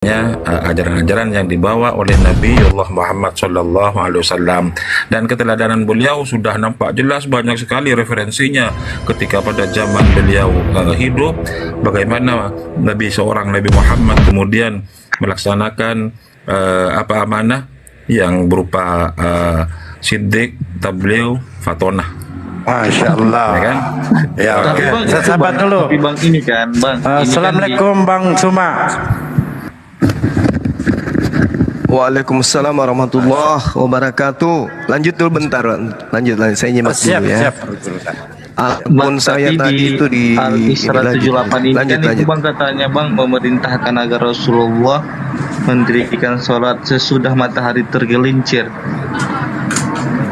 ajaran-ajaran yang dibawa oleh Nabiullah Muhammad SAW, dan keteladanan beliau sudah nampak jelas, banyak sekali referensinya ketika pada zaman beliau hidup, bagaimana seorang Nabi Muhammad kemudian melaksanakan amanah yang berupa siddiq, tabligh, fatonah. Masya Allah. Ya kan? Ya, oke. Saya sahabat dulu. Tapi Bang ini kan, Bang. Assalamualaikum Bang Suma. Waalaikumsalam warahmatullahi wabarakatuh. Lanjut dulu bentar, lanjut. Saya nyimak dulu ya. Siap. Akun saya tadi itu di Al-Isra 78 ini kan itu Bang katanya Bang memerintahkan agar Rasulullah mendirikan sholat sesudah matahari tergelincir.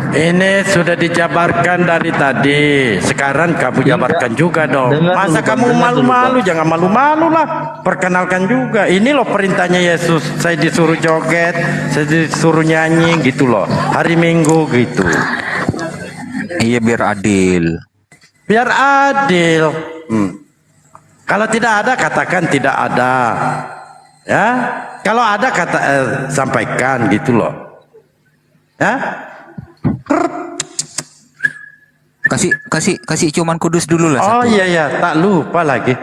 Ini sudah dijabarkan dari tadi. Sekarang kamu jabarkan juga dong. Masa kamu malu-malu? Jangan malu-malu lah. Perkenalkan juga. Ini loh perintahnya Yesus. Saya disuruh joget, saya disuruh nyanyi gitu loh. Hari Minggu gitu. Iya, biar adil. Biar adil. Kalau tidak ada katakan tidak ada. Ya. Kalau ada sampaikan gitu loh. Ya. Kasih cuman kudus dulu lah. Oh satu. iya, tak lupa lagi.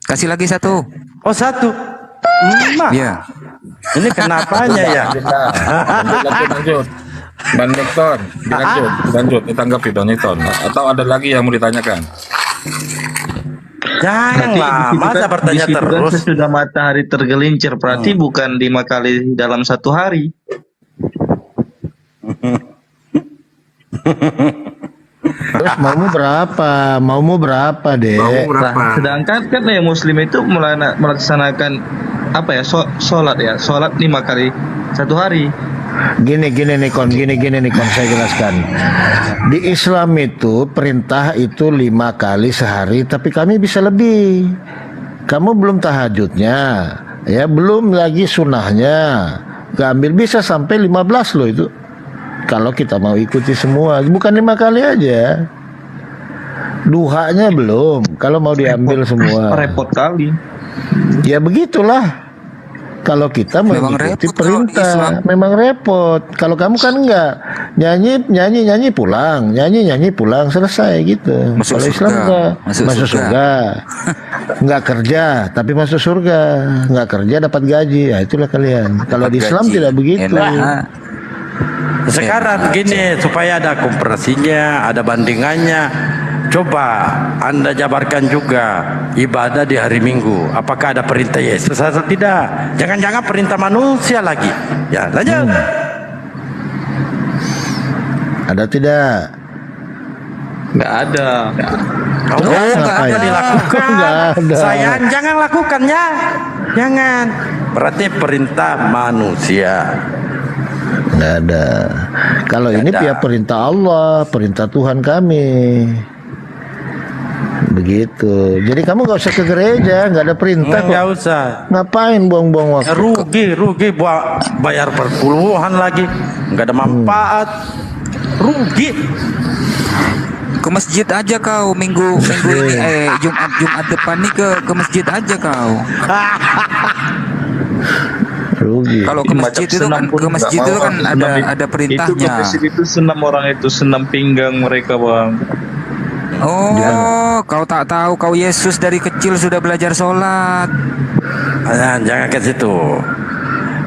Kasih lagi satu. Oh satu. Iya. Ini kenapanya ya? Lanjut. Bang Newton, lanjut, ditanggapi Bang Newton. Atau ada lagi yang mau ditanyakan? Janganlah, masa bertanya terus. Sesudah matahari tergelincir, berarti bukan 5 kali dalam satu hari. Terus maumu berapa deh? Nah, sedangkan kan ya Muslim itu melaksanakan apa ya, sholat 5 kali satu hari. Gini Nikon, saya jelaskan. Di Islam itu perintah itu 5 kali sehari, tapi kami bisa lebih. Kamu belum tahajudnya, ya belum lagi sunahnya. Ambil bisa sampai 15 loh itu. Kalau kita mau ikuti semua, bukan 5 kali aja. Duhanya belum, kalau mau diambil semua. Repot kali. Ya begitulah. Kalau kita mengikuti perintah, memang repot. Kalau kamu kan enggak, nyanyi pulang, selesai gitu. Kalau Islam enggak, masuk surga. Enggak kerja, tapi masuk surga. Enggak kerja dapat gaji. Ya itulah kalian. Kalau di Islam tidak begitu. Sekarang begini, supaya ada komparasinya, ada bandingannya. Coba Anda jabarkan juga ibadah di hari Minggu. Apakah ada perintah Yesus atau tidak? Jangan-jangan perintah manusia lagi. Ya, lanjut. Ada tidak? Nggak ada. Nggak ada dilakukan. Nggak ada. Sayang, jangan lakukannya. Jangan. Berarti perintah manusia. Nggak ada. Kalau ini pihak perintah Allah, perintah Tuhan kami. Begitu. Jadi kamu nggak usah ke gereja, nggak ada perintah. Nggak usah. Ngapain buang-buang waktu? Rugi bayar perpuluhan lagi, nggak ada manfaat. Rugi. Ke masjid aja kau minggu ini, Jumat depan nih ke masjid aja kau. Rugi. Kalau ke masjid itu kan ada perintahnya. Itu senam orang itu, senam pinggang mereka Bang. Oh, kau tak tahu kau Yesus dari kecil sudah belajar sholat. Jangan ke situ.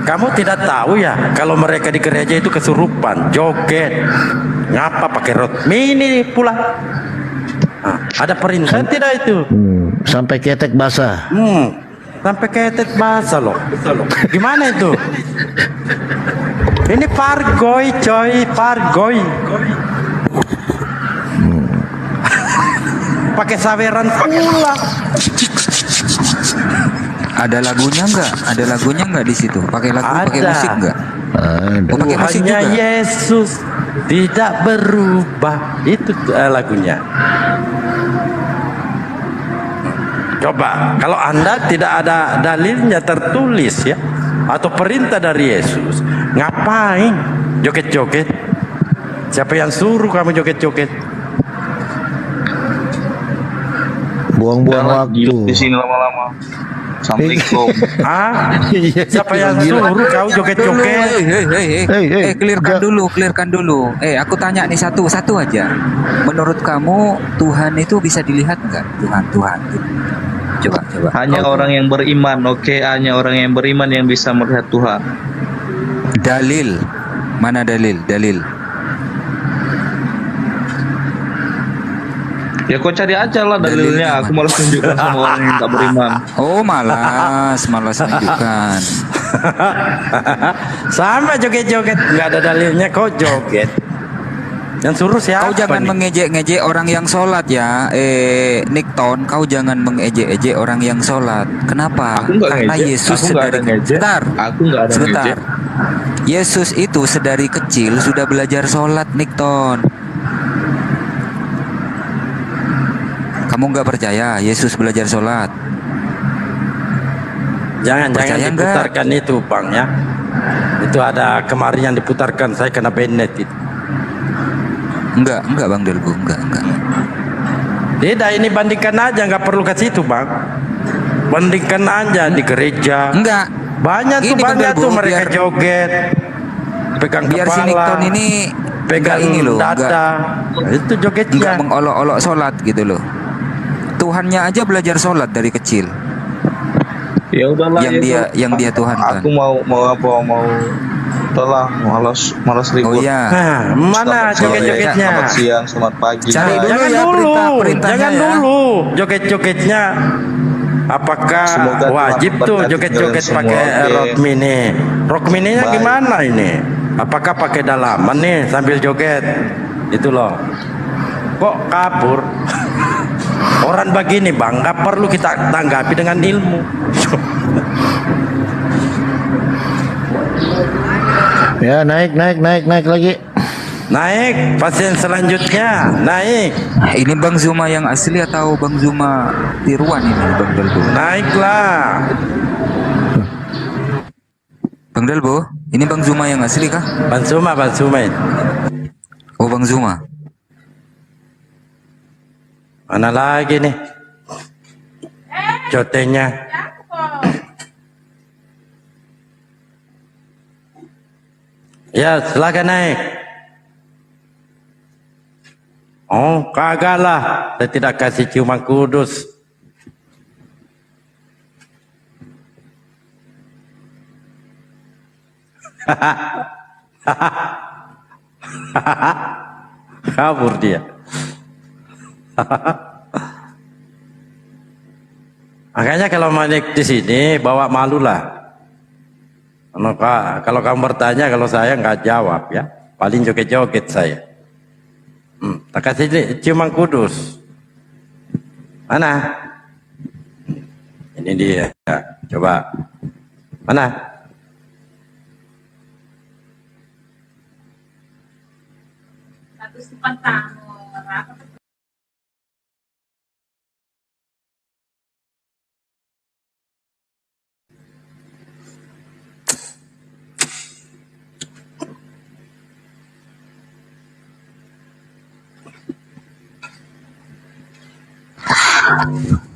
Kamu tidak tahu ya kalau mereka di gereja itu kesurupan, joget, ngapa pakai rok mini pula. Ada perintah tidak itu? Sampai ketek basah. Sampai ketek basah loh. Gimana itu? Ini pargoy coy, pargoy. Pakai saweran pula. Ada lagunya nggak di situ? Pakai musik nggak? Pakai musik Hanya juga. Yesus tidak berubah. Itu lagunya. Coba kalau Anda tidak ada dalilnya tertulis ya, atau perintah dari Yesus, ngapain joget-joget? Siapa yang suruh kamu joget-joget? Buang-buang waktu. Di sini lama-lama. Assalamualaikum. Ah, Iya, siapa yang gila. suruh kau joget-joget? Clearkan dulu. Aku tanya nih satu aja. Menurut kamu Tuhan itu bisa dilihat nggak? Tuhan. Coba. Hanya orang yang beriman, oke? Hanya orang yang beriman yang bisa melihat Tuhan. Dalil. Mana dalil? Ya kau cari aja lah dalilnya. Aku malas tunjukkan sama orang yang tak beriman. Oh, malas menunjukkan. Sama joget-joget, nggak ada dalilnya kau joget. Yang suruh siapa? Kau jangan nih? mengejek-ngejek orang yang sholat ya, Nickton. Kau jangan mengejek-ejek orang yang sholat. Kenapa? Aku nggak Karena ngejek. Yesus Aku nggak ada ngejek. Aku nggak ada Sebentar. ngejek. Yesus itu sedari kecil sudah belajar sholat, Nickton. Kamu nggak percaya Yesus belajar sholat? Jangan Percaya diputarkan itu bang ya. Itu ada kemarin yang diputarkan, saya kena banned itu. Enggak Bang Delbu, enggak. Tidak, ini bandingkan aja, nggak perlu ke situ bang. Bandingkan aja di gereja. Enggak. Banyak tuh, Ini, Bang banyak Delbu, tuh mereka biar- joget, pegang Biar si kepala, Nickton ini pegang enggak ini loh, dada. Itu enggak jogetnya. mengolok-olok sholat gitu loh. Tuhannya aja belajar sholat dari kecil. Ya udahlah. Yang dia Tuhan kan. Aku mau udahlah, malas Oh ribut. iya. Nah, mana Selamat sore, joget-jogetnya? Selamat siang, selamat pagi. Cari dulu Jangan ya dulu, perintahnya jangan ya. dulu joget-jogetnya. Apakah Semoga wajib Tuhan tuh memberkati joget-joget kalian pakai semua, oke? rok mini? Rok mininya Baik. gimana ini? Apakah pakai dalaman nih sambil joget? Itu loh. Kok kabur? Orang begini bang, nggak perlu kita tanggapi dengan ilmu. Ya, naik lagi. Naik, pasien selanjutnya naik, Ini Bang Zuma yang asli atau Bang Zuma tiruan ini Bang Delbo? naiklah. Bang Delbo, ini Bang Zuma yang asli kah? Bansuma ini. Oh Bang Zuma. Mana lagi nih? Jotenya. Ya, silakan naik. Oh, kagak lah. Saya tidak kasih ciuman kudus. Kabur dia. Makanya kalau mau naik di sini bawa malu lah. Kalau kamu bertanya, kalau saya nggak jawab ya, paling joget-joget saya. Tak kasih ciuman kudus. Mana? Ini dia. Coba. Mana?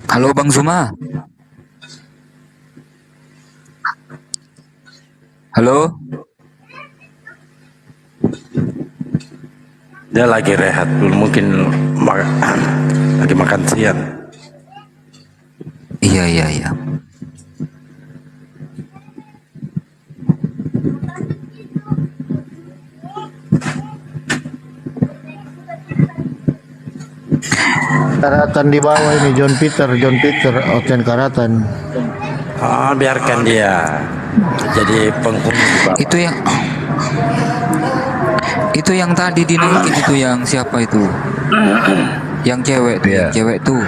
Halo Bang Zuma. Halo. Dia lagi rehat dulu, mungkin lagi makan siang. Iya. Karatan di bawah ini John Peter, Oten Karatan. Oh, biarkan dia jadi penghuni di bawah. Itu yang tadi dinaikin itu yang siapa itu? Yang cewek tuh, Iya. yang cewek tuh.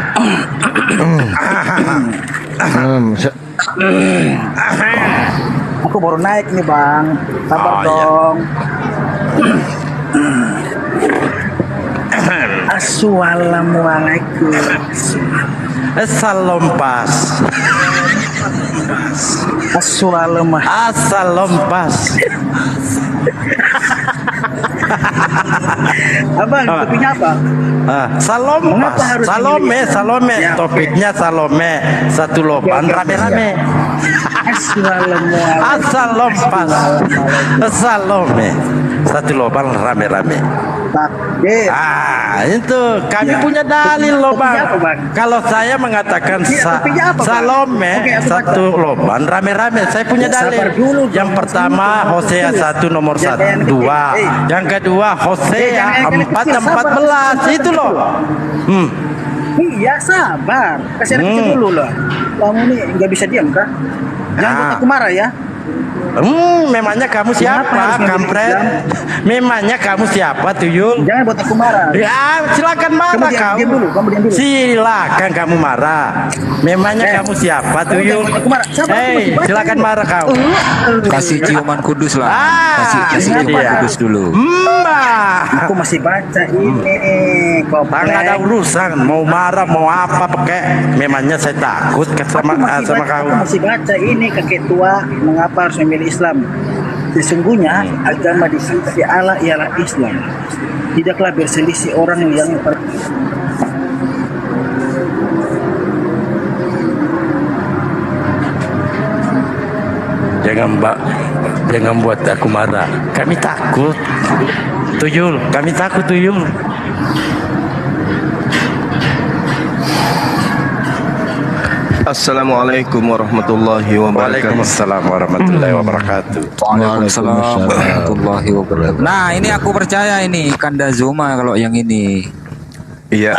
Aku baru naik nih bang, sabar Oh, iya. dong. Assalamualaikum. Salam pas. Assalamualaikum. Asal lompas. Abang, topiknya apa? Salome, Mengapa harus Salome, memilih Islam? Salome. Ya. Topiknya Salome. Satu loban Oke, oke. rame-rame. Assalamualaikum. Asal lompas. Salome. Satu loban rame-rame. Takbir. Itu kami punya dalil loh Topiknya apa, bang. Bang? Kalau saya mengatakan Iya, topiknya apa, Bang? Salome Oke, aku baca. satu loban rame-rame, saya punya Ya, dalil. sabar dulu, Yang Bang. pertama Hosea 1 nomor Jangan 1, 2. Yang kedua Hosea jangan 4:14 itu loh. Iya, sabar. Kasih anak kecil dulu lah. Kamu nih nggak bisa diam kah? Jangan buat aku marah ya. Memangnya kamu Kenapa siapa, harus memilih kampret? Islam? Memangnya kamu siapa, Tuyul? Jangan buat aku marah. Ya, silakan marah Kamu diam dulu, kamu diam dulu. Silakan kamu marah. Memangnya kamu siapa, Tuyul? jangan aku marah. Sabar, aku Hei, masih baca silakan ini. marah kau. Kasih ciuman kudus lah. Kasih ini ciuman dia. kudus dulu. Aku masih baca ini. Bang ada urusan, mau marah, mau apa pakai. Memangnya saya takut sama kau. Aku masih baca ini kakek tua. Mengapa harus memilih Islam? Sesungguhnya agama di sisi Allah ialah Islam. Tidaklah berselisih orang yang Jangan buat aku marah. Kami takut. Tuyul, kami takut Tuyul. Assalamualaikum warahmatullahi wabarakatuh. Waalaikumsalam warahmatullahi wabarakatuh. Waalaikumsalam warahmatullahi wabarakatuh. Nah, ini aku percaya ini Kanda Zuma kalau yang ini. Iya.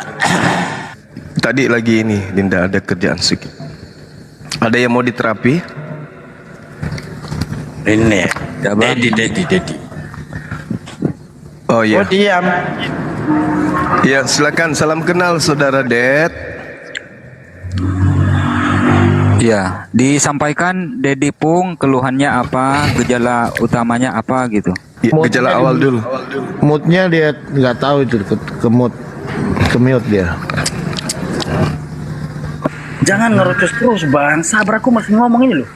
Tadi lagi ini, Dinda ada kerjaan sedikit. Ada yang mau diterapi? Ini, Ya, Bang. Dedi. Oh Oh iya. diam. Ya, silakan salam kenal saudara Ded. Iya, disampaikan Dedi Pung keluhannya apa, gejala utamanya apa gitu. Ya, gejala awal dulu. Moodnya dia nggak tahu itu ke mood, ke mute dia. jangan ngerucus terus bang. Sabar, aku masih ngomong ini loh.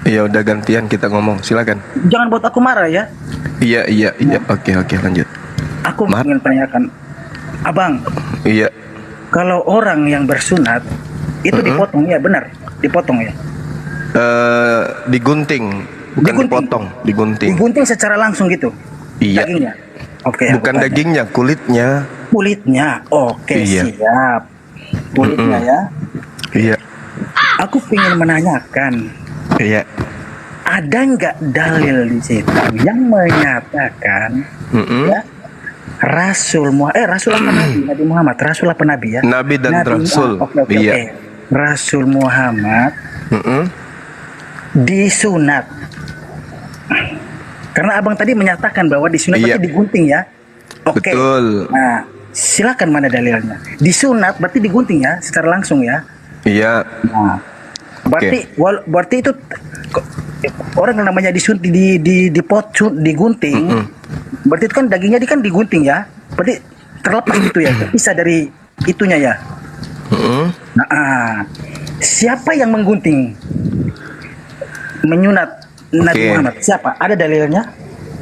Iya, udah gantian kita ngomong. Silakan. Jangan buat aku marah ya. Iya. Oke, lanjut. Aku Mar- ingin tanyakan, abang, Iya. kalau orang yang bersunat itu dipotong ya benar? Dipotong ya? Digunting, bukan dipotong, digunting. Digunting secara langsung gitu? Iya. Dagingnya? Oke. Bukan aku tanya. dagingnya, kulitnya. Kulitnya? Oke, Iya. siap. Kulitnya ya. Iya. Aku ingin menanyakan, Iya. ada nggak dalil di situ yang menyatakan ya, Rasul apa Nabi Muhammad, Rasul apa Nabi ya? Nabi dan Rasul. Oke. Iya. Rasul Muhammad disunat. Karena abang tadi menyatakan bahwa disunat Iya. berarti digunting ya. Oke. Betul. Nah, silakan mana dalilnya? Disunat berarti digunting ya, secara langsung ya. Iya. Nah, berarti itu orang yang namanya disuntik digunting. Berarti itu kan dagingnya kan digunting ya. Berarti terlepas itu ya, terpisah dari itunya ya. Nah, siapa yang menggunting? Menyunat Nabi Oke. Muhammad. Siapa? Ada dalilnya?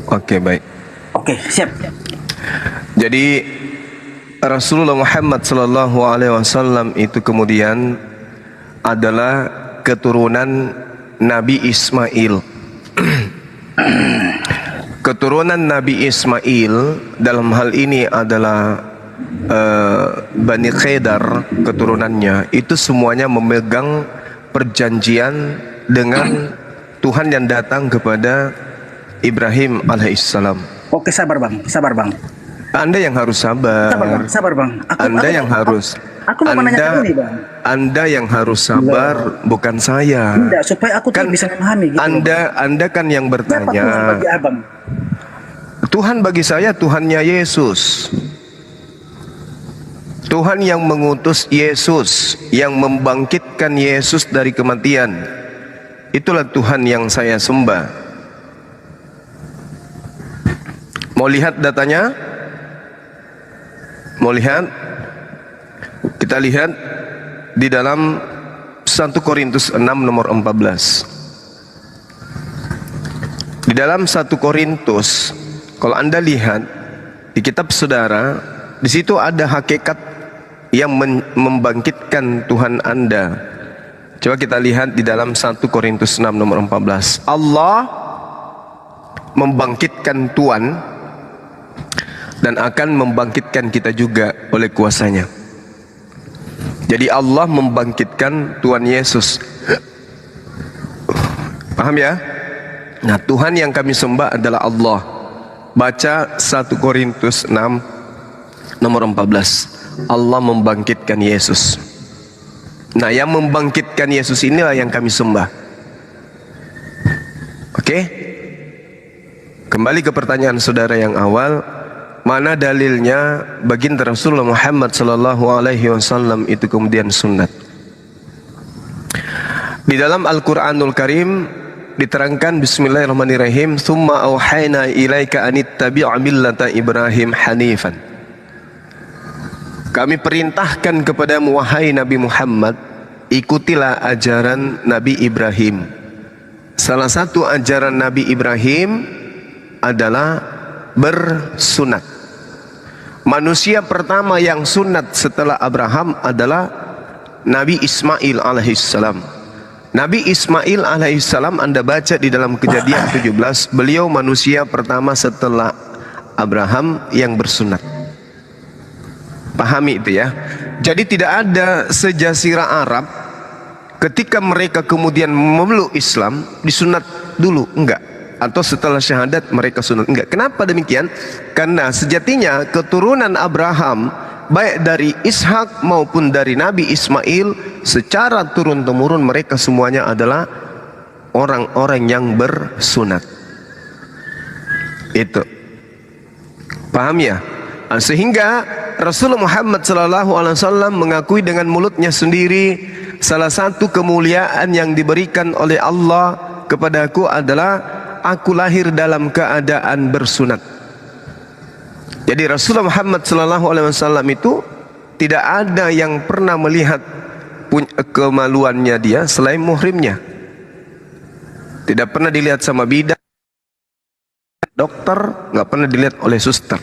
Oke, baik. Oke, siap. Jadi Rasulullah Muhammad sallallahu alaihi wasallam itu kemudian adalah keturunan Nabi Ismail. Keturunan Nabi Ismail dalam hal ini adalah Bani Khedar, keturunannya itu semuanya memegang perjanjian dengan Tuhan yang datang kepada Ibrahim alaihissalam. Oke, sabar bang. Anda yang harus sabar. Sabar bang. Anda yang harus. Aku mau menanyakan ini bang. Anda yang harus sabar, bukan saya. Tidak, supaya aku tuh bisa memahami gitu. Anda kan yang Siapa Tuhan bertanya. bagi abang? Tuhan bagi saya Tuhannya Yesus. Tuhan yang mengutus Yesus, yang membangkitkan Yesus dari kematian. Itulah Tuhan yang saya sembah. Mau lihat datanya? Mau lihat? Kita lihat di dalam 1 Korintus 6 nomor 14. Di dalam 1 Korintus Kalau Anda lihat di kitab saudara, di situ ada hakikat yang membangkitkan Tuhan Anda. Coba kita lihat di dalam 1 Korintus 6 nomor 14. Allah membangkitkan Tuhan dan akan membangkitkan kita juga oleh kuasanya. Jadi Allah membangkitkan Tuhan Yesus. Paham ya? Nah, Tuhan yang kami sembah adalah Allah. Baca 1 Korintus 6 nomor 14. Allah membangkitkan Yesus. Nah, yang membangkitkan Yesus inilah yang kami sembah. Oke? Kembali ke pertanyaan saudara yang awal. Mana dalilnya baginda Rasulullah Muhammad sallallahu alaihi wasallam itu kemudian sunnat? Di dalam Al-Qur'anul Karim diterangkan bismillahirrahmanirrahim, "Tsumma auhayna ilaika anittabi' millata Ibrahim hanifan." Kami perintahkan kepadamu wahai Nabi Muhammad, ikutilah ajaran Nabi Ibrahim. Salah satu ajaran Nabi Ibrahim adalah bersunat. Manusia pertama yang sunat setelah Abraham adalah Nabi Ismail alaihissalam. Nabi Ismail alaihissalam Anda baca di dalam Kejadian 17, beliau manusia pertama setelah Abraham yang bersunat. Pahami itu ya. Jadi tidak ada sejazirah Arab ketika mereka kemudian memeluk Islam disunat dulu, enggak. Atau setelah syahadat mereka sunat, enggak. Kenapa demikian? Karena sejatinya keturunan Abraham baik dari Ishak maupun dari Nabi Ismail secara turun-temurun mereka semuanya adalah orang-orang yang bersunat. Itu paham ya? Sehingga Rasulullah Muhammad SAW mengakui dengan mulutnya sendiri, salah satu kemuliaan yang diberikan oleh Allah kepadaku adalah aku lahir dalam keadaan bersunat. Jadi Rasulullah Muhammad SAW itu tidak ada yang pernah melihat kemaluannya dia selain muhrimnya. Tidak pernah dilihat sama bidan, dokter, nggak pernah dilihat oleh suster.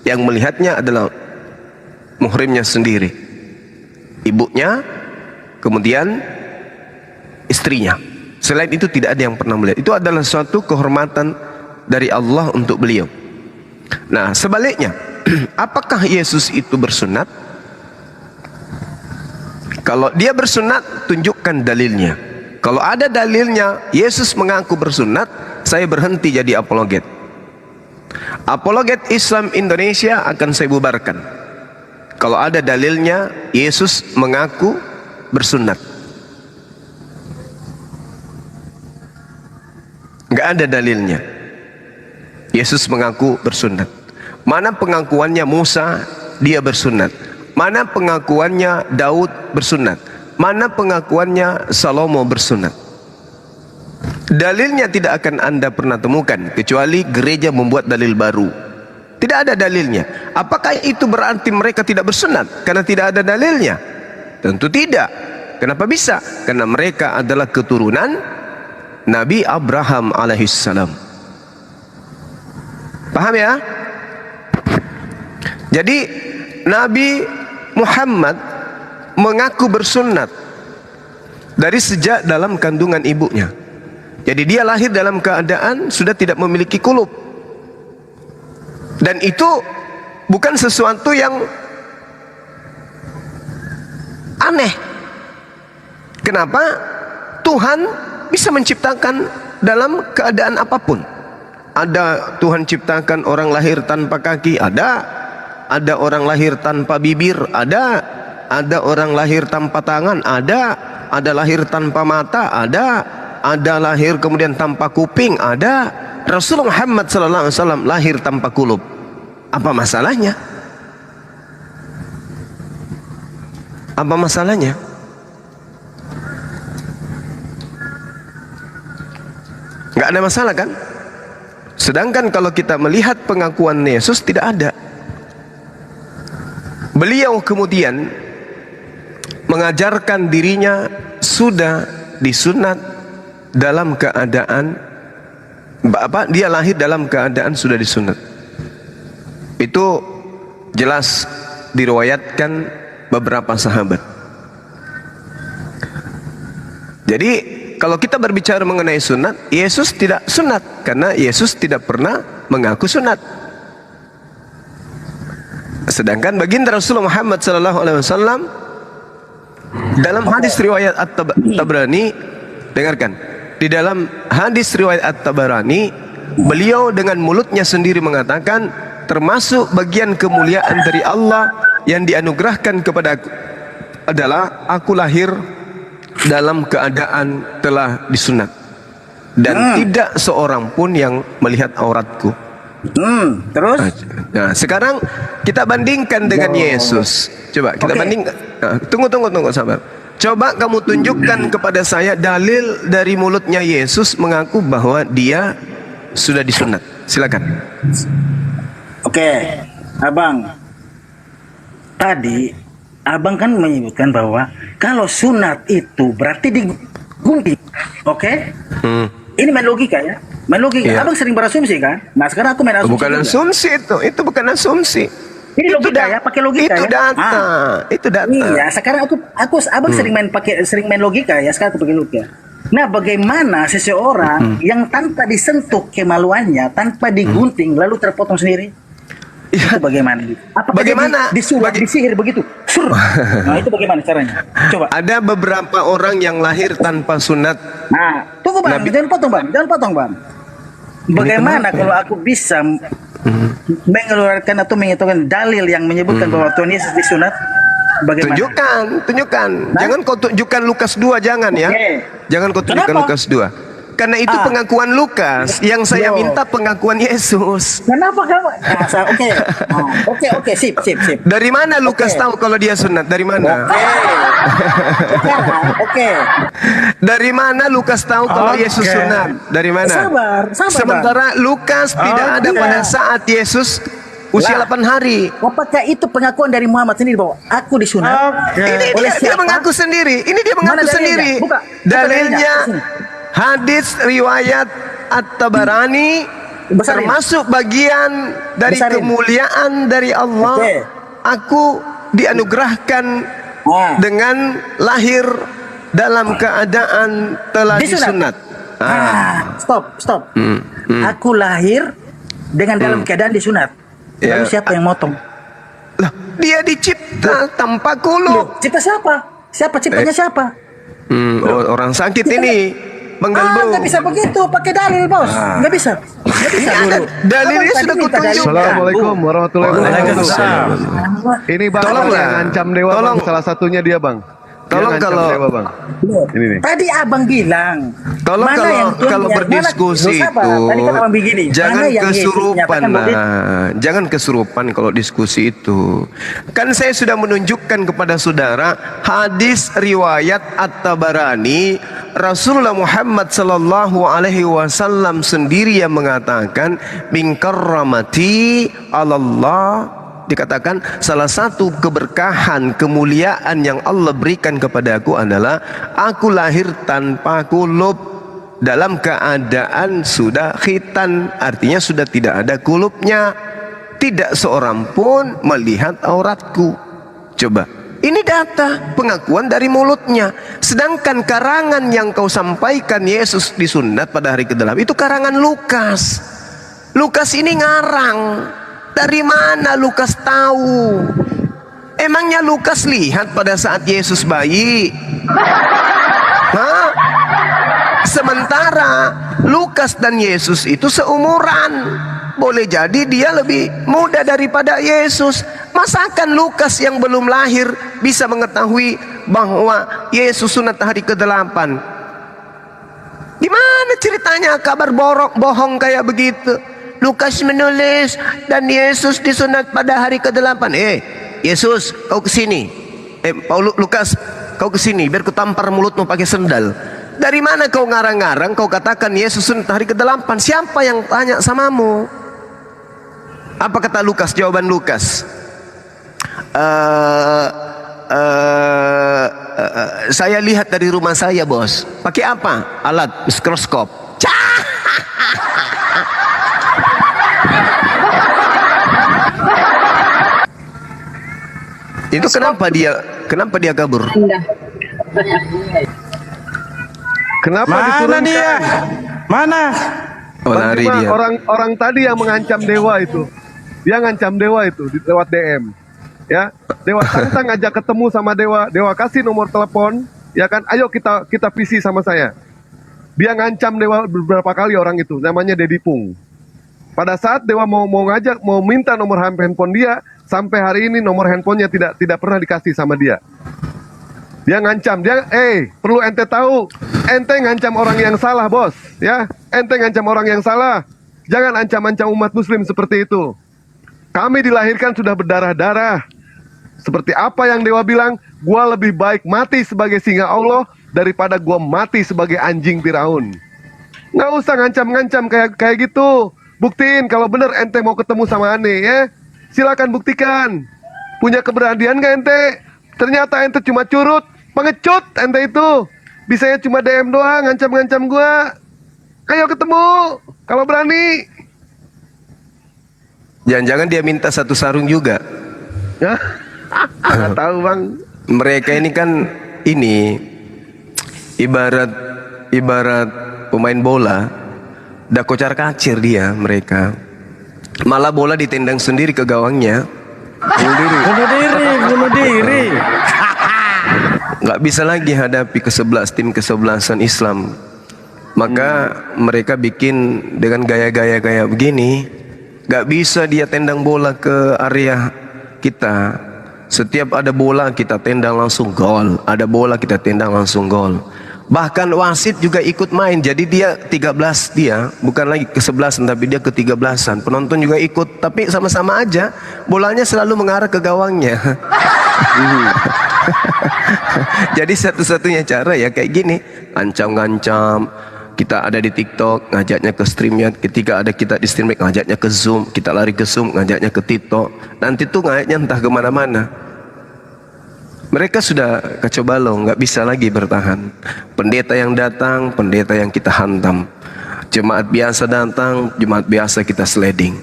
Yang melihatnya adalah muhrimnya sendiri, ibunya, kemudian istrinya. Selain itu tidak ada yang pernah melihat. Itu adalah suatu kehormatan dari Allah untuk beliau. Nah, sebaliknya, apakah Yesus itu bersunat? Kalau dia bersunat, tunjukkan dalilnya. Kalau ada dalilnya, Yesus mengaku bersunat, saya berhenti jadi apologet. Apologet Islam Indonesia akan saya bubarkan. Kalau ada dalilnya, Yesus mengaku bersunat. Nggak ada dalilnya. Yesus mengaku bersunat. Mana pengakuannya Musa dia bersunat? Mana pengakuannya Daud bersunat? Mana pengakuannya Salomo bersunat? Dalilnya tidak akan Anda pernah temukan kecuali gereja membuat dalil baru. Tidak ada dalilnya. Apakah itu berarti mereka tidak bersunat karena tidak ada dalilnya? Tentu tidak. Kenapa bisa? Karena mereka adalah keturunan Nabi Abraham alaihissalam. Paham ya? Jadi Nabi Muhammad mengaku bersunat dari sejak dalam kandungan ibunya. Jadi dia lahir dalam keadaan sudah tidak memiliki kulub. Dan itu bukan sesuatu yang aneh. Kenapa? Tuhan bisa menciptakan dalam keadaan apapun. Ada Tuhan ciptakan orang lahir tanpa kaki, ada orang lahir tanpa bibir, ada orang lahir tanpa tangan, ada lahir tanpa mata, ada lahir kemudian tanpa kuping, ada. Rasulullah Muhammad SAW lahir tanpa kulub. Apa masalahnya? Apa masalahnya? Nggak ada masalah kan? Sedangkan kalau kita melihat pengakuan Yesus tidak ada. Beliau kemudian mengajarkan dirinya sudah disunat dalam keadaan dia lahir dalam keadaan sudah disunat. Itu jelas diriwayatkan beberapa sahabat. Jadi kalau kita berbicara mengenai sunat, Yesus tidak sunat karena Yesus tidak pernah mengaku sunat. Sedangkan baginda Rasulullah Muhammad SAW dalam hadis riwayat At-Tabrani, dengarkan, di dalam hadis riwayat At-Tabrani, beliau dengan mulutnya sendiri mengatakan, termasuk bagian kemuliaan dari Allah yang dianugerahkan kepada aku adalah aku lahir dalam keadaan telah disunat dan tidak seorang pun yang melihat auratku. Terus? Nah, sekarang kita bandingkan dengan Yesus. Coba kita bandingkan. Nah, tunggu sabar. Coba kamu tunjukkan kepada saya dalil dari mulutnya Yesus mengaku bahwa dia sudah disunat. Silakan. Oke, Abang. Tadi Abang kan menyebutkan bahwa kalau sunat itu berarti digunting. Oke? Ini main logika ya. Main logika. Iya. Abang sering berasumsi kan? Nah, sekarang aku main asumsi. Bukan juga. asumsi itu bukan asumsi. Ini logika ya, pakai logika itu ya. data, itu data. Iya, sekarang Abang sering main logika ya, sekarang aku pakai logika. Nah, bagaimana seseorang yang tanpa disentuh kemaluannya, tanpa digunting lalu terpotong sendiri? Ya. Itu bagaimana? Apakah Bagaimana? disihir begitu? Sur. Nah, itu bagaimana caranya? Coba. Ada beberapa orang yang lahir tanpa sunat. Nah, tunggu Bang, jangan potong Bang. Bagaimana kalau aku bisa mengeluarkan atau menghitung dalil yang menyebutkan bahwa Tuhan Yesus disunat? Bagaimana? Tunjukkan. Nah? Jangan kau tunjukkan Lukas 2, jangan ya. Oke. Jangan kau tunjukkan Kenapa? Lukas 2. Karena itu pengakuan Lukas, yang saya minta pengakuan Yesus. Kenapa kamu? Oke, sip. Dari mana Lukas tahu kalau dia sunat? Dari mana? Oke. Dari mana Lukas tahu kalau Yesus sunat? Dari mana? Sabar. Sementara Lukas tidak ada pada saat Yesus usia 8 hari. Apakah itu pengakuan dari Muhammad sendiri bahwa aku disunat? Ini Oleh dia siapa? mengaku sendiri. Ini dia mengaku Mana dalilnya? sendiri. Buka Dalilnya dalilnya. hadis riwayat At-Tabarani, Besarin. termasuk bagian dari Besarin. kemuliaan dari Allah. Oke. Aku dianugerahkan dengan lahir dalam keadaan telah disunat. Stop. Aku lahir dengan dalam keadaan disunat. Lalu Ya. siapa yang motong? Lah, dia dicipta tanpa kulub. Cipta siapa? Ciptanya siapa? Orang sakit ini menggelbu. Nggak bisa begitu, pakai dalil bos. Nggak bisa dulu. Dalilnya Abang sudah tadi minta kutunjukkan. dalil. Assalamualaikum warahmatullahi wabarakatuh. Waalaikumsalam. Ini bang, Tolonglah. yang ngancam dewa Tolong. bang, salah satunya dia bang. Dia Tolong ngancam kalau- dewa bang. Ini nih. Tadi abang bilang. Tolong mana kalau yang Tuhan kalau punya- berdiskusi mana- Sabar, itu tadi kan abang begini. jangan Mana yang Yesus kesurupan nyatakan bahwa dia- jangan kesurupan kalau diskusi itu. Kan saya sudah menunjukkan kepada saudara hadis riwayat At-Tabarani, Rasulullah Muhammad sallallahu alaihi wasallam sendiri yang mengatakan min karramati 'alallah, dikatakan salah satu keberkahan kemuliaan yang Allah berikan kepadaku adalah aku lahir tanpa kulub, dalam keadaan sudah khitan, artinya sudah tidak ada kulubnya, tidak seorang pun melihat auratku. Coba, ini data pengakuan dari mulutnya. Sedangkan karangan yang kau sampaikan Yesus disunat pada hari ke-8 itu karangan Lukas. Lukas ini ngarang. Dari mana Lukas tahu? Emangnya Lukas lihat pada saat Yesus bayi? Hah? Sementara Lukas dan Yesus itu seumuran. Boleh jadi dia lebih muda daripada Yesus. Masakan Lukas yang belum lahir bisa mengetahui bahwa Yesus sunat hari ke-8? Gimana ceritanya kabar bohong kayak begitu? Lukas menulis dan Yesus disunat pada hari ke-8. Yesus, kau kesini. Lukas, kau kesini biar ku tampar mulutmu pakai sendal. Dari mana kau ngarang-ngarang kau katakan Yesus sunat hari ke-8? Siapa yang tanya samamu? Apa kata Lukas? Jawaban Lukas, saya lihat dari rumah saya bos. Pakai apa? Alat mikroskop. Itu kenapa dia kabur? Kenapa Mana diturunkan? dia? Mana? Oh, Bang lari Bima, dia. orang tadi yang mengancam dewa itu, dia ngancam dewa itu lewat DM, ya. Dewa tantang ajak ketemu sama dewa, dewa kasih nomor telepon, ya kan? Ayo kita visi sama saya. Dia ngancam dewa beberapa kali orang itu, namanya Dedi Pung. Pada saat dewa mau minta nomor handphone dia, sampai hari ini nomor handphonenya tidak pernah dikasih sama dia. Dia ngancam, perlu ente tahu, ente ngancam orang yang salah, bos, ya. Ente ngancam orang yang salah. Jangan ancam-ancam umat muslim seperti itu. Kami dilahirkan sudah berdarah-darah. Seperti apa yang dewa bilang, gua lebih baik mati sebagai singa Allah daripada gua mati sebagai anjing Firaun. Nggak usah ngancam-ngancam kayak gitu. Buktiin kalau bener ente mau ketemu sama Ane, ya. Silakan buktikan. Punya keberanian nggak ente? Ternyata ente cuma curut, pengecut ente itu. Bisanya cuma DM doang, ngancam-ngancam gua. Ayo ketemu, kalau berani. Jangan-jangan dia minta satu sarung juga. Ya, nggak tahu bang. Mereka ini kan ibarat pemain bola, dah kocar kacir dia mereka. Malah bola ditendang sendiri ke gawangnya. Bunuh diri. Nggak bisa lagi hadapi tim kesebelasan Islam. Maka mereka bikin dengan gaya-gaya kayak begini. Nggak bisa dia tendang bola ke area kita. Setiap ada bola kita tendang langsung gol. Ada bola kita tendang langsung gol. Bahkan wasit juga ikut main. Jadi dia 13 dia, bukan lagi ke-11 tapi dia ke-13an. Penonton juga ikut, tapi sama-sama aja. Bolanya selalu mengarah ke gawangnya. Jadi satu-satunya cara ya kayak gini, ancam-ngancam. Kita ada di TikTok, ngajaknya ke StreamYard. Ketika ada kita di StreamYard, ngajaknya ke Zoom. Kita lari ke Zoom, ngajaknya ke TikTok. Nanti tuh ngajaknya entah kemana-mana. Mereka sudah kacau balau, nggak bisa lagi bertahan. Pendeta yang datang, pendeta yang kita hantam. Jemaat biasa datang, jemaat biasa kita sliding.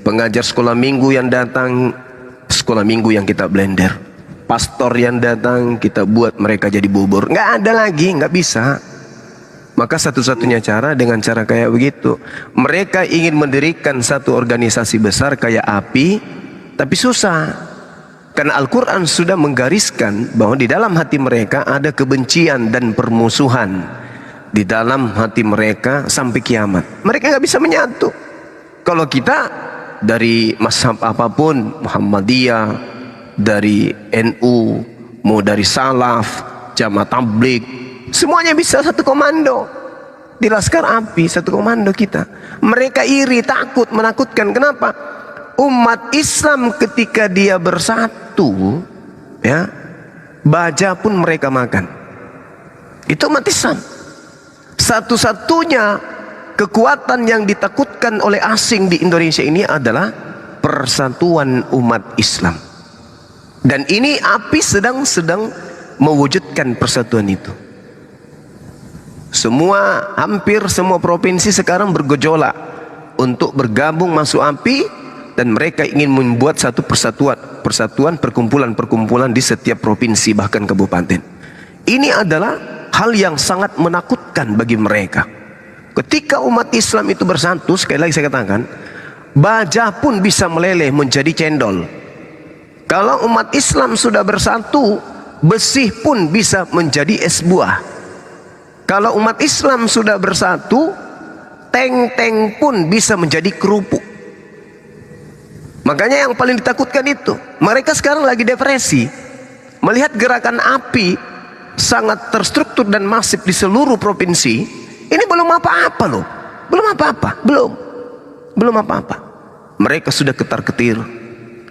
Pengajar sekolah minggu yang datang, sekolah minggu yang kita blender. Pastor yang datang, kita buat mereka jadi bubur. Nggak ada lagi, nggak bisa. Maka satu-satunya cara dengan cara kayak begitu. Mereka ingin mendirikan satu organisasi besar kayak API, tapi susah. Karena Al-Quran sudah menggariskan bahwa di dalam hati mereka ada kebencian dan permusuhan. Di dalam hati mereka sampai kiamat. Mereka nggak bisa menyatu. Kalau kita dari mazhab apapun, Muhammadiyah, dari NU, mau dari Salaf, Jamaah Tabligh, semuanya bisa satu komando. Di Laskar API satu komando kita. Mereka iri, takut, menakutkan. Kenapa? Umat Islam ketika dia bersatu, ya, baja pun mereka makan. Itu umat Islam. Satu-satunya kekuatan yang ditakutkan oleh asing di Indonesia ini adalah persatuan umat Islam. Dan ini API sedang mewujudkan persatuan itu. Hampir semua provinsi sekarang bergejolak untuk bergabung masuk API. Dan mereka ingin membuat satu persatuan perkumpulan-perkumpulan di setiap provinsi bahkan kabupaten. Ini adalah hal yang sangat menakutkan bagi mereka. Ketika umat Islam itu bersatu, sekali lagi saya katakan, baja pun bisa meleleh menjadi cendol. Kalau umat Islam sudah bersatu, besi pun bisa menjadi es buah. Kalau umat Islam sudah bersatu, teng-teng pun bisa menjadi kerupuk. Makanya yang paling ditakutkan itu. Mereka sekarang lagi depresi. Melihat gerakan API sangat terstruktur dan masif di seluruh provinsi. Ini belum apa-apa loh. Belum apa-apa. Belum apa-apa. Mereka sudah ketar-ketir.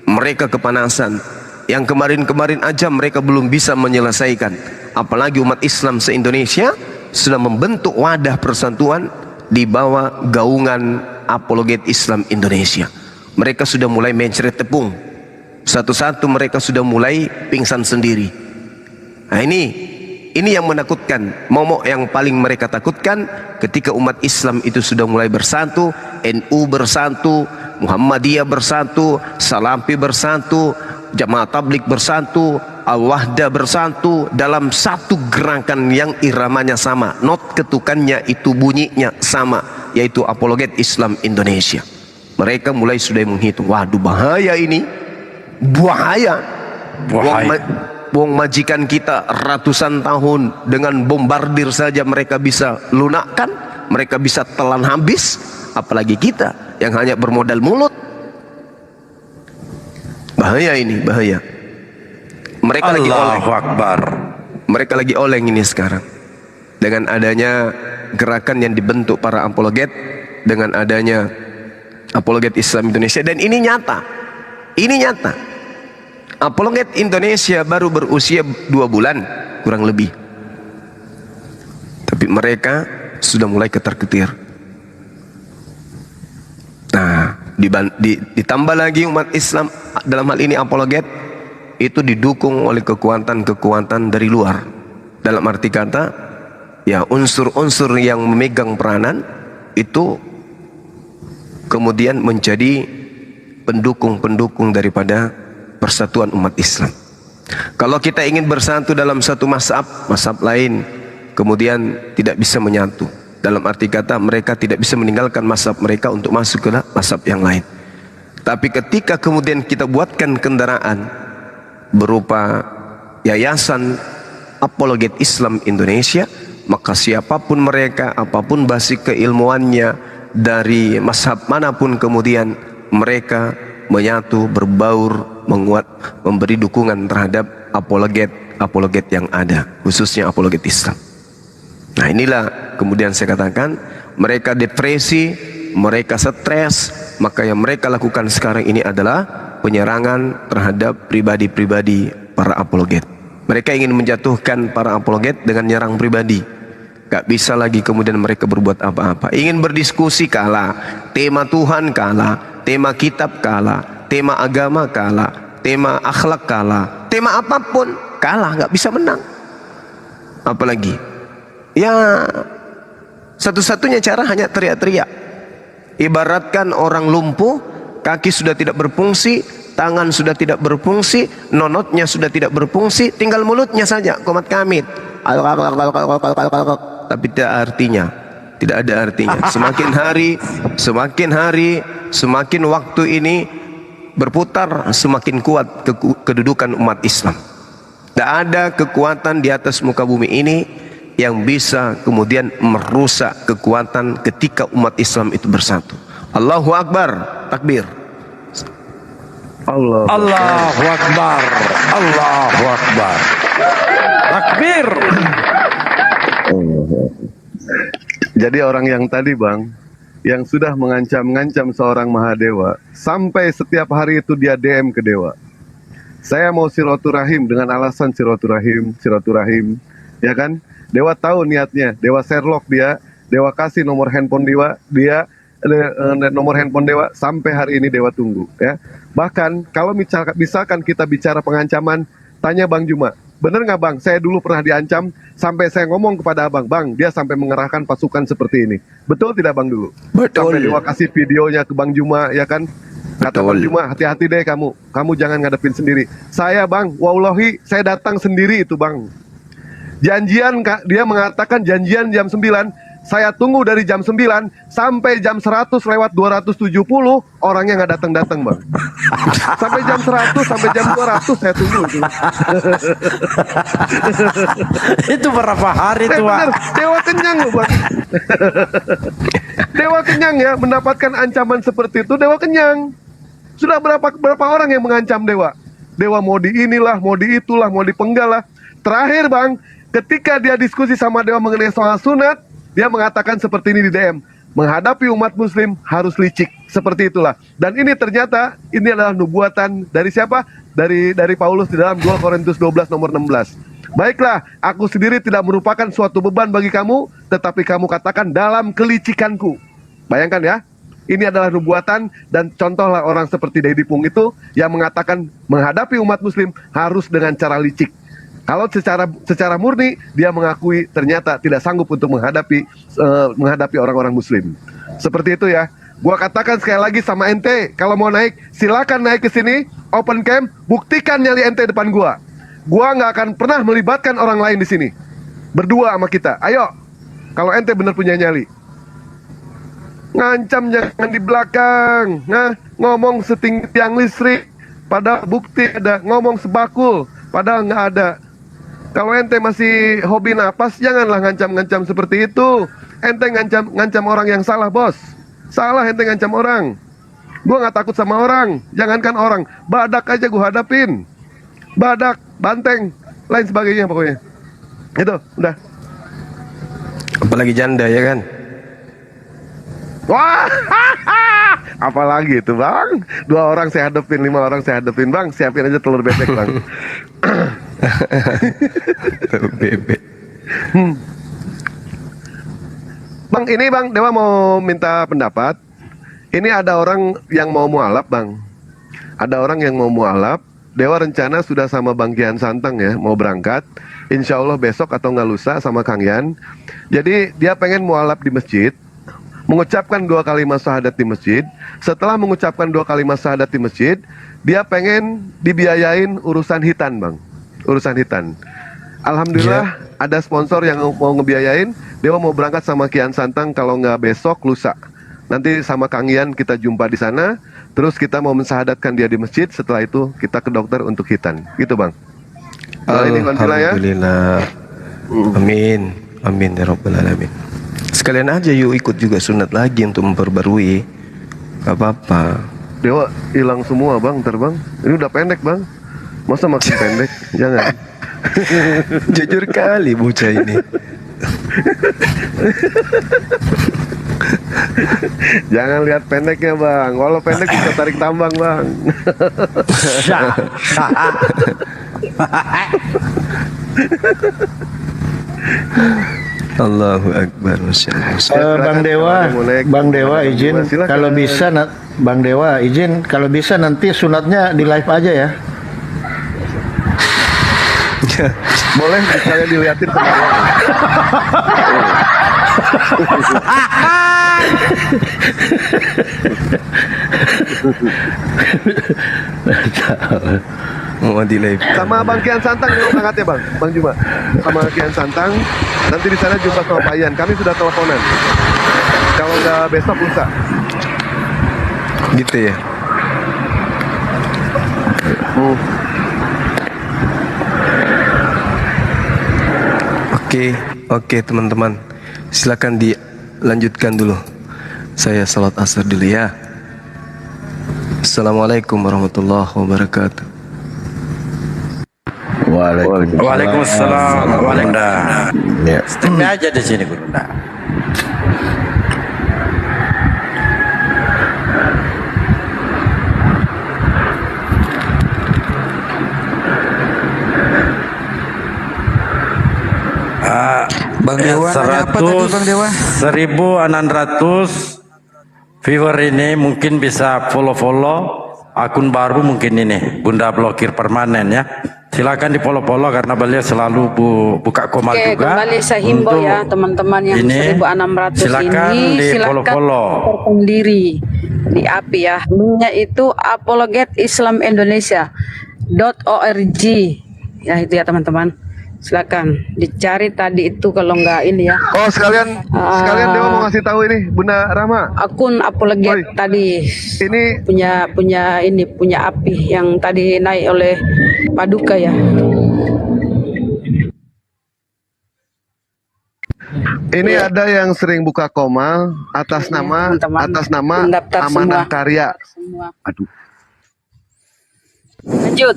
Mereka kepanasan. Yang kemarin-kemarin aja mereka belum bisa menyelesaikan. Apalagi umat Islam se-Indonesia sudah membentuk wadah persatuan di bawah gaungan apologet Islam Indonesia. Mereka sudah mulai mencret tepung. Satu-satu mereka sudah mulai pingsan sendiri. Nah ini yang menakutkan. Momok yang paling mereka takutkan ketika umat Islam itu sudah mulai bersatu, NU bersatu, Muhammadiyah bersatu, Salafi bersatu, Jamaah Tabligh bersatu, Al-Wahdah bersatu dalam satu gerakan yang iramanya sama, not ketukannya itu bunyinya sama, yaitu Apologet Islam Indonesia. Mereka mulai sudah menghitung, waduh bahaya ini, bahaya. Wong majikan kita ratusan tahun dengan bombardir saja mereka bisa lunakkan, mereka bisa telan habis, apalagi kita yang hanya bermodal mulut. Bahaya ini, bahaya. Mereka lagi oleng. Akbar. Mereka lagi oleng ini sekarang. Dengan adanya gerakan yang dibentuk para apologet, dengan adanya Apologet Islam Indonesia, dan ini nyata. Ini nyata. Apologet Indonesia baru berusia 2 bulan kurang lebih, tapi mereka sudah mulai ketar-ketir. Nah, ditambah lagi umat Islam dalam hal ini apologet itu didukung oleh kekuatan-kekuatan dari luar. Dalam arti kata, ya unsur-unsur yang memegang peranan itu kemudian menjadi pendukung-pendukung daripada persatuan umat Islam. Kalau kita ingin bersatu dalam satu mazhab lain kemudian tidak bisa menyatu. Dalam arti kata mereka tidak bisa meninggalkan mazhab mereka untuk masuk ke mazhab yang lain. Tapi ketika kemudian kita buatkan kendaraan berupa yayasan Apologet Islam Indonesia, maka siapapun mereka, apapun basic keilmuannya, dari mazhab manapun, kemudian mereka menyatu, berbaur, menguat, memberi dukungan terhadap apologet yang ada, khususnya apologet Islam. Nah inilah kemudian saya katakan, mereka depresi, mereka stres, maka yang mereka lakukan sekarang ini adalah penyerangan terhadap pribadi-pribadi para apologet. Mereka ingin menjatuhkan para apologet dengan nyerang pribadi. Gak bisa lagi kemudian mereka berbuat apa-apa. Ingin berdiskusi kalah, tema Tuhan kalah, tema kitab kalah, tema agama kalah, tema akhlak kalah, tema apapun kalah, gak bisa menang. Apalagi ya satu-satunya cara hanya teriak-teriak. Ibaratkan orang lumpuh, kaki sudah tidak berfungsi, tangan sudah tidak berfungsi, nonotnya sudah tidak berfungsi, tinggal mulutnya saja komat kamit, tapi tidak ada artinya. Semakin hari, semakin waktu ini berputar, semakin kuat kedudukan umat Islam. Tidak ada kekuatan di atas muka bumi ini yang bisa kemudian merusak kekuatan ketika umat Islam itu bersatu. Allahu Akbar, takbir. Allahu Akbar. Allahu Akbar. Takbir. Jadi orang yang tadi bang, yang sudah mengancam-ngancam seorang Mahadewa, sampai setiap hari itu dia DM ke Dewa, saya mau silaturahim dengan alasan silaturahim, ya kan? Dewa tahu niatnya, Dewa Sherlock dia, Dewa kasih nomor handphone dia nomor handphone Dewa, sampai hari ini Dewa tunggu, ya. Bahkan kalau misalkan kita bicara pengancaman, tanya Bang Juma, bener nggak Bang? Saya dulu pernah diancam sampai saya ngomong kepada Abang, Bang, dia sampai mengerahkan pasukan seperti ini. Betul tidak Bang dulu? Betul. Sampai Dewa kasih videonya ke Bang Juma, ya kan? Kata Bang Juma, hati-hati deh kamu jangan ngadepin sendiri. Saya Bang, wallahi saya datang sendiri itu Bang. Janjian, dia mengatakan janjian jam 9, saya tunggu dari jam 9 sampai jam 100 lewat 270, orangnya nggak datang-datang Bang. Sampai jam 100, sampai jam 200 saya tunggu itu. Itu berapa hari tuh? Bener, Dewa kenyang loh Bang. Dewa kenyang ya, mendapatkan ancaman seperti itu, Dewa kenyang. Sudah berapa orang yang mengancam Dewa? Dewa mau di inilah, mau di itulah, mau dipenggal lah. Terakhir Bang, ketika dia diskusi sama Dewa mengenai soal sunat, dia mengatakan seperti ini di DM, menghadapi umat muslim harus licik, seperti itulah. Dan ini ternyata ini adalah nubuatan dari siapa? Dari Paulus di dalam 2 Korintus 12 nomor 16. Baiklah, aku sendiri tidak merupakan suatu beban bagi kamu, tetapi kamu katakan dalam kelicikanku. Bayangkan ya, ini adalah nubuatan, dan contohlah orang seperti Dedi Pung itu yang mengatakan menghadapi umat muslim harus dengan cara licik. Kalau secara murni dia mengakui ternyata tidak sanggup untuk menghadapi orang-orang muslim. Seperti itu ya. Gua katakan sekali lagi sama ente, kalau mau naik, silakan naik ke sini, open camp, buktikan nyali ente depan gua. Gua nggak akan pernah melibatkan orang lain di sini. Berdua sama kita. Ayo, kalau ente bener punya nyali. Ngancam jangan di belakang, nah ngomong setinggi tiang listrik, padahal bukti ada, ngomong sebakul, padahal nggak ada. Kalau ente masih hobi napas, janganlah ngancam-ngancam seperti itu. Ente ngancam orang yang salah, bos. Salah ente ngancam orang. Gua nggak takut sama orang. Jangankan orang, badak aja gua hadapin. Badak, banteng, lain sebagainya pokoknya. Itu, udah. Apalagi janda ya kan? Wah, apalagi itu bang? 2 orang saya hadapin, 5 orang saya hadapin bang. Siapin aja telur bebek bang. Bebek. Bang, ini bang, Dewa mau minta pendapat. Ini ada orang yang mau mualaf bang. Ada orang yang mau mualaf. Dewa rencana sudah sama Bang Kian Santang ya, mau berangkat. Insya Allah besok atau nggak lusa sama Kang Yan. Jadi dia pengen mualaf di masjid, mengucapkan 2 kalimat syahadat di masjid. Setelah mengucapkan 2 kalimat syahadat di masjid, dia pengen dibiayain urusan hitan bang, urusan hitan. Alhamdulillah ada sponsor yang mau ngebiayain. Dewa mau berangkat sama Kian Santang kalau nggak besok lusa. Nanti sama Kang Yan kita jumpa di sana. Terus kita mau mensahadatkan dia di masjid. Setelah itu kita ke dokter untuk hitan. Gitu bang. Alhamdulillah. Amin. Amin ya rabbal alamin. Sekalian aja yuk ikut juga sunat lagi untuk memperbarui. Gak apa-apa. Dewa hilang semua bang, terbang. Ini udah pendek bang. Masa makin pendek? Jangan. Jujur kali bocah ini. Jangan lihat pendeknya bang. Kalau pendek bisa tarik tambang bang. Allahu Akbar. Bang Dewa izin kalau bisa Bang Dewa izin kalau bisa nanti sunatnya di live aja ya. Boleh saya dilihatin mau di live sama Bang Kian Santang mau berangkat ya bang, Bang Juma sama Kian Santang. Nanti di sana jumpa sama Pak Yan. Kami sudah teleponan. Kalau nggak besok lusa. gitu ya. Oke teman-teman, silakan dilanjutkan dulu. Saya salat asar dulu ya. Assalamualaikum warahmatullahi wabarakatuh. Waalaikumsalam. Waalaikumsalam. Ya, stay aja di sini Gurunda. Bang Dewa, apa tadi Bang Dewa? 1.600 viewer ini mungkin bisa follow akun baru mungkin ini Bunda Blokir Permanen ya. Silakan di follow karena beliau selalu buka komal juga. Kembali saya himbau ya teman-teman yang ini, 1.600 silakan ini silakan follow diri di API ya. Linknya itu apologetislamIndonesia.org ya, itu ya teman-teman. Silakan dicari tadi itu kalau nggak ini ya. Oh sekalian Dewa mau ngasih tahu ini Bunda Rama. Akun apologet tadi ini punya API yang tadi naik oleh Paduka ya. Ini ada yang sering buka komal atas nama Amanah Karya. Aduh. Lanjut.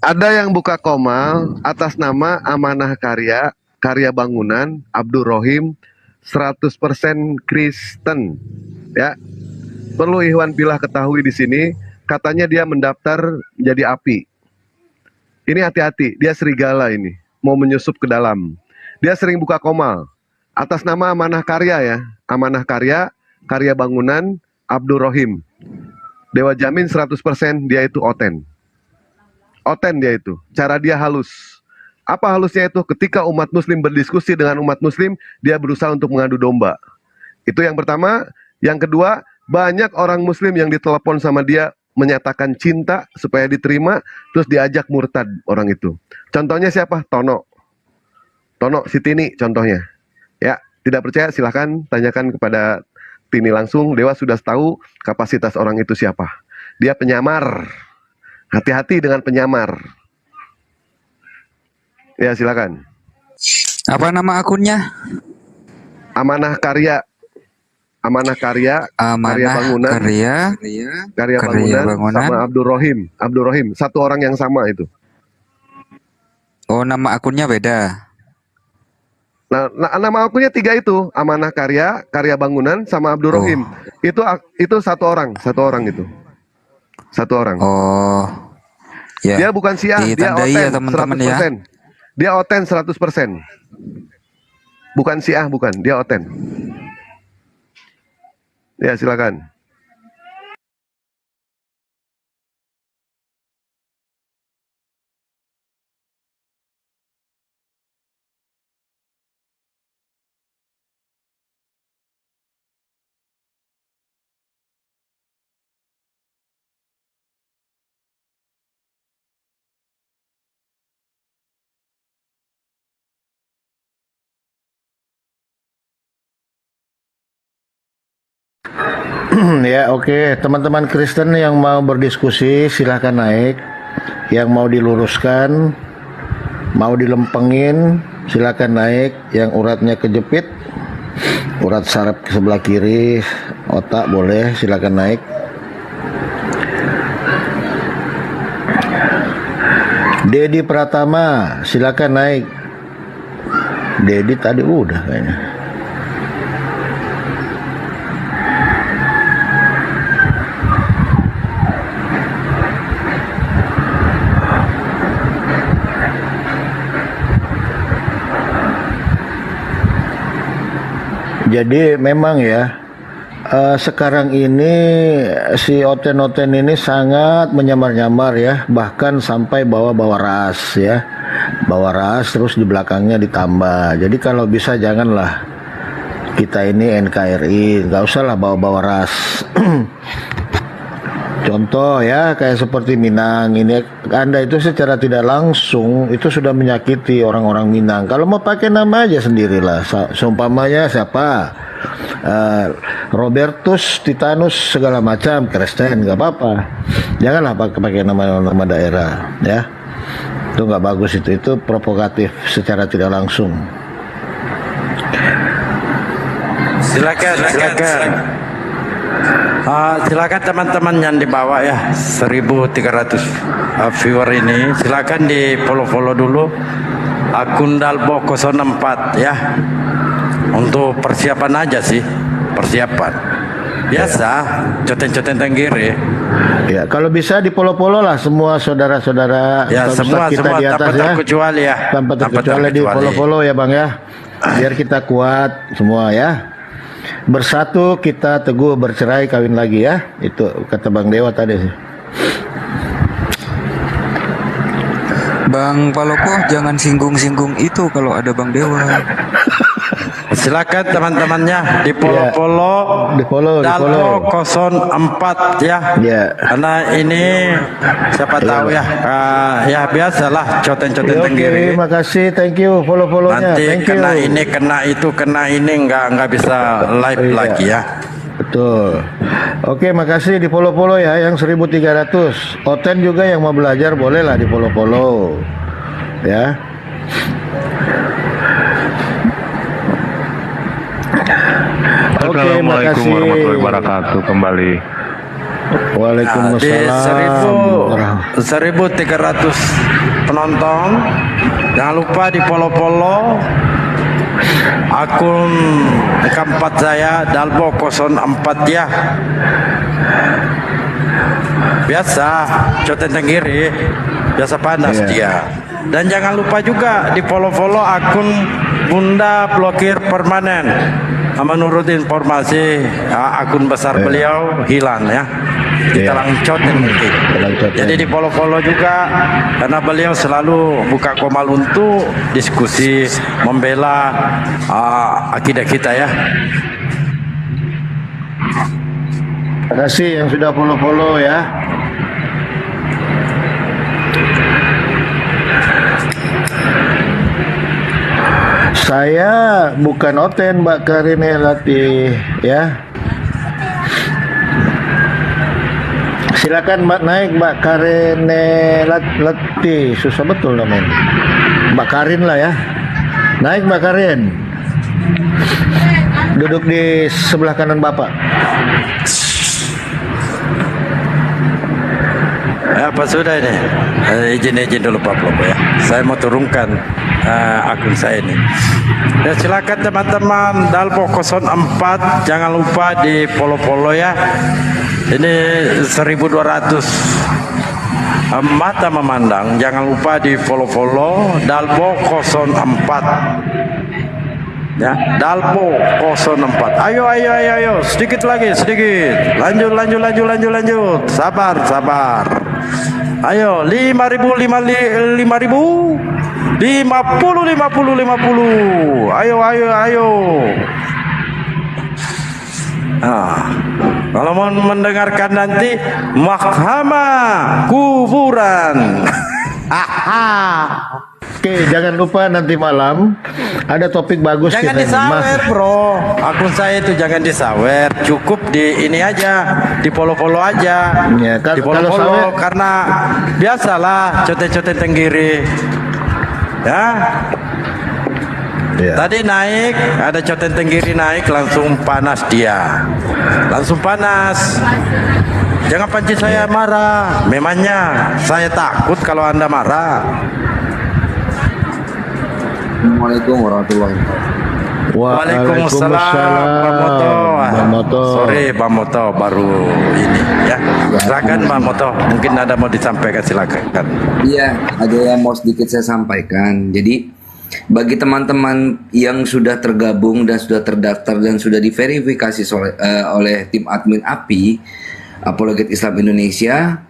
Ada yang buka komal atas nama Amanah Karya, Karya Bangunan, Abdul Rohim, 100% Kristen. Ya, perlu Ikhwan Pilah ketahui di sini, katanya dia mendaftar menjadi API. Ini hati-hati, dia serigala ini, mau menyusup ke dalam. Dia sering buka komal atas nama Amanah Karya ya, Amanah Karya, Karya Bangunan, Abdul Rohim. Dewa jamin 100% dia itu oten. Oten dia itu, cara dia halus. Apa halusnya itu? Ketika umat muslim berdiskusi dengan umat muslim, dia berusaha untuk mengadu domba. Itu yang pertama. Yang kedua, banyak orang muslim yang ditelepon sama dia menyatakan cinta supaya diterima, terus diajak murtad orang itu. Contohnya siapa? Tono si Tini contohnya. Ya, tidak percaya silahkan tanyakan kepada Tini langsung. Dewa sudah tahu kapasitas orang itu siapa. Dia penyamar. Hati-hati dengan penyamar. Ya, silakan. Apa nama akunnya? Amanah Karya. Amanah Karya, Karya Bangunan, Karya Bangunan, sama Abdul Rohim, satu orang yang sama itu. Oh, nama akunnya beda. Nah, nama akunnya 3 itu, Amanah Karya, Karya Bangunan, sama Abdul Rohim. Itu satu orang itu, satu orang. Oh, ya. Dia bukan Syiah, dia Ditandai oten, ya teman-teman ya. 100%. Dia oten 100%. Bukan Syiah, bukan, dia oten. Ya, silakan. Ya, oke. Teman-teman Kristen yang mau berdiskusi silahkan naik. Yang mau diluruskan, mau dilempengin, silahkan naik. Yang uratnya kejepit, urat saraf sebelah kiri otak boleh, silahkan naik. Dedi Pratama silahkan naik. Dedi tadi udah kayaknya. Jadi memang ya, sekarang ini si Oten-Oten ini sangat menyamar-nyamar ya, bahkan sampai bawa-bawa ras ya, bawa ras terus di belakangnya ditambah. Jadi kalau bisa janganlah kita ini NKRI, nggak usah lah bawa-bawa ras. Contoh ya, kayak seperti Minang ini, Anda itu secara tidak langsung itu sudah menyakiti orang-orang Minang. Kalau mau pakai nama aja sendirilah. Seumpamanya siapa? Robertus, Titanus, segala macam, Kristen, nggak apa-apa. Janganlah pakai nama-nama daerah, ya. Itu nggak bagus itu provokatif secara tidak langsung. Silakan. Silakan teman-teman yang di bawah ya, 1.300 viewer ini, silakan di follow dulu akun Dalbo 04 ya, untuk persiapan aja sih, persiapan biasa, coten-coten tenggiri. Ya, kalau bisa di follow lah semua saudara-saudara ya, semua kita di atas tanpa ya, terkecuali ya, tanpa terkecuali di follow ya Bang ya, biar kita kuat semua ya. Bersatu kita teguh, bercerai kawin lagi ya. Itu kata Bang Dewa tadi sih. Bang Palopo jangan singgung-singgung itu kalau ada Bang Dewa. Silakan teman-temannya di follow Dalbo 04 ya. Karena ini siapa tahu ya, ya biasalah coten-coten tenggiri. Terima kasih, thank you follow-nya. Nanti kena ini, kena ini nggak bisa live lagi ya. Betul. Oke, makasih di follow ya yang 1.300. Oten juga yang mau belajar bolehlah di follow ya. Assalamualaikum warahmatullahi wabarakatuh kembali. Waalaikumsalam. Di 1.300 penonton, jangan lupa di follow akun keempat saya Dalbo 04 ya. Biasa coten tenggiri, biasa panas dia. Dan jangan lupa juga di follow akun Bunda Blokir Permanen. Menurut informasi akun besar beliau hilang ya, kita langcotin mungkin. Jadi di follow juga, karena beliau selalu buka komal untuk diskusi membela akidah kita ya. Terima kasih yang sudah follow-follow ya. Saya bukan Oten, Mbak Karine Lati ya. Silakan Mbak naik, Mbak Karine Lati. Susah betul namanya. Mbak Karin lah ya. Naik Mbak Karin. Duduk di sebelah kanan Bapak. Apa sudah ini? Izin dulu Pak Plopo ya. Saya mau turunkan akun saya ini. Ya silakan teman-teman Dalpo 04, jangan lupa di follow ya. Ini 1200 mata memandang, jangan lupa di follow Dalpo 04. Ya, Dalpo 04. Ayo, sedikit lagi, sedikit. Lanjut. Sabar. Ayo, 5.000. 50. Ayo. Kalau mau mendengarkan nanti mahkamah kuburan. Oke, jangan lupa nanti malam ada topik bagus. Jangan kita disawer bro, akun saya itu jangan disawer, cukup di ini aja, di follow aja, ya, di follow karena biasalah cote-cote tenggiri, ya. Ya. Tadi naik, ada cote tenggiri naik langsung panas dia, langsung panas. Jangan pancing saya marah, memangnya saya takut kalau Anda marah. Assalamualaikum warahmatullahi wabarakatuh. Waalaikumsalam Bang Moto. Sorry Bang Moto baru ini ya. Silakan Bang Moto, mungkin ada mau disampaikan, silakan. Iya, ada yang mau sedikit saya sampaikan. Jadi bagi teman-teman yang sudah tergabung dan sudah terdaftar dan sudah diverifikasi oleh tim admin API Apologet Islam Indonesia,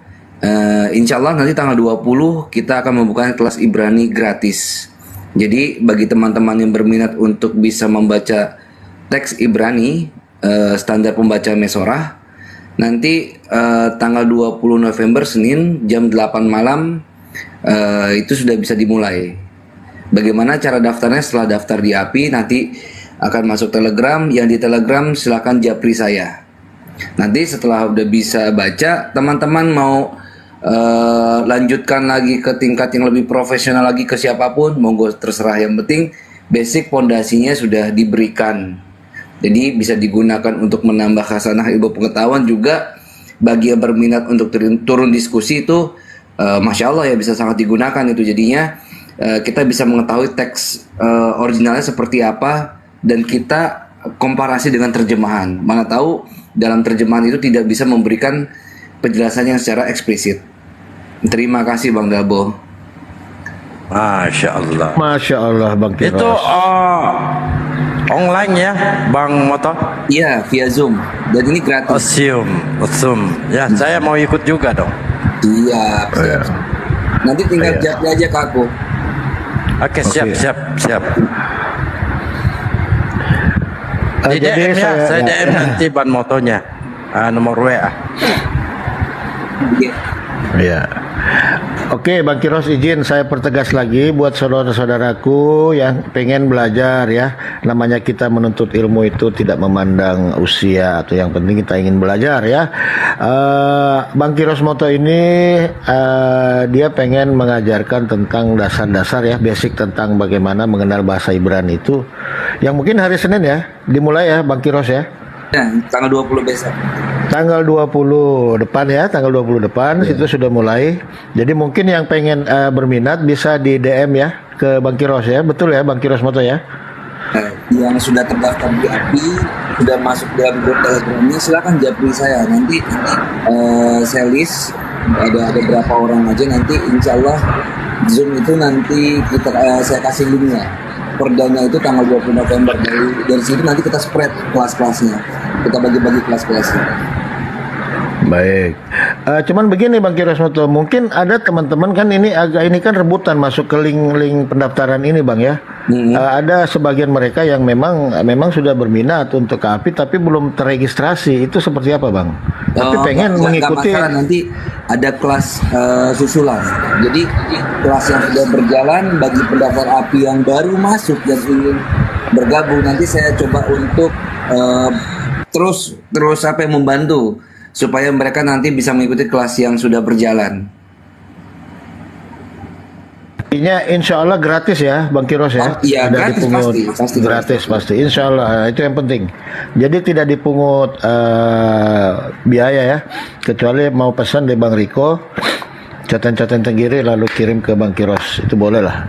insya Allah nanti tanggal 20 kita akan membuka kelas Ibrani gratis. Jadi bagi teman-teman yang berminat untuk bisa membaca teks Ibrani standar pembaca Mesorah, nanti tanggal 20 November Senin jam 8 malam itu sudah bisa dimulai. Bagaimana cara daftarnya? Setelah daftar di API nanti akan masuk Telegram. Yang di Telegram silakan japri saya. Nanti setelah udah bisa baca, teman-teman mau lanjutkan lagi ke tingkat yang lebih profesional lagi ke siapapun, monggo terserah. Yang penting basic pondasinya sudah diberikan, jadi bisa digunakan untuk menambah khasanah ilmu pengetahuan. Juga bagi yang berminat untuk turun diskusi itu Masya Allah ya, bisa sangat digunakan itu. Jadinya kita bisa mengetahui teks originalnya seperti apa dan kita komparasi dengan terjemahan. Mana tahu dalam terjemahan itu tidak bisa memberikan penjelasan yang secara eksplisit. Terima kasih Bang Dabo. Masya Allah Bang Kiros. Itu online ya Bang Moto? Iya, via Zoom. Dan ini gratis. Zoom. Ya, saya mau ikut juga dong. Siap. Nanti tinggal japri aja ke aku. Oke, siap. Di DM ya, saya DM nanti Bang Motonya, nomor WA. Iya. Oke, Bang Kiros izin saya pertegas lagi buat saudara-saudaraku yang pengen belajar ya. Namanya kita menuntut ilmu itu tidak memandang usia, atau yang penting kita ingin belajar ya. Bang Kiros Moto ini dia pengen mengajarkan tentang dasar-dasar ya, basic tentang bagaimana mengenal bahasa Ibrani itu. Yang mungkin hari Senin ya, dimulai ya Bang Kiros ya. Ya, tanggal 20 besok. Tanggal 20 depan ya, tanggal 20 depan itu sudah mulai. Jadi mungkin yang pengen berminat bisa di DM ya ke Bang Kiros ya. Betul ya Bang Kiros Moto ya? Yang sudah terdaftar di API, sudah masuk dalam grup Telegramnya, silakan japri saya. Nanti saya list ada berapa orang aja, nanti insya Allah Zoom itu nanti saya kasih linknya. Perdana itu tanggal 20 November. Dari situ nanti kita spread kelas-kelasnya. Kita bagi-bagi kelas-kelasnya. Baik. Cuman begini Bang Kiros Moto, mungkin ada teman-teman kan ini kan rebutan masuk ke link pendaftaran ini Bang ya. Ada sebagian mereka yang memang sudah berminat untuk ke API tapi belum terregistrasi. Itu seperti apa, Bang? Tapi pengen mengikuti. Nggak masalah, nanti ada kelas susulan. Jadi kelas yang sudah berjalan bagi pendaftar API yang baru masuk dan ingin bergabung, nanti saya coba untuk terus apa yang membantu supaya mereka nanti bisa mengikuti kelas yang sudah berjalan. Insya Allah gratis ya, Bang Kiros ya. Iya, gratis pasti gratis pasti. Insya Allah itu yang penting. Jadi tidak dipungut biaya ya, kecuali mau pesan dari Bang Riko, catatan tenggiri lalu kirim ke Bang Kiros, itu boleh lah.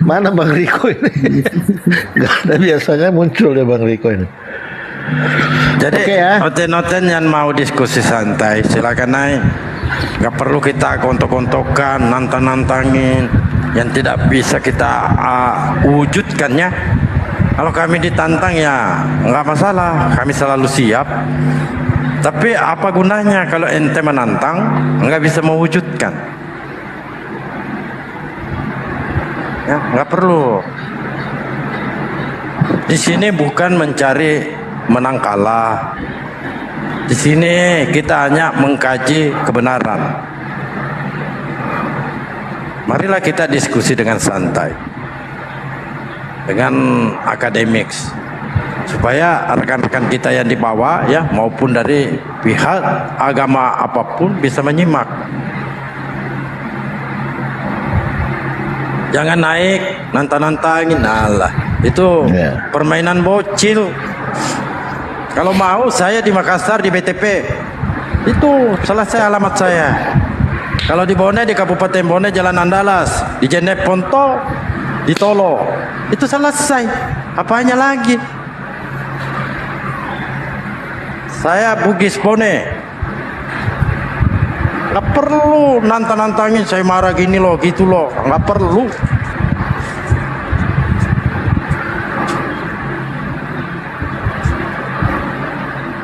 Mana Bang Riko ini? Gak ada, biasanya muncul ya Bang Riko ini. Jadi noten-noten yang mau diskusi santai silakan naik. Gak perlu kita kontok-kontokan, nantang-nantangin yang tidak bisa kita wujudkannya. Kalau kami ditantang ya nggak masalah, kami selalu siap. Tapi apa gunanya kalau ente menantang nggak bisa mewujudkan? Ya, nggak perlu. Di sini bukan mencari menang kalah. Di sini kita hanya mengkaji kebenaran. Marilah kita diskusi dengan santai, dengan akademik, supaya rekan-rekan kita yang di bawah ya maupun dari pihak agama apapun bisa menyimak. Jangan naik nantang-nantangin, Allah itu permainan bocil. Kalau mau saya di Makassar di BTP itu selesai alamat saya. Kalau di Bone di Kabupaten Bone Jalan Andalas, di Jenep Ponto, di Tolo itu selesai. Apanya lagi? Saya Bugis Bone. Nggak perlu nantang-nantangin saya marah gini loh gitu loh, nggak perlu.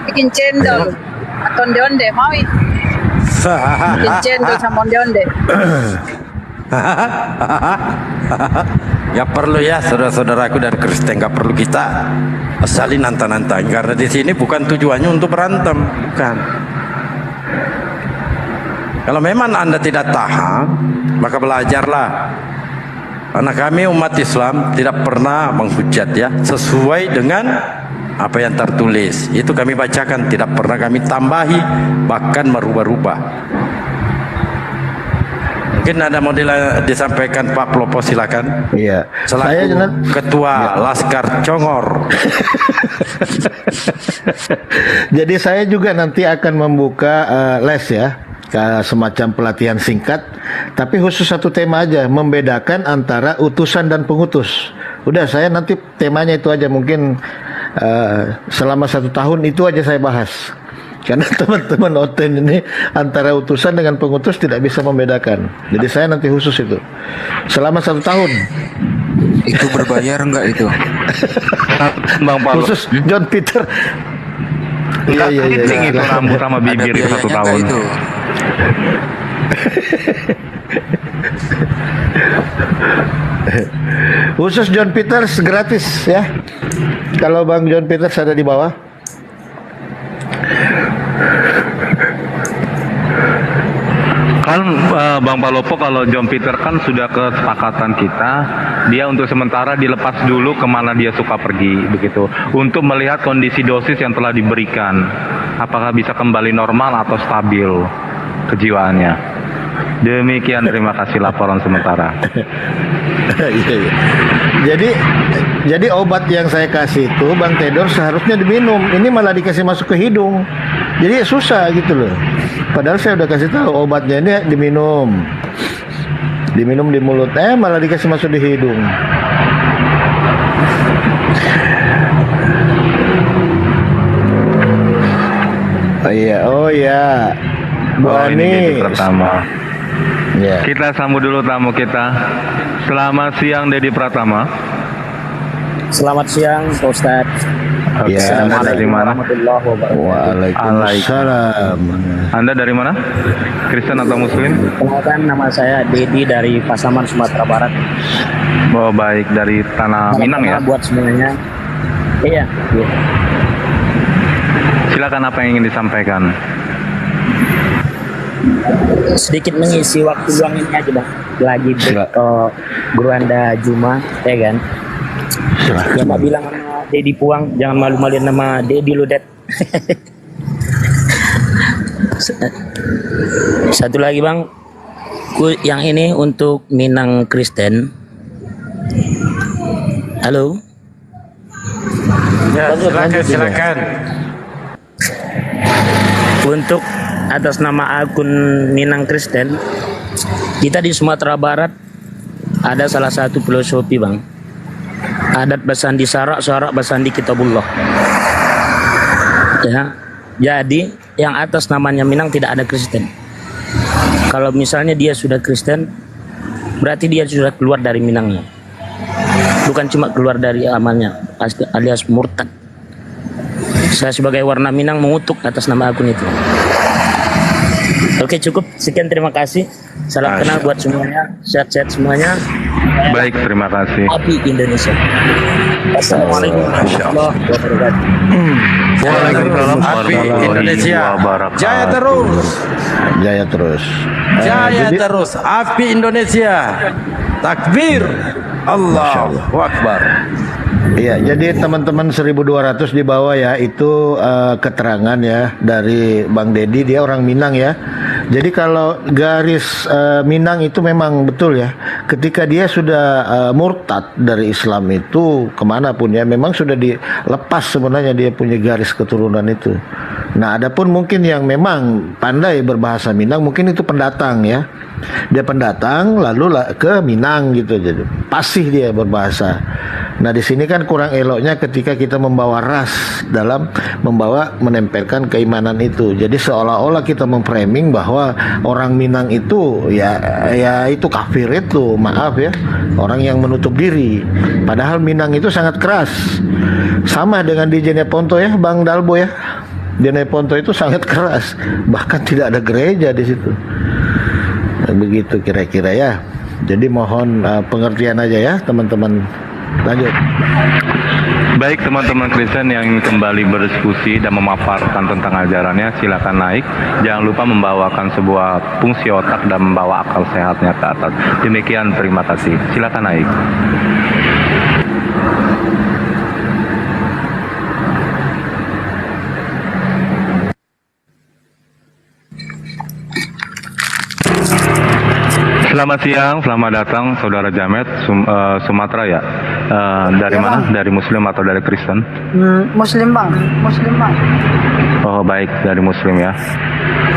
Bikin cendol atau onde-onde mau bikin cendol sama onde-onde. Gak perlu ya saudara-saudaraku dari Kristen, gak perlu kita saling nantang-nantang karena di sini bukan tujuannya untuk berantem, bukan. Kalau memang Anda tidak tahan, maka belajarlah. Karena kami umat Islam tidak pernah menghujat ya, sesuai dengan apa yang tertulis itu kami bacakan, tidak pernah kami tambahi bahkan merubah-rubah. Mungkin ada model disampaikan Pak Plopo, silakan. Iya. Selaku Ketua Laskar Congor. Jadi saya juga nanti akan membuka les ya, semacam pelatihan singkat, tapi khusus satu tema aja, membedakan antara utusan dan pengutus. Udah, saya nanti temanya itu aja, mungkin selama 1 tahun itu aja saya bahas. Karena teman-teman Oten ini antara utusan dengan pengutus tidak bisa membedakan. Jadi saya nanti khusus itu selama 1 tahun. Itu berbayar enggak itu? Bang Palo. Khusus John Peter. Iya. Itu rambut sama bibir itu 1 tahun. Itu. Khusus John Peters gratis ya. Kalau Bang John Peters ada di bawah. Kan Bang Palopo, kalau John Peter kan sudah kesepakatan kita, dia untuk sementara dilepas dulu kemana dia suka pergi begitu, untuk melihat kondisi dosis yang telah diberikan, apakah bisa kembali normal atau stabil kejiwaannya. Demikian, terima kasih laporan sementara. Jadi obat yang saya kasih itu Bang Tedor seharusnya diminum, ini malah dikasih masuk ke hidung. Jadi susah gitu loh. Padahal saya udah kasih tahu obatnya ini diminum di mulut, malah dikasih masuk di hidung. Oh iya. Bu Ani. Pertama. Ya. Kita sambut dulu tamu kita. Selamat siang Dedi Pratama. Selamat siang Pak Ustadz. Oke, Ya, Anda dari mana? Waalaikumsalam. Anda dari mana? Kristen atau Muslim? Kenalkan, nama saya Dedi dari Pasaman, Sumatera Barat. Oh baik, dari Tanah Minang ya? Buat semuanya. Iya. Silakan, apa yang ingin disampaikan? Sedikit mengisi waktu luang ini aja bang. Lagi break guru Anda Juma, ya kan? Cuma bilang sama Dedi Puang, jangan malu-maluin nama Dedi lu, Det. Satu lagi bang, yang ini untuk Minang Kristen. Halo. Ya, silakan. Untuk atas nama akun Minang Kristen, kita di Sumatera Barat ada salah satu filosofi bang, adat basandi sarak basandi kitabullah. Ya, jadi yang atas namanya Minang tidak ada Kristen. Kalau misalnya dia sudah Kristen, berarti dia sudah keluar dari Minangnya, bukan cuma keluar dari amalnya, alias murtad. Saya sebagai warna Minang mengutuk atas nama akun itu. Oke, cukup sekian, terima kasih. Salam kenal buat semuanya, sehat-sehat semuanya. Baik, terima kasih. Api Indonesia. Assalamualaikum warahmatullahi wabarakatuh. Waalaikumsalam Api Indonesia. Jaya terus. Jaya terus. Jaya terus. Api Indonesia. Takbir. Allahu Akbar. Iya, jadi teman-teman 1200 di bawah ya, itu keterangan ya dari Bang Dedi, dia orang Minang ya. Jadi kalau garis Minang itu memang betul ya, ketika dia sudah murtad dari Islam itu kemanapun ya, memang sudah dilepas sebenarnya dia punya garis keturunan itu. Nah, adapun mungkin yang memang pandai berbahasa Minang, mungkin itu pendatang ya. Dia pendatang lalu ke Minang gitu, jadi fasih dia berbahasa. Nah, di sini kan kurang eloknya ketika kita membawa ras dalam menempelkan keimanan itu. Jadi seolah-olah kita memframing bahwa orang Minang itu ya itu kafir itu, maaf ya, orang yang menutup diri. Padahal Minang itu sangat keras. Sama dengan di Jeneponto ya, Bang Dalbo ya. Jeneponto itu sangat keras, bahkan tidak ada gereja di situ. Begitu kira-kira ya. Jadi mohon pengertian aja ya teman-teman. Lanjut. Baik, teman-teman Kristen yang ingin kembali berdiskusi dan memaparkan tentang ajarannya, silakan naik. Jangan lupa membawakan sebuah fungsi otak dan membawa akal sehatnya ke atas. Demikian, terima kasih. Silakan naik. Selamat siang, selamat datang Saudara Jamet, Sumatera ya. Dari Ya, mana? Bang. Dari Muslim atau dari Kristen? Muslim bang. Oh baik, dari Muslim ya.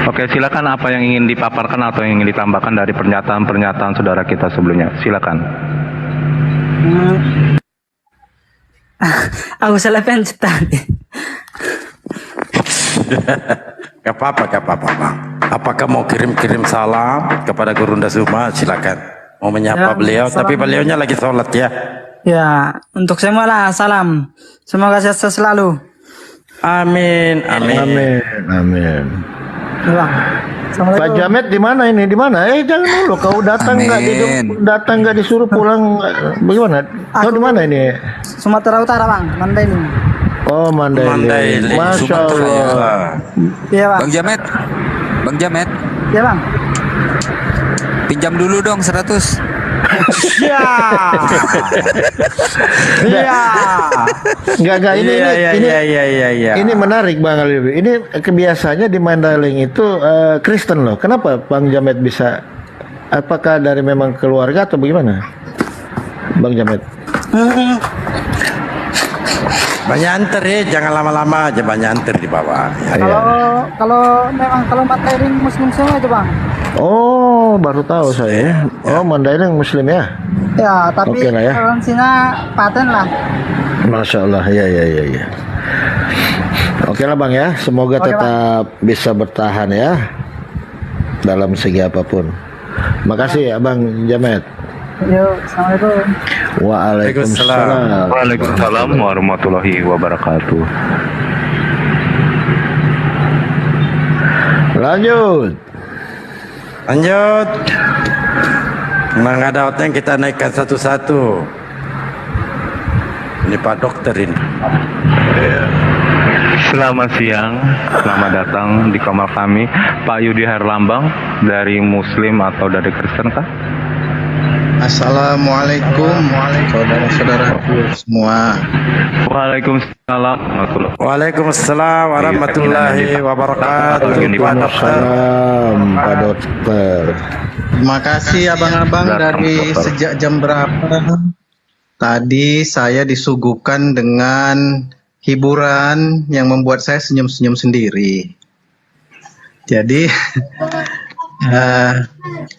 Oke, silakan apa yang ingin dipaparkan atau yang ingin ditambahkan dari pernyataan-pernyataan saudara kita sebelumnya. Silakan. Aku salah pencet tadi. Gak apa-apa bang. Apakah mau kirim salam kepada Guru Ndasuma? Silakan. Mau menyapa Ya, beliau, salam. tapi beliaunya lagi sholat ya. Ya, untuk semua lah salam. Semoga sehat selalu. Amin. Amin. Ya, Bang. Assalamualaikum. Pak Jamet di mana ini? Di mana? Jangan dulu, kau datang nggak disuruh pulang, bagaimana? Kau di mana ini? Sumatera Utara bang, Mandailing. Oh, Mandailing. Masya Allah. Iya bang. Bang Jamet, Iya bang. pinjam dulu dong 100. Ya. Enggak ini menarik Bang Aliwi. Ini kebiasaannya di Mandailing itu Kristen loh. Kenapa Bang Jamet bisa? Apakah dari memang keluarga atau bagaimana? Bang Jamet. Banyak anter ya, jangan lama-lama aja, banyak anter di bawah. Kalau Mandailing Muslim semua itu bang. Oh, baru tahu saya. Oh, Mandailing Muslim ya? Ya, tapi Oke lah ya. currency-nya paten lah. Masya Allah, ya. Oke lah Bang ya, semoga Oke, tetap bisa bertahan ya dalam segi apapun. Makasih ya Bang Jamet. Yuk, assalamualaikum. Waalaikumsalam. Waalaikumsalam warahmatullahi wabarakatuh. Lanjut. Memang ada yang kita naikkan satu-satu. Ini Pak Dokter ini. Selamat siang, selamat datang di kamar kami, Pak Yudi Herlambang, dari Muslim atau dari Kristen kah? Assalamualaikum saudara-saudaraku semua. Waalaikumsalam warahmatullahi wabarakatuh. Pak Dokter. Terima kasih abang-abang. Dari sejak jam berapa tadi saya disuguhkan dengan hiburan yang membuat saya senyum-senyum sendiri. Jadi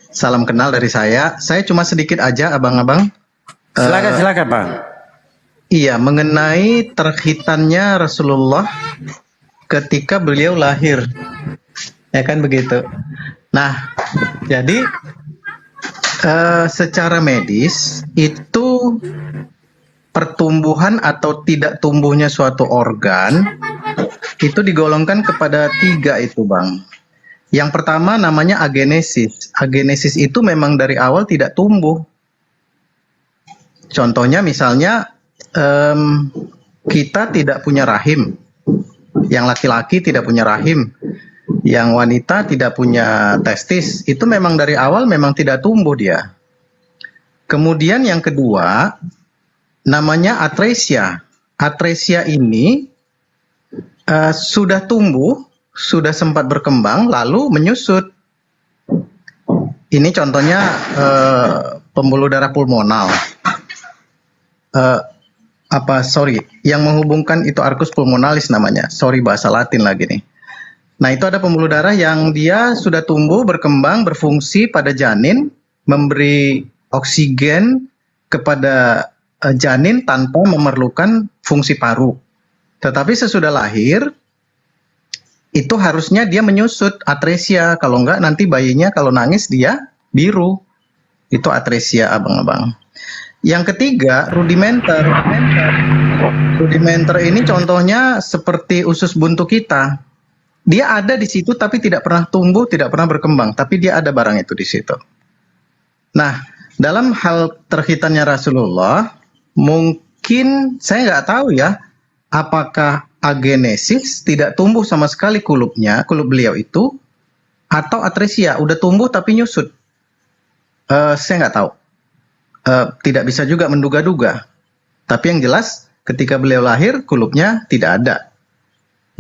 salam kenal dari saya. Saya cuma sedikit aja abang-abang. Silakan Bang. Iya, mengenai terhitannya Rasulullah ketika beliau lahir. Ya kan begitu. Nah, jadi secara medis itu pertumbuhan atau tidak tumbuhnya suatu organ itu digolongkan kepada 3 itu Bang. Yang pertama namanya agenesis. Agenesis itu memang dari awal tidak tumbuh. Contohnya misalnya kita tidak punya rahim. Yang laki-laki tidak punya rahim. Yang wanita tidak punya testis. Itu memang dari awal memang tidak tumbuh dia. Kemudian yang kedua namanya atresia. Atresia ini sudah tumbuh, sudah sempat berkembang, lalu menyusut. Ini contohnya pembuluh darah pulmonal. Yang menghubungkan itu arcus pulmonalis namanya. Sorry bahasa Latin lagi nih. Nah itu ada pembuluh darah yang dia sudah tumbuh, berkembang, berfungsi pada janin, memberi oksigen kepada janin tanpa memerlukan fungsi paru. Tetapi sesudah lahir, itu harusnya dia menyusut, atresia. Kalau enggak nanti bayinya kalau nangis dia biru. Itu atresia abang-abang. Yang ketiga, rudimenter. Rudimenter ini contohnya seperti usus buntu kita. Dia ada di situ tapi tidak pernah tumbuh, tidak pernah berkembang. Tapi dia ada barang itu di situ. Nah, dalam hal terhitannya Rasulullah, mungkin saya nggak tahu ya, apakah agenesis tidak tumbuh sama sekali kulupnya, kulup beliau itu, atau atresia udah tumbuh tapi nyusut. Saya nggak tahu. Tidak bisa juga menduga-duga. Tapi yang jelas ketika beliau lahir kulupnya tidak ada.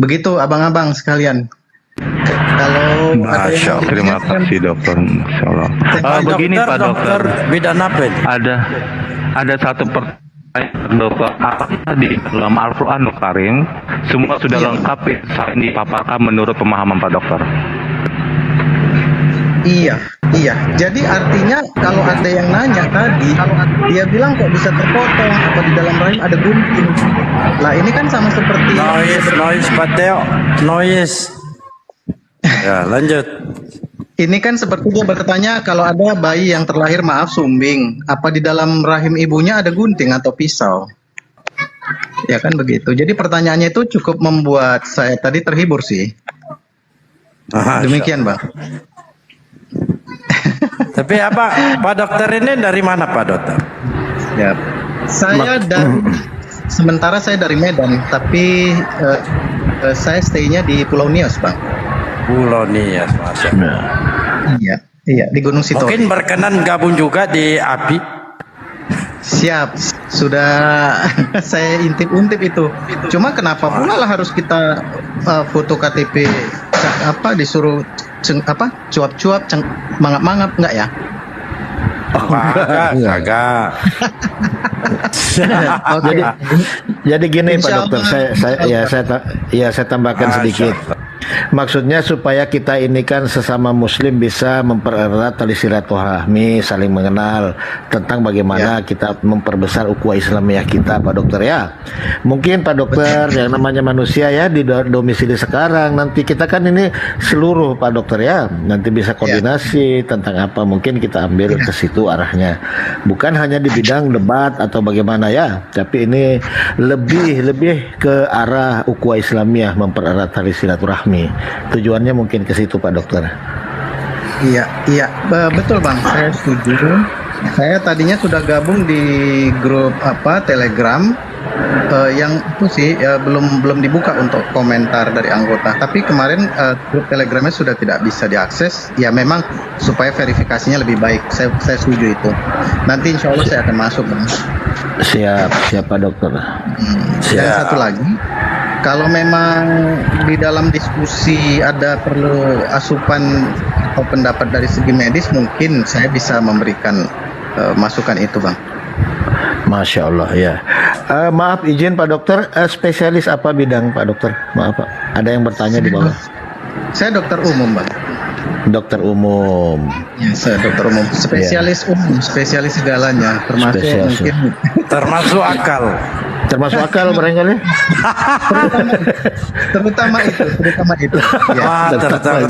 Begitu abang-abang sekalian. Kalau Masya Allah, terima kasih dokter. Masya Allah. Begini Pak Dokter, bidang apa ini? Ada satu pertanyaan dokter. Apakah di dalam Al-Quranul Karim semua sudah lengkap dipaparkan menurut pemahaman Pak Dokter? Iya. Jadi artinya kalau ada yang nanya tadi, dia bilang kok bisa terpotong, apa di dalam rahim ada gunting. Lah ini kan sama seperti noise Pateo, noise. Ya, lanjut. Ini kan seperti dia bertanya kalau ada bayi yang terlahir sumbing, apa di dalam rahim ibunya ada gunting atau pisau? Ya kan begitu. Jadi pertanyaannya itu cukup membuat saya tadi terhibur sih. Demikian, Bang. Tapi apa Pak Dokter ini dari mana Pak Dokter? Ya, saya sementara saya dari Medan, tapi saya stay-nya di Pulau Nias, Bang. Pulau Nias, Masya Allah. Iya, di Gunung Sitori. Mungkin berkenan gabung juga di API. Siap, sudah saya intip-intip itu. Cuma kenapa pula lah harus kita foto KTP disuruh cuap-cuap, mangap-mangap enggak ya? Agak. Jadi gini Pak Dokter, saya tambahkan sedikit. Maksudnya supaya kita ini kan sesama muslim bisa mempererat tali silaturahmi, saling mengenal tentang bagaimana kita memperbesar ukhuwah Islamiyah kita, Pak Dokter ya. Mungkin Pak Dokter yang namanya manusia ya di domisili sekarang, nanti kita kan ini seluruh Pak Dokter ya, nanti bisa koordinasi tentang apa, mungkin kita ambil ke situ arahnya. Bukan hanya di bidang debat atau bagaimana ya, tapi ini lebih ke arah ukhuwah Islamiyah, mempererat tali silaturahmi. Tujuannya mungkin ke situ Pak Dokter. Iya, betul Bang. Saya setuju. Saya tadinya sudah gabung di grup Telegram yang itu sih belum dibuka untuk komentar dari anggota. Tapi kemarin grup Telegramnya sudah tidak bisa diakses. Ya memang supaya verifikasinya lebih baik. Saya setuju itu. Nanti insya Allah saya akan masuk Bang. Siap Pak Dokter. Dan satu lagi. Kalau memang di dalam diskusi ada perlu asupan atau pendapat dari segi medis, mungkin saya bisa memberikan masukan itu, Bang. Masya Allah ya. Maaf izin Pak Dokter, spesialis apa bidang Pak Dokter? Maaf Pak, ada yang bertanya di bawah. Saya dokter umum, Bang. Dokter umum. Ya, saya dokter umum. Spesialis umum, spesialis segalanya, termasuk mungkin termasuk akal. Termasuk akal barangkali. terutama itu. Ya,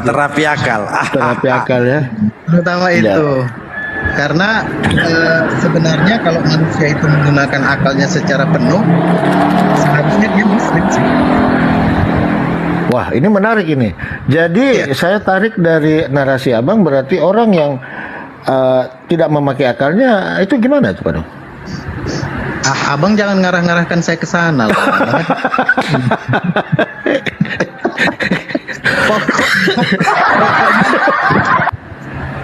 terapi akal. Terapi akal ya. Terutama itu. Karena sebenarnya kalau manusia itu menggunakan akalnya secara penuh, seharusnya dia muslim sih. Wah, ini menarik ini. Jadi saya tarik dari narasi Abang, berarti orang yang tidak memakai akalnya itu gimana tuh Pak Dok? Abang jangan ngarah-ngarahkan saya ke sana lah.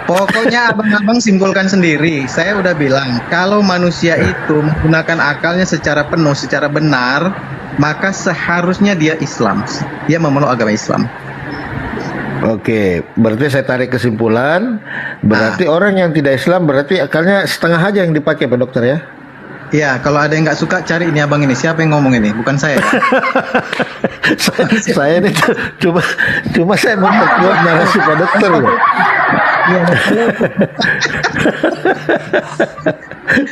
Pokoknya abang-abang simpulkan sendiri. Saya udah bilang, kalau manusia itu menggunakan akalnya secara penuh, secara benar, maka seharusnya dia Islam. Dia memeluk agama Islam. Oke, berarti saya tarik kesimpulan, berarti orang yang tidak Islam berarti akalnya setengah aja yang dipakai Pak Dokter ya? Ya, kalau ada yang nggak suka cari ini abang ini. Siapa yang ngomong ini? Bukan saya. Saya ini cuma saya memperkuat narasi Pak Dokter loh.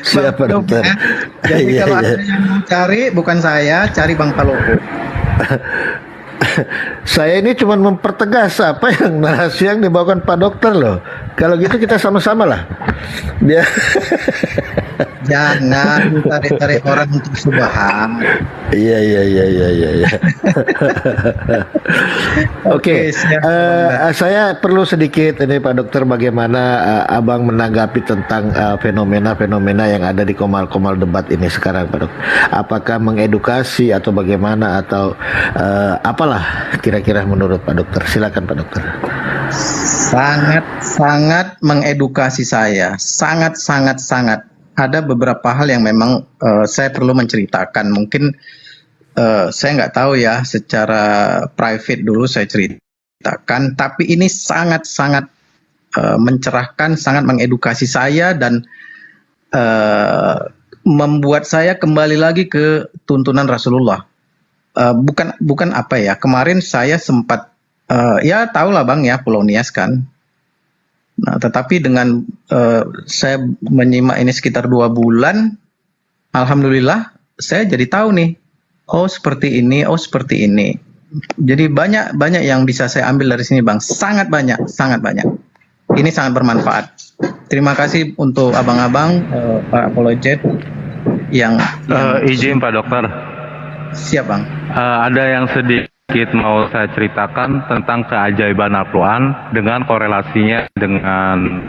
Siapa Dokter? Jadi kalau ada yang mau cari, bukan saya, cari Bang Palopo. Saya ini cuma mempertegas apa yang narasi yang dibawakan Pak Dokter loh. Kalau gitu kita sama-sama lah. Dia jangan tarik-tarik orang untuk subhan. Iya. Oke, saya perlu sedikit ini Pak Dokter, bagaimana Abang menanggapi tentang fenomena-fenomena yang ada di komal-komal debat ini sekarang Pak Dokter. Apakah mengedukasi atau bagaimana atau apalah kira-kira menurut Pak Dokter? Silakan Pak Dokter. Sangat mengedukasi saya, sangat. Ada beberapa hal yang memang saya perlu menceritakan. Mungkin saya nggak tahu ya, secara private dulu saya ceritakan. Tapi ini sangat mencerahkan, sangat mengedukasi saya dan membuat saya kembali lagi ke tuntunan Rasulullah. Bukan apa ya? Kemarin saya sempat ya tahulah Bang ya, Pulau Nias kan. Nah, tetapi dengan saya menyimak ini sekitar 2 bulan, alhamdulillah saya jadi tahu nih, oh seperti ini. Jadi banyak yang bisa saya ambil dari sini Bang, sangat banyak. Ini sangat bermanfaat. Terima kasih untuk abang-abang para apologet yang izin Pak Dokter. Siap Bang. Ada yang sedikit mau saya ceritakan tentang keajaiban Al-Quran dengan korelasinya dengan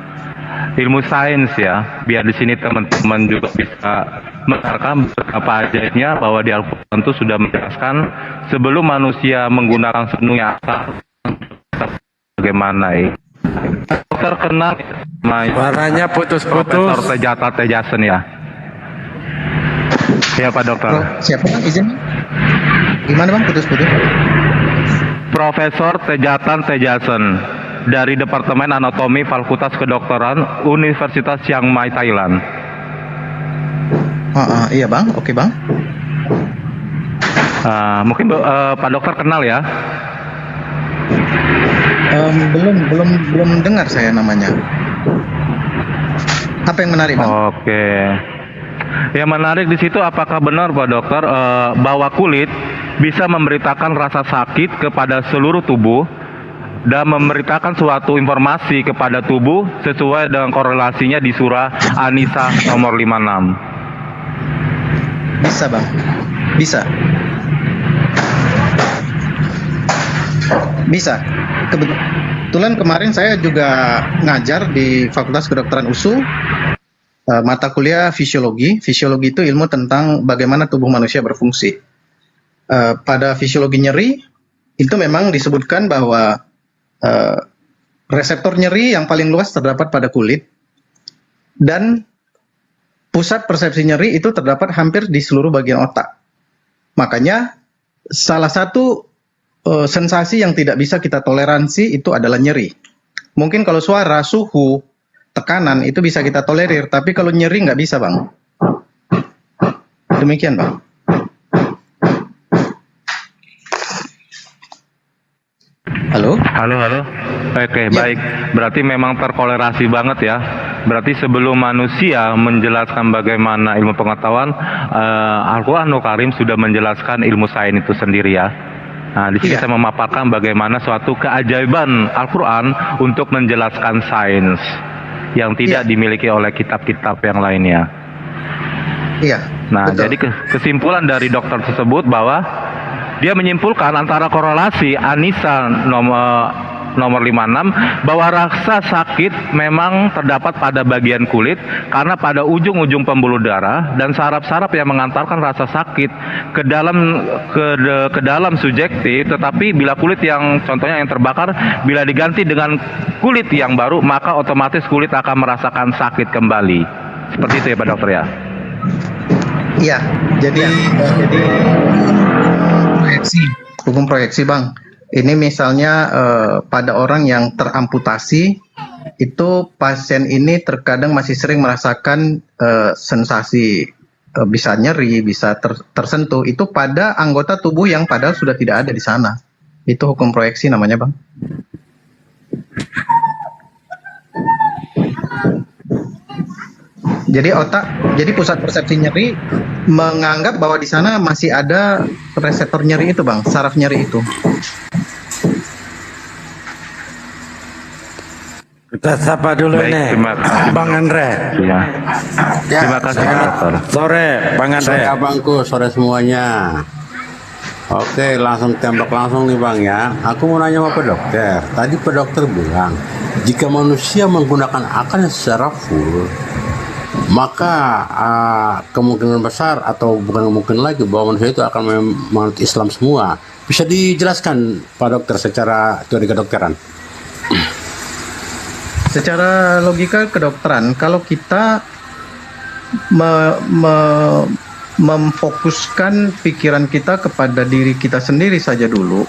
ilmu sains ya, biar di sini teman-teman juga bisa menerangkan betapa ajaibnya bahwa di Al-Quran itu sudah menjelaskan sebelum manusia menggunakan sepenuhnya akal bagaimana terkenal suaranya putus-putus. Profesor Tejasen ya. Ya Pak Dokter. Siapa Bang izin? Gimana Bang putus-putus? Profesor Tejasen dari Departemen Anatomi Fakultas Kedokteran Universitas Chiang Mai, Thailand. Iya Bang, oke Bang. Mungkin Pak Dokter kenal ya? Belum dengar saya namanya. Apa yang menarik, Bang? Oke. Yang menarik di situ apakah benar Pak Dokter bahwa kulit bisa memberitakan rasa sakit kepada seluruh tubuh dan memberitakan suatu informasi kepada tubuh sesuai dengan korelasinya di surah An-Nisa nomor 56. Bisa, Bang. Bisa. Bisa. Kebetulan kemarin saya juga ngajar di Fakultas Kedokteran USU, mata kuliah fisiologi. Fisiologi itu ilmu tentang bagaimana tubuh manusia berfungsi. Pada fisiologi nyeri, itu memang disebutkan bahwa reseptor nyeri yang paling luas terdapat pada kulit, dan pusat persepsi nyeri itu terdapat hampir di seluruh bagian otak. Makanya salah satu sensasi yang tidak bisa kita toleransi itu adalah nyeri. Mungkin kalau suara, suhu, tekanan itu bisa kita tolerir, tapi kalau nyeri nggak bisa, Bang. Demikian, Bang. Halo? Halo. Oke, baik. Berarti memang terkolerasi banget ya. Berarti sebelum manusia menjelaskan bagaimana ilmu pengetahuan, Al-Quranul Karim sudah menjelaskan ilmu sains itu sendiri ya. Nah, di sini saya memaparkan bagaimana suatu keajaiban Al-Quran untuk menjelaskan sains yang tidak dimiliki oleh kitab-kitab yang lainnya. Iya. Nah, jadi kesimpulan dari dokter tersebut bahwa dia menyimpulkan antara korelasi An-Nisa nomor 56 bahwa rasa sakit memang terdapat pada bagian kulit karena pada ujung-ujung pembuluh darah dan saraf-saraf yang mengantarkan rasa sakit ke dalam subjektif, tetapi bila kulit yang contohnya yang terbakar bila diganti dengan kulit yang baru maka otomatis kulit akan merasakan sakit kembali. Seperti itu ya Pak Dokter ya. Iya, jadi hukum proyeksi, Bang. Ini misalnya pada orang yang teramputasi, itu pasien ini terkadang masih sering merasakan sensasi bisa nyeri, bisa tersentuh, itu pada anggota tubuh yang padahal sudah tidak ada di sana. Itu hukum proyeksi namanya, Bang. Jadi pusat persepsi nyeri menganggap bahwa di sana masih ada reseptor nyeri itu, Bang, saraf nyeri itu. Kita sapa dulu nih, Bang Andre. Ya. Terima kasih, Dokter. Sore, Bang Andre. Sore abangku, sore semuanya. Oke, langsung tembak langsung nih Bang ya. Aku mau nanya sama Pak Dokter. Tadi Pak Dokter bilang, jika manusia menggunakan akal secara full, maka kemungkinan besar atau bukan mungkin lagi bahwa manusia itu akan menganut Islam semua. Bisa dijelaskan Pak Dokter secara teori kedokteran? Secara logika kedokteran, kalau kita memfokuskan pikiran kita kepada diri kita sendiri saja dulu,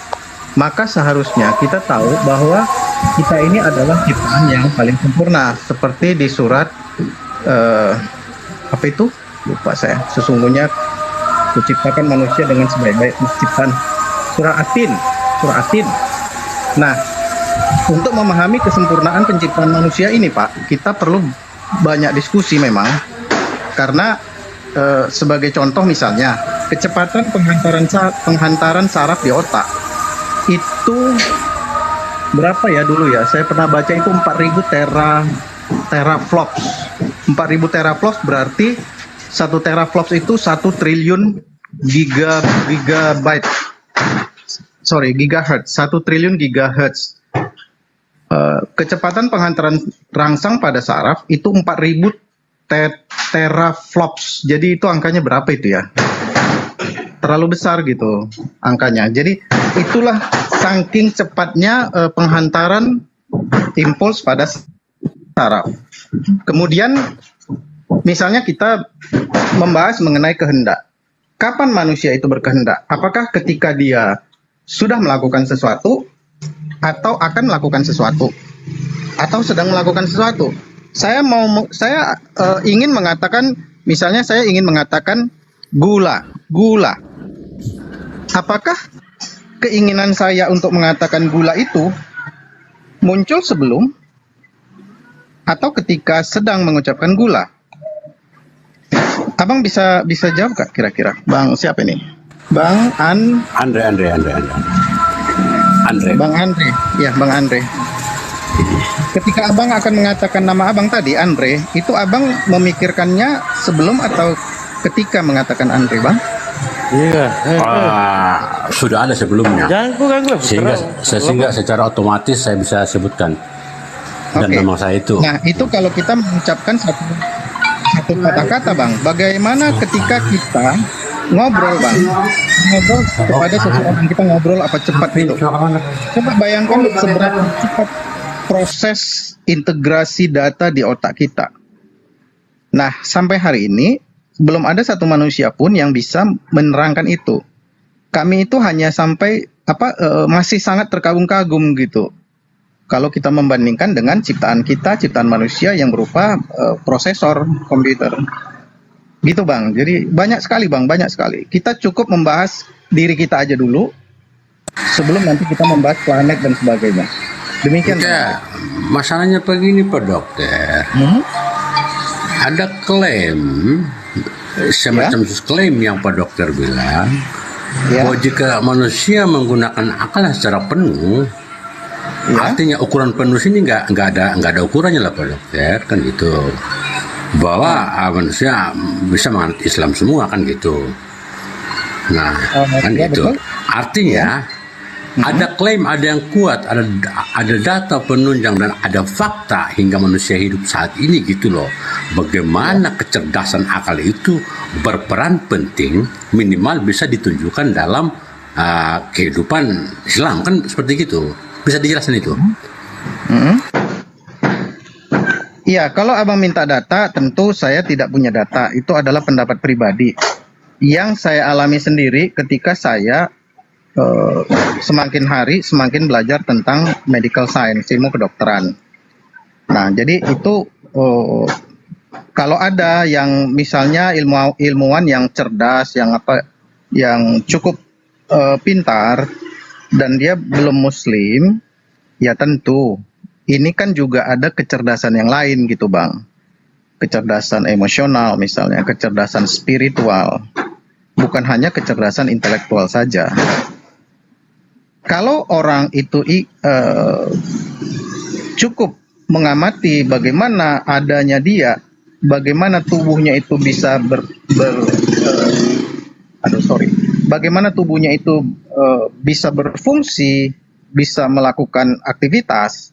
maka seharusnya kita tahu bahwa kita ini adalah ciptaan yang paling sempurna, seperti di surat apa itu? Lupa saya. Sesungguhnya kuciptakan manusia dengan sebaik-baik ciptaan. Surah Atin. Nah, untuk memahami kesempurnaan penciptaan manusia ini, Pak, kita perlu banyak diskusi memang, karena sebagai contoh misalnya kecepatan penghantaran saraf di otak itu berapa ya dulu ya? Saya pernah baca itu 4.000 teraflops. 4.000 teraflops berarti 1 teraflops itu 1 triliun gigahertz. 1 triliun gigahertz. Kecepatan penghantaran rangsang pada saraf itu 4.000 teraflops. Jadi itu angkanya berapa itu ya? Terlalu besar gitu angkanya. Jadi itulah saking cepatnya penghantaran impuls pada saraf. Kemudian misalnya kita membahas mengenai kehendak. Kapan manusia itu berkehendak? Apakah ketika dia sudah melakukan sesuatu, atau akan melakukan sesuatu, atau sedang melakukan sesuatu? Saya ingin mengatakan, misalnya saya ingin mengatakan gula. Apakah keinginan saya untuk mengatakan gula itu muncul sebelum atau ketika sedang mengucapkan gula? Abang bisa jawab gak kira-kira? Bang siapa ini? Bang Andre. Bang Andre. Ya, Bang Andre. Ketika abang akan mengatakan nama abang tadi, Andre, itu abang memikirkannya sebelum atau ketika mengatakan Andre, Bang? Iya. Sudah ada sebelumnya. Jangan ganggu. Sehingga secara otomatis saya bisa sebutkan. Dan Oke. memang saya itu. Nah, itu kalau kita mengucapkan satu kata-kata, Bang. Bagaimana ketika kita ngobrol, Bang? Ngobrol kepada seseorang, kita ngobrol apa cepat itu? Coba bayangkan seberapa cepat proses integrasi data di otak kita. Nah, sampai hari ini belum ada satu manusia pun yang bisa menerangkan itu. Kami itu hanya sampai masih sangat terkagum-kagum gitu. Kalau kita membandingkan dengan ciptaan manusia yang berupa prosesor komputer. Gitu, Bang. Jadi banyak sekali, Bang, banyak sekali. Kita cukup membahas diri kita aja dulu sebelum nanti kita membahas planet dan sebagainya. Demikian. Ya, masalahnya begini Pak Dokter. Ada klaim semacam klaim yang Pak Dokter bilang bahwa jika manusia menggunakan akal secara penuh, artinya ukuran penuh ini nggak ada ukurannya lah Pak Dokter, kan gitu. Bahwa manusia bisa menganut Islam semua, kan gitu. Nah, kan gitu. Artinya ada klaim, ada yang kuat, ada data penunjang dan ada fakta hingga manusia hidup saat ini gitu loh. Bagaimana kecerdasan akal itu berperan penting, minimal bisa ditunjukkan dalam kehidupan Islam, kan seperti gitu. Bisa dijelaskan itu? Iya, kalau abang minta data, tentu saya tidak punya data. Itu adalah pendapat pribadi yang saya alami sendiri ketika saya semakin hari semakin belajar tentang medical science, ilmu kedokteran. Nah, jadi itu kalau ada yang misalnya ilmuwan yang cerdas, yang cukup pintar dan dia belum muslim, ya tentu ini kan juga ada kecerdasan yang lain gitu, Bang. Kecerdasan emosional misalnya, kecerdasan spiritual, bukan hanya kecerdasan intelektual saja. Kalau orang itu cukup mengamati bagaimana adanya dia, bagaimana tubuhnya itu bisa bagaimana tubuhnya itu bisa berfungsi, bisa melakukan aktivitas,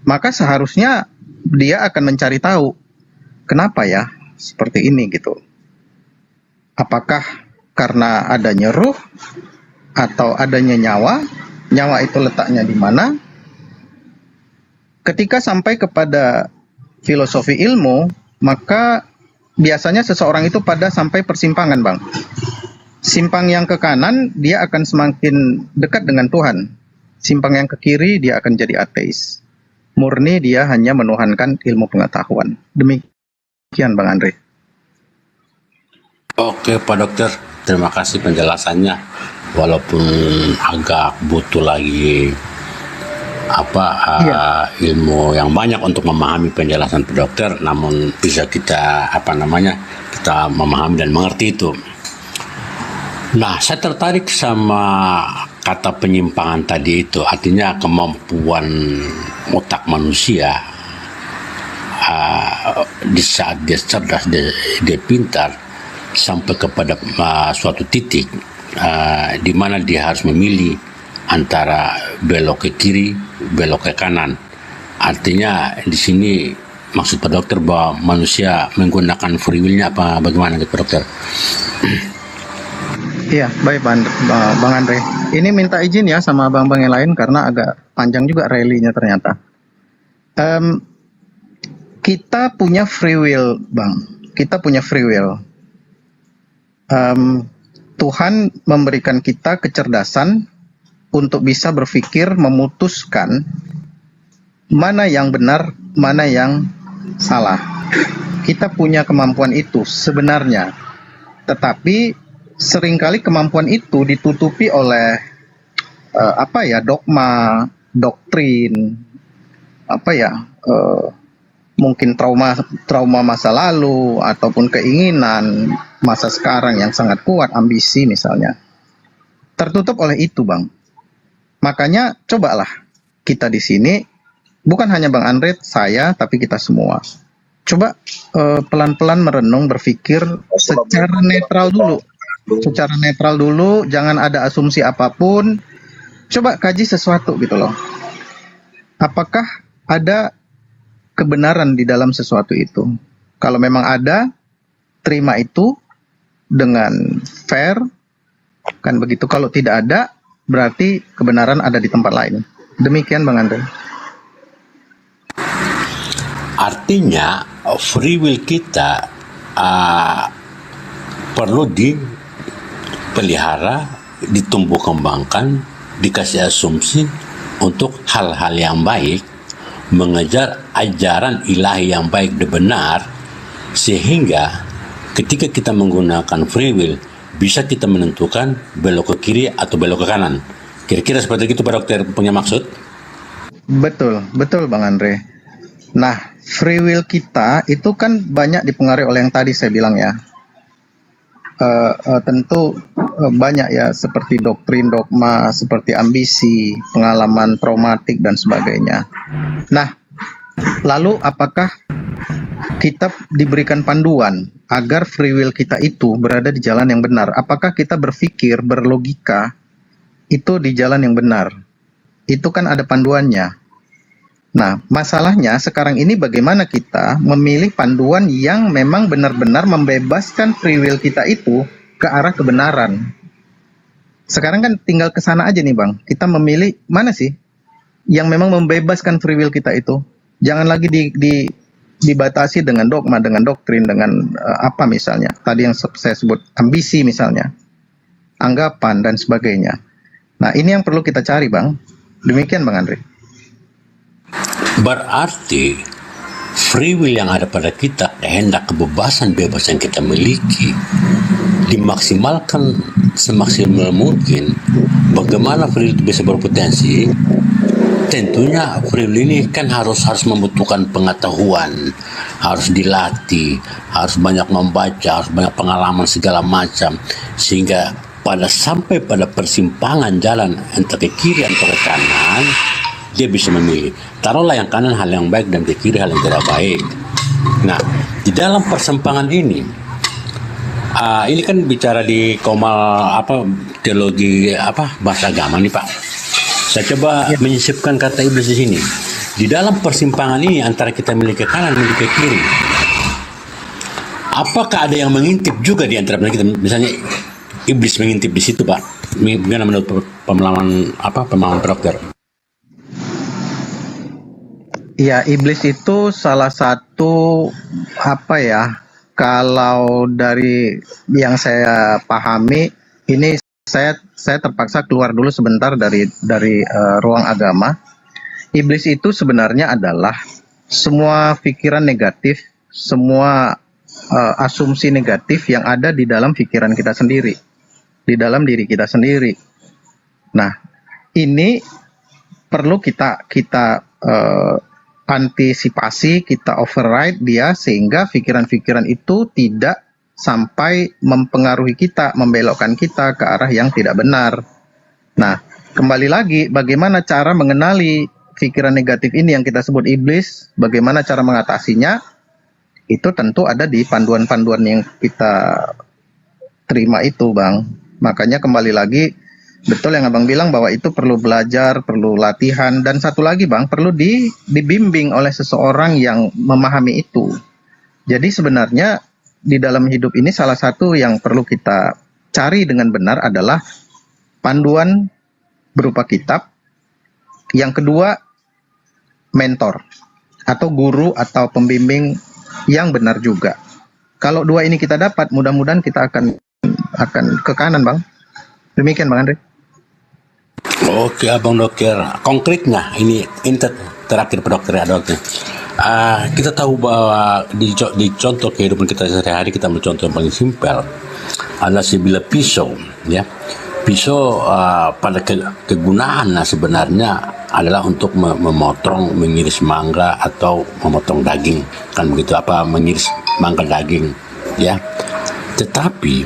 maka seharusnya dia akan mencari tahu kenapa ya seperti ini gitu. Apakah karena adanya ruh atau adanya nyawa? Nyawa itu letaknya di mana? Ketika sampai kepada filosofi ilmu, maka biasanya seseorang itu pada sampai persimpangan, Bang. Simpang yang ke kanan, dia akan semakin dekat dengan Tuhan. Simpang yang ke kiri, dia akan jadi ateis. Murni dia hanya menuhankan ilmu pengetahuan. Demikian, Bang Andre. Oke Pak Dokter, terima kasih penjelasannya. Walaupun agak butuh lagi ilmu yang banyak untuk memahami penjelasan Pak Dokter, namun bisa kita kita memahami dan mengerti itu. Nah, saya tertarik sama kata penyimpangan tadi itu, artinya kemampuan otak manusia di saat dia cerdas, dia pintar, sampai kepada suatu titik di mana dia harus memilih antara belok ke kiri, belok ke kanan. Artinya di sini maksud Pak Dokter bahwa manusia menggunakan free will-nya apa bagaimana gitu Pak Dokter? Iya, baik Bang Andre. Ini minta izin ya sama abang-abang yang lain karena agak panjang juga rally-nya ternyata. Kita punya free will, Bang. Kita punya free will. Tuhan memberikan kita kecerdasan untuk bisa berpikir, memutuskan mana yang benar, mana yang salah. Kita punya kemampuan itu sebenarnya. Tetapi seringkali kemampuan itu ditutupi oleh dogma, doktrin, mungkin trauma masa lalu ataupun keinginan masa sekarang yang sangat kuat, ambisi misalnya, tertutup oleh itu, Bang. Makanya cobalah kita di sini, bukan hanya Bang Andre, saya, tapi kita semua. Coba pelan-pelan merenung, berpikir secara netral dulu. Secara netral dulu, jangan ada asumsi apapun. Coba kaji sesuatu gitu loh. Apakah ada kebenaran di dalam sesuatu itu? Kalau memang ada, terima itu dengan fair, kan begitu. Kalau tidak ada, berarti kebenaran ada di tempat lain. Demikian Bang Andre. Artinya free will kita perlu dipelihara, ditumbuh kembangkan, dikasih asumsi untuk hal-hal yang baik, mengejar ajaran ilahi yang baik dan benar, sehingga ketika kita menggunakan free will bisa kita menentukan belok ke kiri atau belok ke kanan. Kira-kira seperti itu Pak Dokter punya maksud? Betul Bang Andre. Nah, free will kita itu kan banyak dipengaruhi oleh yang tadi saya bilang ya. Tentu banyak ya, seperti doktrin, dogma, seperti ambisi, pengalaman traumatik dan sebagainya. Nah, lalu apakah kita diberikan panduan agar free will kita itu berada di jalan yang benar? Apakah kita berpikir, berlogika itu di jalan yang benar? Itu kan ada panduannya. Nah, masalahnya sekarang ini bagaimana kita memilih panduan yang memang benar-benar membebaskan free will kita itu ke arah kebenaran. Sekarang kan tinggal ke sana aja nih Bang. Kita memilih mana sih yang memang membebaskan free will kita itu. Jangan lagi dibatasi dengan dogma, dengan doktrin, dengan apa misalnya. Tadi yang saya sebut ambisi misalnya, anggapan dan sebagainya. Nah, ini yang perlu kita cari Bang. Demikian Bang Andre. Berarti free will yang ada pada kita, kehendak kebebasan bebas yang kita miliki, dimaksimalkan semaksimal mungkin. Bagaimana free will itu bisa berpotensi? Tentunya free will ini kan harus membutuhkan pengetahuan, harus dilatih, harus banyak membaca, harus banyak pengalaman segala macam, sehingga sampai pada persimpangan jalan entah ke kiri atau ke kanan, dia bisa memilih. Taruhlah yang kanan hal yang baik dan ke kiri hal yang tidak baik. Nah, di dalam persimpangan ini kan bicara di komal teologi bahasa agama nih Pak. Saya coba menyisipkan kata iblis di sini. Di dalam persimpangan ini antara kita milih ke kanan, milih ke kiri, apakah ada yang mengintip juga di antara kita? Misalnya iblis mengintip di situ Pak. Bagaimana menurut pemahaman dokter? Ya, iblis itu salah satu kalau dari yang saya pahami, ini saya terpaksa keluar dulu sebentar dari ruang agama. Iblis itu sebenarnya adalah semua pikiran negatif, semua asumsi negatif yang ada di dalam pikiran kita sendiri, di dalam diri kita sendiri. Nah, ini perlu kita antisipasi, kita override dia sehingga pikiran-pikiran itu tidak sampai mempengaruhi kita, membelokkan kita ke arah yang tidak benar. Nah, kembali lagi bagaimana cara mengenali pikiran negatif ini yang kita sebut iblis, bagaimana cara mengatasinya, itu tentu ada di panduan-panduan yang kita terima itu Bang. Makanya kembali lagi, betul yang Abang bilang bahwa itu perlu belajar, perlu latihan, dan satu lagi Bang, perlu dibimbing oleh seseorang yang memahami itu. Jadi sebenarnya di dalam hidup ini salah satu yang perlu kita cari dengan benar adalah panduan berupa kitab. Yang kedua, mentor atau guru atau pembimbing yang benar juga. Kalau dua ini kita dapat, mudah-mudahan kita akan ke kanan Bang. Demikian Bang Andre. Oke Abang Dokter, konkretnya ini terakhir Pak Dokter ya Dokter. Kita tahu bahwa di contoh kehidupan kita sehari-hari, kita mencontoh yang paling simpel adalah sebilah pisau ya. pisau pada kegunaan sebenarnya adalah untuk memotong, mengiris mangga atau memotong daging, kan begitu, mengiris mangga daging, ya. Tetapi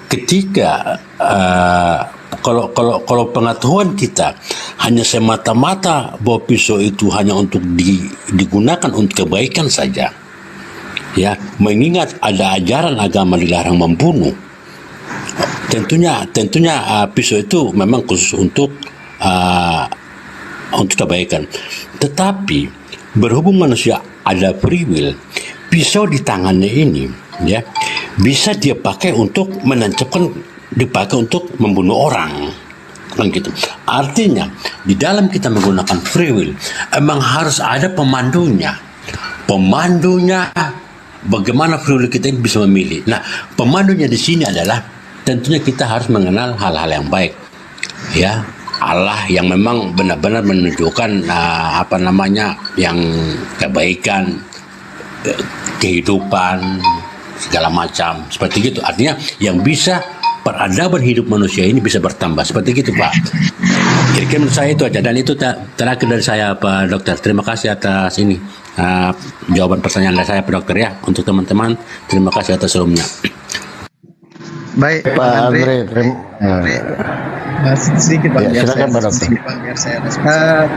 ketika kalau pengetahuan kita hanya semata-mata bahwa pisau itu hanya untuk digunakan untuk kebaikan saja, ya, mengingat ada ajaran agama dilarang membunuh, tentunya pisau itu memang khusus untuk kebaikan. Tetapi berhubung manusia ada free will, pisau di tangannya ini, ya, bisa dia pakai untuk dipakai untuk membunuh orang, kan gitu. Artinya di dalam kita menggunakan free will emang harus ada pemandunya bagaimana free will kita ini bisa memilih. Nah, pemandunya di sini adalah tentunya kita harus mengenal hal-hal yang baik, ya, Allah yang memang benar-benar menunjukkan yang kebaikan, kehidupan segala macam seperti gitu. Artinya yang bisa peradaban hidup manusia ini bisa bertambah seperti gitu, Pak. Kira-kira menurut saya itu aja, dan itu terakhir dari saya, Pak Dokter. Terima kasih atas ini jawaban pertanyaan dari saya, Pak Dokter, ya. Untuk teman-teman, terima kasih atas sebelumnya. Baik, Pak Andre, sedikit Bang, ya, silakan Pak Dokter.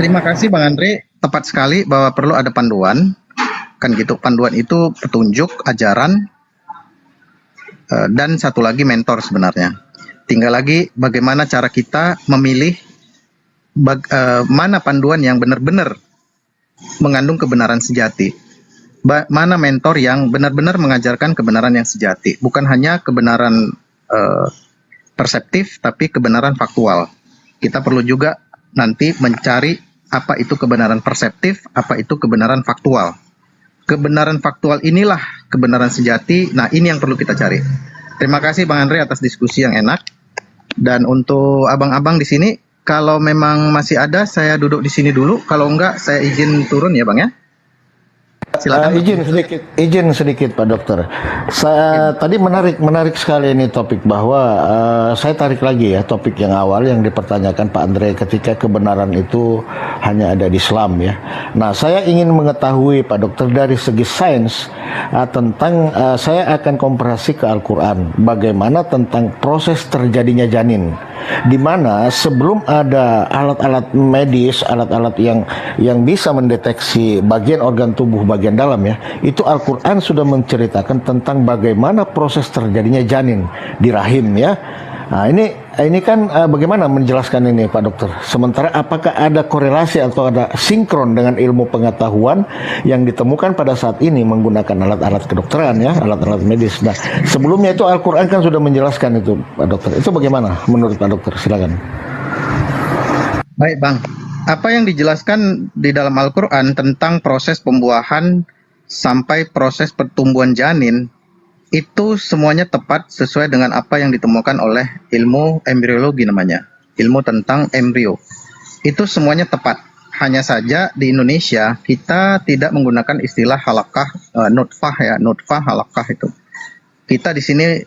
Terima kasih Bang Andre, tepat sekali bahwa perlu ada panduan, kan gitu. Panduan itu petunjuk, ajaran, dan satu lagi mentor sebenarnya. Tinggal lagi bagaimana cara kita memilih mana panduan yang benar-benar mengandung kebenaran sejati, mana mentor yang benar-benar mengajarkan kebenaran yang sejati, bukan hanya kebenaran perseptif tapi kebenaran faktual. Kita perlu juga nanti mencari apa itu kebenaran perseptif, apa itu kebenaran faktual. Kebenaran faktual inilah kebenaran sejati. Nah, ini yang perlu kita cari. Terima kasih Bang Andre atas diskusi yang enak. Dan untuk abang-abang di sini, kalau memang masih ada, saya duduk di sini dulu. Kalau enggak, saya izin turun ya Bang ya. Silakan. Izin sedikit Pak Dokter. Tadi menarik sekali ini topik, bahwa saya tarik lagi ya topik yang awal yang dipertanyakan Pak Andre ketika kebenaran itu hanya ada di Islam, ya. Nah, saya ingin mengetahui Pak Dokter dari segi sains tentang saya akan komparasi ke Al-Quran, bagaimana tentang proses terjadinya janin, di mana sebelum ada alat-alat medis, alat-alat yang bisa mendeteksi bagian organ tubuh bagian dalam, ya, itu Al-Quran sudah menceritakan tentang bagaimana proses terjadinya janin di rahim, ya. Nah, ini kan bagaimana menjelaskan ini Pak Dokter? Sementara apakah ada korelasi atau ada sinkron dengan ilmu pengetahuan yang ditemukan pada saat ini menggunakan alat-alat kedokteran, ya, alat-alat medis. Nah, sebelumnya itu Al-Quran kan sudah menjelaskan itu Pak Dokter. Itu bagaimana menurut Pak Dokter? Silakan. Baik Bang, apa yang dijelaskan di dalam Al-Quran tentang proses pembuahan sampai proses pertumbuhan janin, itu semuanya tepat sesuai dengan apa yang ditemukan oleh ilmu embriologi namanya, ilmu tentang embrio. Itu semuanya tepat. Hanya saja di Indonesia kita tidak menggunakan istilah halakah, nutfah, ya, nutfah, halakah itu. Kita di sini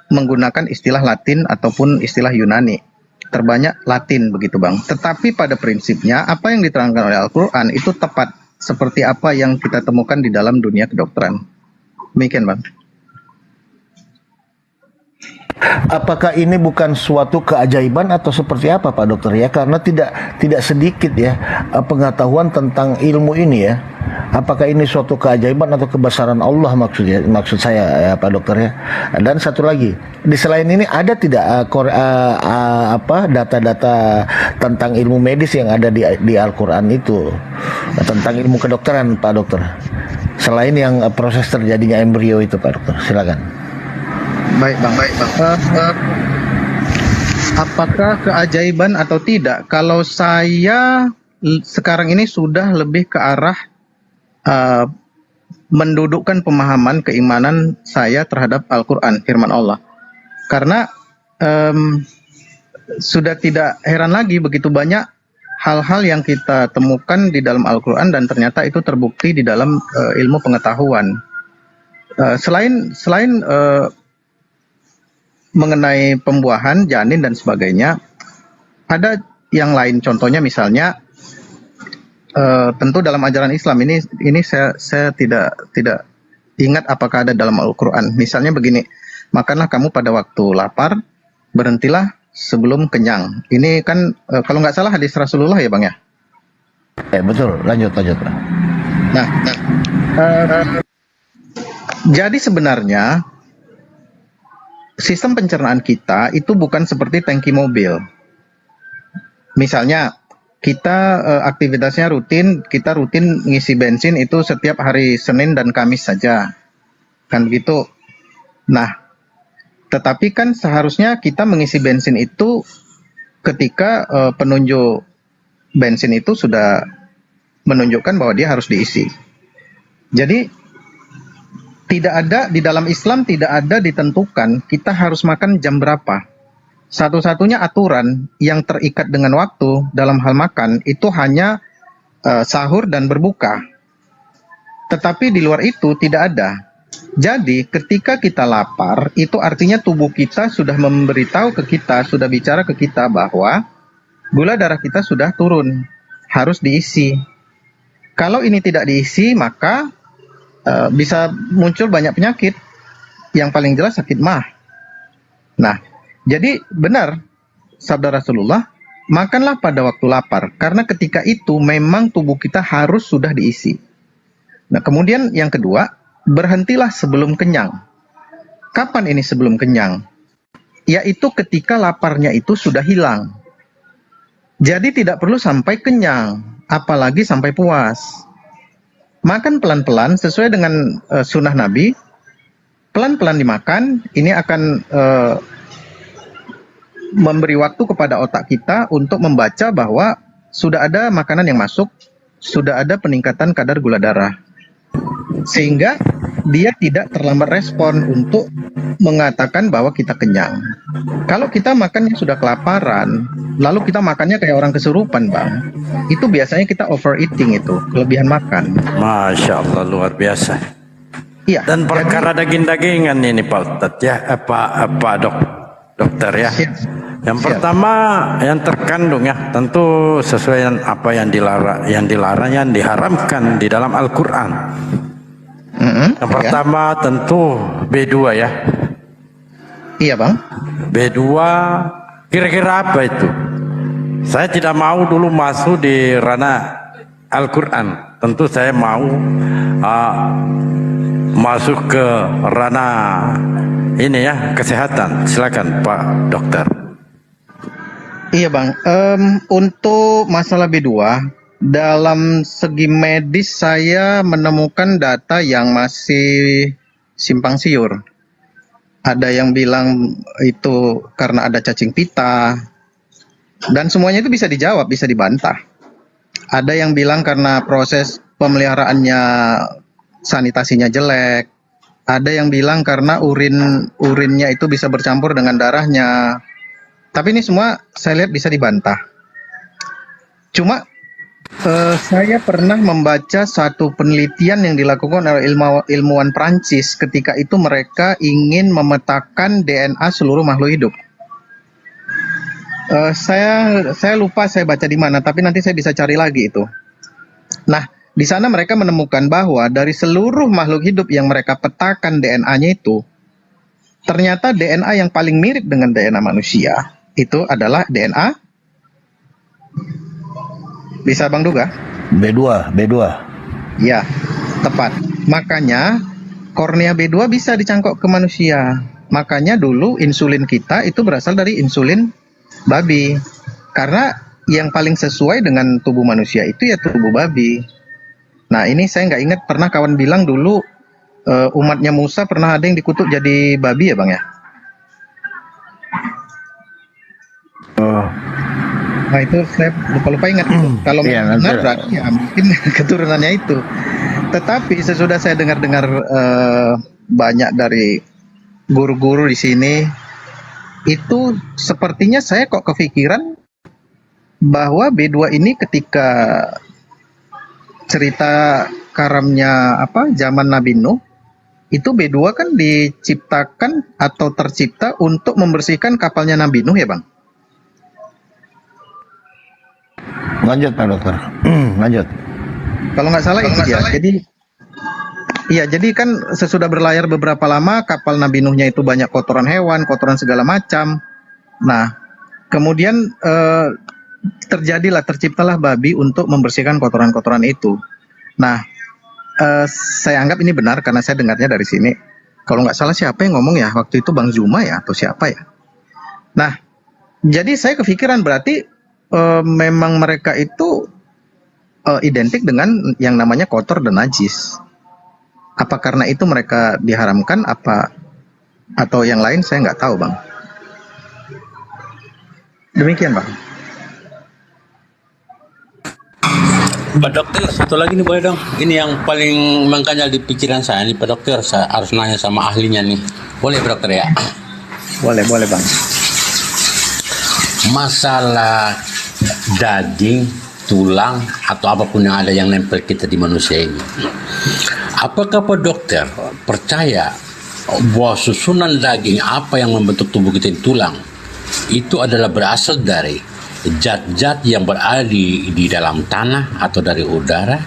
menggunakan istilah Latin ataupun istilah Yunani. Terbanyak Latin begitu Bang. Tetapi pada prinsipnya apa yang diterangkan oleh Al-Quran itu tepat seperti apa yang kita temukan di dalam dunia kedokteran. Demikian Bang. Apakah ini bukan suatu keajaiban atau seperti apa Pak Dokter, ya? Karena tidak sedikit, ya, pengetahuan tentang ilmu ini, ya. Apakah ini suatu keajaiban atau kebesaran Allah maksud saya, ya, Pak Dokter, ya? Dan satu lagi, di selain ini ada tidak data-data tentang ilmu medis yang ada di Al-Quran itu, tentang ilmu kedokteran Pak Dokter, selain yang proses terjadinya embrio itu Pak Dokter? Silakan. Baik Bang. Apakah keajaiban atau tidak? Kalau saya sekarang ini sudah lebih ke arah mendudukkan pemahaman keimanan saya terhadap Al-Quran, firman Allah. Karena sudah tidak heran lagi begitu banyak hal-hal yang kita temukan di dalam Al-Quran dan ternyata itu terbukti di dalam ilmu pengetahuan. Selain mengenai pembuahan, janin dan sebagainya, ada yang lain. Contohnya misalnya, tentu dalam ajaran Islam ini saya tidak ingat apakah ada dalam Al-Quran. Misalnya begini, makanlah kamu pada waktu lapar, berhentilah sebelum kenyang. Ini kan kalau nggak salah hadis Rasulullah ya Bang ya? Betul, lanjut. Nah, jadi sebenarnya sistem pencernaan kita itu bukan seperti tangki mobil. Misalnya kita aktivitasnya rutin, kita rutin ngisi bensin itu setiap hari Senin dan Kamis saja, kan begitu. Nah, tetapi kan seharusnya kita mengisi bensin itu ketika penunjuk bensin itu sudah menunjukkan bahwa dia harus diisi. Jadi tidak ada di dalam Islam, tidak ada ditentukan kita harus makan jam berapa. Satu-satunya aturan yang terikat dengan waktu dalam hal makan itu hanya sahur dan berbuka. Tetapi di luar itu tidak ada. Jadi ketika kita lapar, itu artinya tubuh kita sudah memberitahu ke kita, sudah bicara ke kita bahwa gula darah kita sudah turun, harus diisi. Kalau ini tidak diisi, maka bisa muncul banyak penyakit. Yang paling jelas sakit mah. Nah, jadi benar sabda Rasulullah, makanlah pada waktu lapar, karena ketika itu memang tubuh kita harus sudah diisi. Nah, kemudian yang kedua, berhentilah sebelum kenyang. Kapan ini sebelum kenyang? Yaitu ketika laparnya itu sudah hilang. Jadi tidak perlu sampai kenyang, apalagi sampai puas. Makan pelan-pelan sesuai dengan sunnah Nabi. Pelan-pelan dimakan, ini akan memberi waktu kepada otak kita untuk membaca bahwa sudah ada makanan yang masuk, sudah ada peningkatan kadar gula darah. Sehingga dia tidak terlambat respon untuk mengatakan bahwa kita kenyang. Kalau kita makannya sudah kelaparan, lalu kita makannya kayak orang kesurupan Bang, itu biasanya kita overeating, itu kelebihan makan. Masya Allah, luar biasa. Iya. Dan perkara daging-dagingan ini Pak Ustadz ya, dokter ya. Yang pertama yang terkandung ya, tentu sesuai dengan apa yang dilarang, yang diharamkan di dalam Al-Quran. Yang pertama tentu B2 ya. Iya Bang. B2 kira-kira apa itu? Saya tidak mau dulu masuk di ranah Al-Quran. Tentu saya mau masuk ke ranah ini ya, kesehatan. Silakan Pak Dokter. Iya Bang, untuk masalah B2, dalam segi medis saya menemukan data yang masih simpang siur. Ada yang bilang itu karena ada cacing pita, dan semuanya itu bisa dijawab, bisa dibantah. Ada yang bilang karena proses pemeliharaannya, sanitasinya jelek. Ada yang bilang karena urinnya itu bisa bercampur dengan darahnya. Tapi ini semua saya lihat bisa dibantah. Cuma saya pernah membaca satu penelitian yang dilakukan oleh ilmuwan Prancis. Ketika itu mereka ingin memetakan DNA seluruh makhluk hidup. Saya lupa saya baca di mana, tapi nanti saya bisa cari lagi itu. Nah, di sana mereka menemukan bahwa dari seluruh makhluk hidup yang mereka petakan DNA-nya itu, ternyata DNA yang paling mirip dengan DNA manusia itu adalah DNA. Bisa Bang Duga? B2. Ya, tepat. Makanya kornea B2 bisa dicangkok ke manusia. Makanya dulu insulin kita itu berasal dari insulin babi. Karena yang paling sesuai dengan tubuh manusia itu ya tubuh babi. Nah, ini saya nggak ingat, pernah kawan bilang dulu umatnya Musa pernah ada yang dikutuk jadi babi ya Bang ya? Nah itu saya lupa ingat itu. Kalau benar berarti ya mungkin keturunannya itu. Tetapi sesudah saya dengar banyak dari guru-guru di sini, itu sepertinya saya kok kepikiran bahwa B2 ini ketika cerita karamnya zaman Nabi Nuh, itu B2 kan diciptakan atau tercipta untuk membersihkan kapalnya Nabi Nuh ya Bang? Lanjut Pak Dokter. Lanjut. Kalau nggak salah itu dia. Jadi iya, jadi kan sesudah berlayar beberapa lama kapal Nabi Nuhnya itu banyak kotoran hewan, kotoran segala macam. Nah, kemudian terciptalah babi untuk membersihkan kotoran-kotoran itu. Nah, saya anggap ini benar karena saya dengarnya dari sini. Kalau nggak salah siapa yang ngomong ya waktu itu, Bang Zuma ya atau siapa ya? Nah, jadi saya kepikiran berarti memang mereka itu identik dengan yang namanya kotor dan najis. Apa karena itu mereka diharamkan apa atau yang lain saya nggak tahu Bang. Demikian Bang. Pak Dokter, satu lagi nih boleh dong. Ini yang paling mengganjal di pikiran saya nih Pak Dokter. Saya harus nanya sama ahlinya nih. Boleh Pak Dokter ya? Boleh Bang. Masalah daging, tulang, atau apapun yang ada yang nempel kita di manusia ini. Apakah Pak Dokter percaya bahwa susunan daging apa yang membentuk tubuh kita ini, tulang, itu adalah berasal dari zat-zat yang berada di dalam tanah atau dari udara?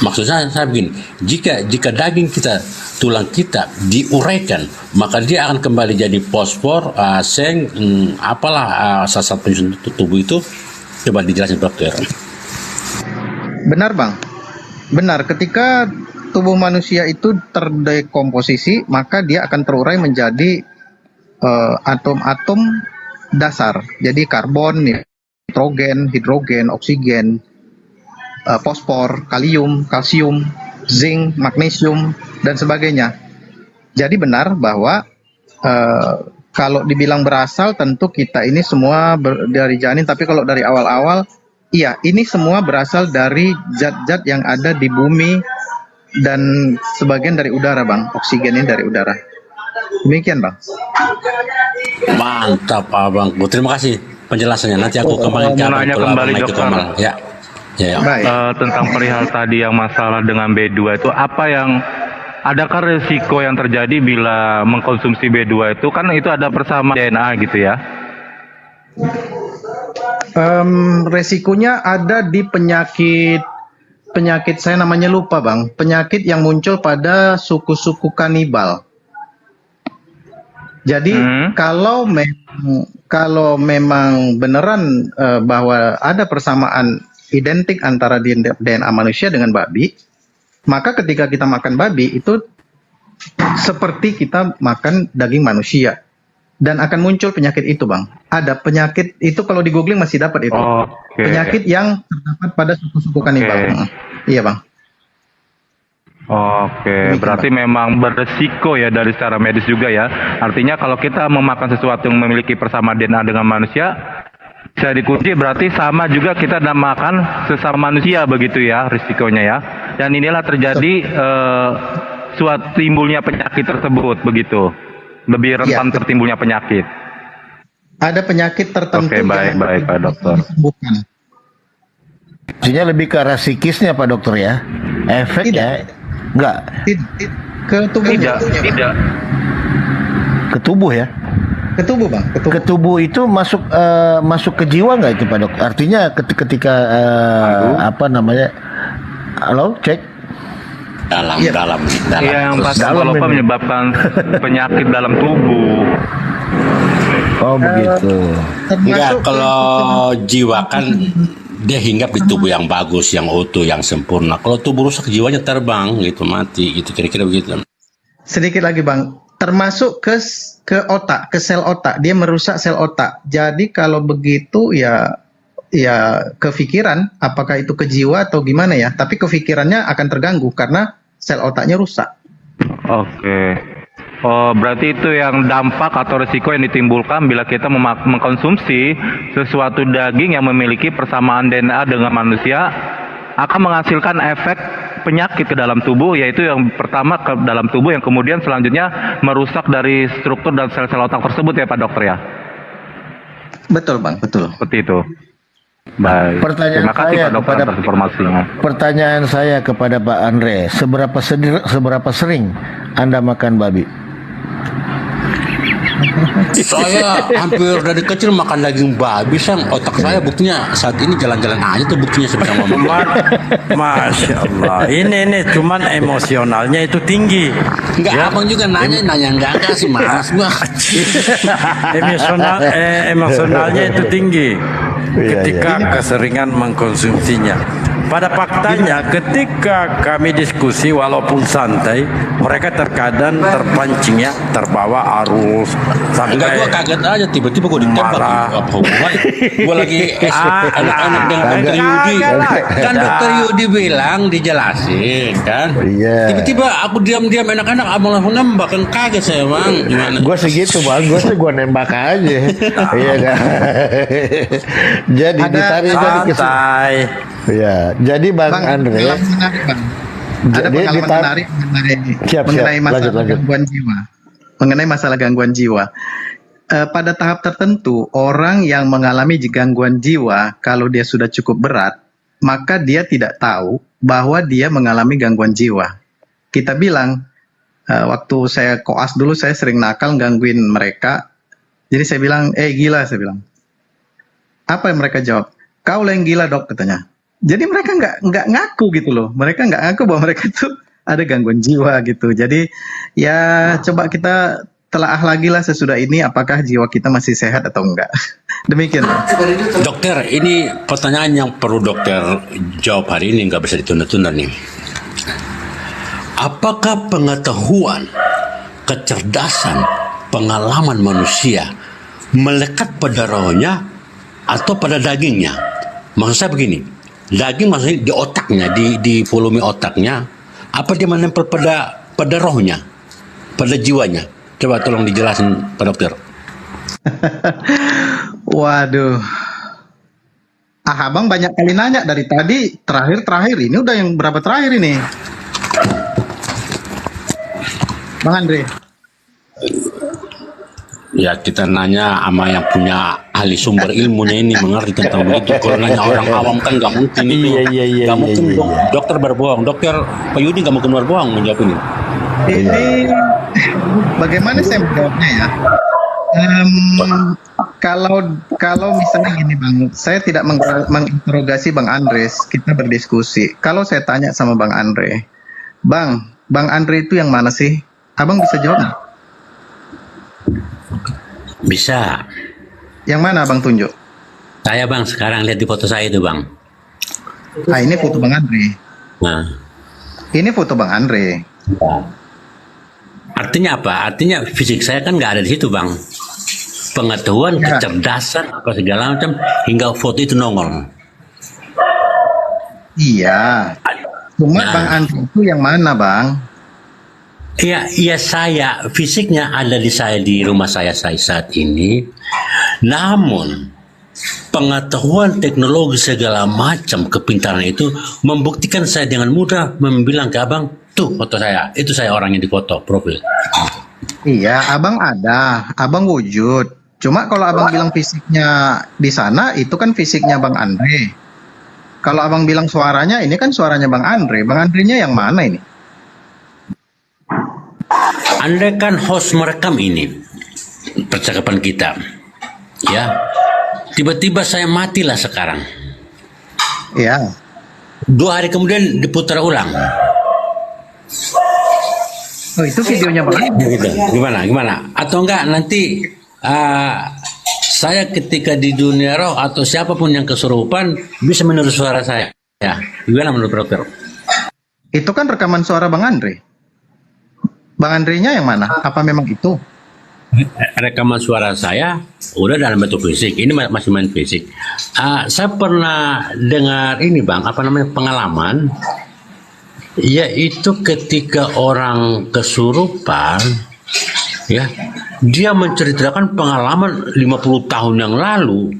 Maksud saya begini, jika daging kita, tulang kita diuraikan, maka dia akan kembali jadi fosfor, seng, salah satu penyusun tubuh itu. Coba dijelasin Dokter. Benar Bang. Benar, ketika tubuh manusia itu terdekomposisi, maka dia akan terurai menjadi atom-atom dasar. Jadi karbon, nitrogen, hidrogen, oksigen, fosfor, kalium, kalsium, zinc, magnesium, dan sebagainya. Jadi benar bahwa kalau dibilang berasal, tentu kita ini semua dari janin, tapi kalau dari awal-awal, iya, ini semua berasal dari zat-zat yang ada di bumi dan sebagian dari udara, Bang. Oksigen ini dari udara. Demikian, Bang. Mantap, Abang. Terima kasih penjelasannya. Nanti aku kembali ke Abang. Kembali Dokter. Ya. Tentang perihal tadi yang masalah dengan B2 itu, adakah resiko yang terjadi bila mengkonsumsi B2 itu? Kan itu ada persamaan DNA gitu ya. Resikonya ada di penyakit saya namanya lupa Bang, penyakit yang muncul pada suku-suku kanibal. Jadi kalau memang beneran bahwa ada persamaan identik antara DNA manusia dengan babi, maka ketika kita makan babi itu seperti kita makan daging manusia. Dan akan muncul penyakit itu Bang. Ada penyakit itu kalau di googling masih dapat itu. Penyakit yang terdapat pada suku-suku kanibal. Iya Bang. Berarti memang beresiko ya dari secara medis juga ya. Artinya kalau kita memakan sesuatu yang memiliki persamaan DNA dengan manusia, bisa dikunci berarti sama juga kita makan sesama manusia begitu ya risikonya ya. Dan inilah terjadi suatu timbulnya penyakit tersebut begitu. Lebih rentan tertimbulnya penyakit. Ada penyakit tertentu. Baik Pak Dokter. Artinya lebih ke arah psikisnya Pak Dokter ya? Efek ya? Enggak? Ke tubuhnya. Tidak. Ke tubuh ya? Ke tubuh Bang. Ke tubuh itu masuk ke jiwa nggak itu Pak Dokter? Artinya ketika halo cek. Dalam. Yang pasti lupa menyebabkan penyakit dalam tubuh. Oh begitu. Enggak, kalau jiwa kan dia hinggap di tubuh yang bagus, yang utuh, yang sempurna. Kalau tubuh rusak, jiwanya terbang gitu, mati gitu, kira-kira begitu. Sedikit lagi Bang, termasuk ke otak, ke sel otak, dia merusak sel otak. Jadi kalau begitu ya kepikiran, apakah itu ke jiwa atau gimana ya, tapi kepikirannya akan terganggu karena sel otaknya rusak. Berarti itu yang dampak atau risiko yang ditimbulkan bila kita mengkonsumsi sesuatu daging yang memiliki persamaan DNA dengan manusia, akan menghasilkan efek penyakit ke dalam tubuh, yaitu yang pertama ke dalam tubuh, yang kemudian selanjutnya merusak dari struktur dan sel-sel otak tersebut ya Pak Dokter ya? Betul Bang, betul. Seperti itu. Baik. Terima kasih Pak Dokter atas informasinya. Pertanyaan saya kepada Pak Andre, seberapa sering Anda makan babi? Saya hampir dari kecil makan daging babi, Sang. Otak saya buktinya saat ini jalan-jalan aja tuh buktinya sebisa ngomong. Masya Allah. Ini cuman emosionalnya itu tinggi. Enggak, abang juga nanya enggak sih mas. Emosionalnya itu tinggi ketika keseringan mengkonsumsinya. Pada faktanya ketika kami diskusi walaupun santai, mereka terkadang terpancing ya, terbawa arus sampai. Enggak, gua kaget aja tiba-tiba gua ditembak. Apa hubungan? Gua lagi anak-anak dengan Dokter Yudi. Kan Dokter Yudi bilang dijelasin kan. Tiba-tiba aku diam-diam anak-anak abang langsung nembak, kan kaget saya bang. Gimana? Gua segitu bang, gua nembak aja. Iya kan. Jadi ditarik dari santai. Iya, jadi Bang Andre, ada pengalaman menarik mengenai masalah gangguan jiwa. Mengenai masalah gangguan jiwa, pada tahap tertentu orang yang mengalami gangguan jiwa kalau dia sudah cukup berat, maka dia tidak tahu bahwa dia mengalami gangguan jiwa. Kita bilang, waktu saya koas dulu saya sering nakal gangguin mereka. Jadi saya bilang, gila, saya bilang. Apa yang mereka jawab? Kau lah yang gila dok, katanya. Jadi mereka nggak ngaku gitu loh. Mereka nggak ngaku bahwa mereka itu ada gangguan jiwa gitu. Jadi ya coba kita telaah lagi lah sesudah ini apakah jiwa kita masih sehat atau enggak. Demikian. Dokter, ini pertanyaan yang perlu dokter jawab hari ini, nggak bisa ditunda-tunda nih. Apakah pengetahuan, kecerdasan, pengalaman manusia melekat pada rohnya atau pada dagingnya? Maksud saya begini. Daging maksudnya di otaknya, di volume otaknya, apa dia menempel pada rohnya, pada jiwanya? Coba tolong dijelasin Pak Dokter. Waduh, abang banyak kali nanya dari tadi, terakhir ini udah yang berapa terakhir ini, Bang Andre? Ya kita nanya sama yang punya ahli sumber ilmunya ini mengerti tentang begitu. Kalau nanya orang awam kan nggak mungkin itu. Nggak mungkin dokter berbohong. Dokter Pak Yudi nggak mungkin berbohong menjawab ini. Ini bagaimana saya menjawabnya ya? Kalau misalnya gini Bang, saya tidak menginterogasi Bang Andres, kita berdiskusi. Kalau saya tanya sama Bang Andre, Bang Andre itu yang mana sih? Abang bisa jawab nggak? Bisa. Yang mana Bang tunjuk? Saya Bang, sekarang lihat di foto saya itu Bang. Nah ini foto Bang Andre. Nah. Ini foto Bang Andre. Artinya apa? Artinya fisik saya kan nggak ada di situ Bang. Pengetahuan, kecerdasan, apa segala macam, hingga foto itu nongol. Iya. Cuma Bang Andre itu yang mana Bang? Iya saya fisiknya ada di saya di rumah saya saat ini. Namun pengetahuan teknologi segala macam kepintaran itu membuktikan saya dengan mudah membilang ke abang, tuh foto saya, itu saya orangnya di foto profil. Iya, abang ada, abang wujud. Cuma kalau abang bilang fisiknya di sana, itu kan fisiknya Bang Andre. Kalau abang bilang suaranya, ini kan suaranya Bang Andre. Bang Andre-nya yang mana ini? Anda kan host merekam ini percakapan kita, ya. Tiba-tiba saya matilah sekarang. Ya. 2 hari kemudian diputar ulang. Oh itu videonya Bang. Gitu. Gimana? Atau enggak nanti saya ketika di dunia roh atau siapapun yang kesurupan bisa meniru suara saya. Ya, gimana menurut dokter? Itu kan rekaman suara Bang Andre. Bang Andre-nya yang mana? Apa memang itu? Rekaman suara saya udah dalam bentuk fisik. Ini masih main fisik. Saya pernah dengar ini Bang, apa namanya, pengalaman, yaitu ketika orang kesurupan, ya, dia menceritakan pengalaman 50 tahun yang lalu.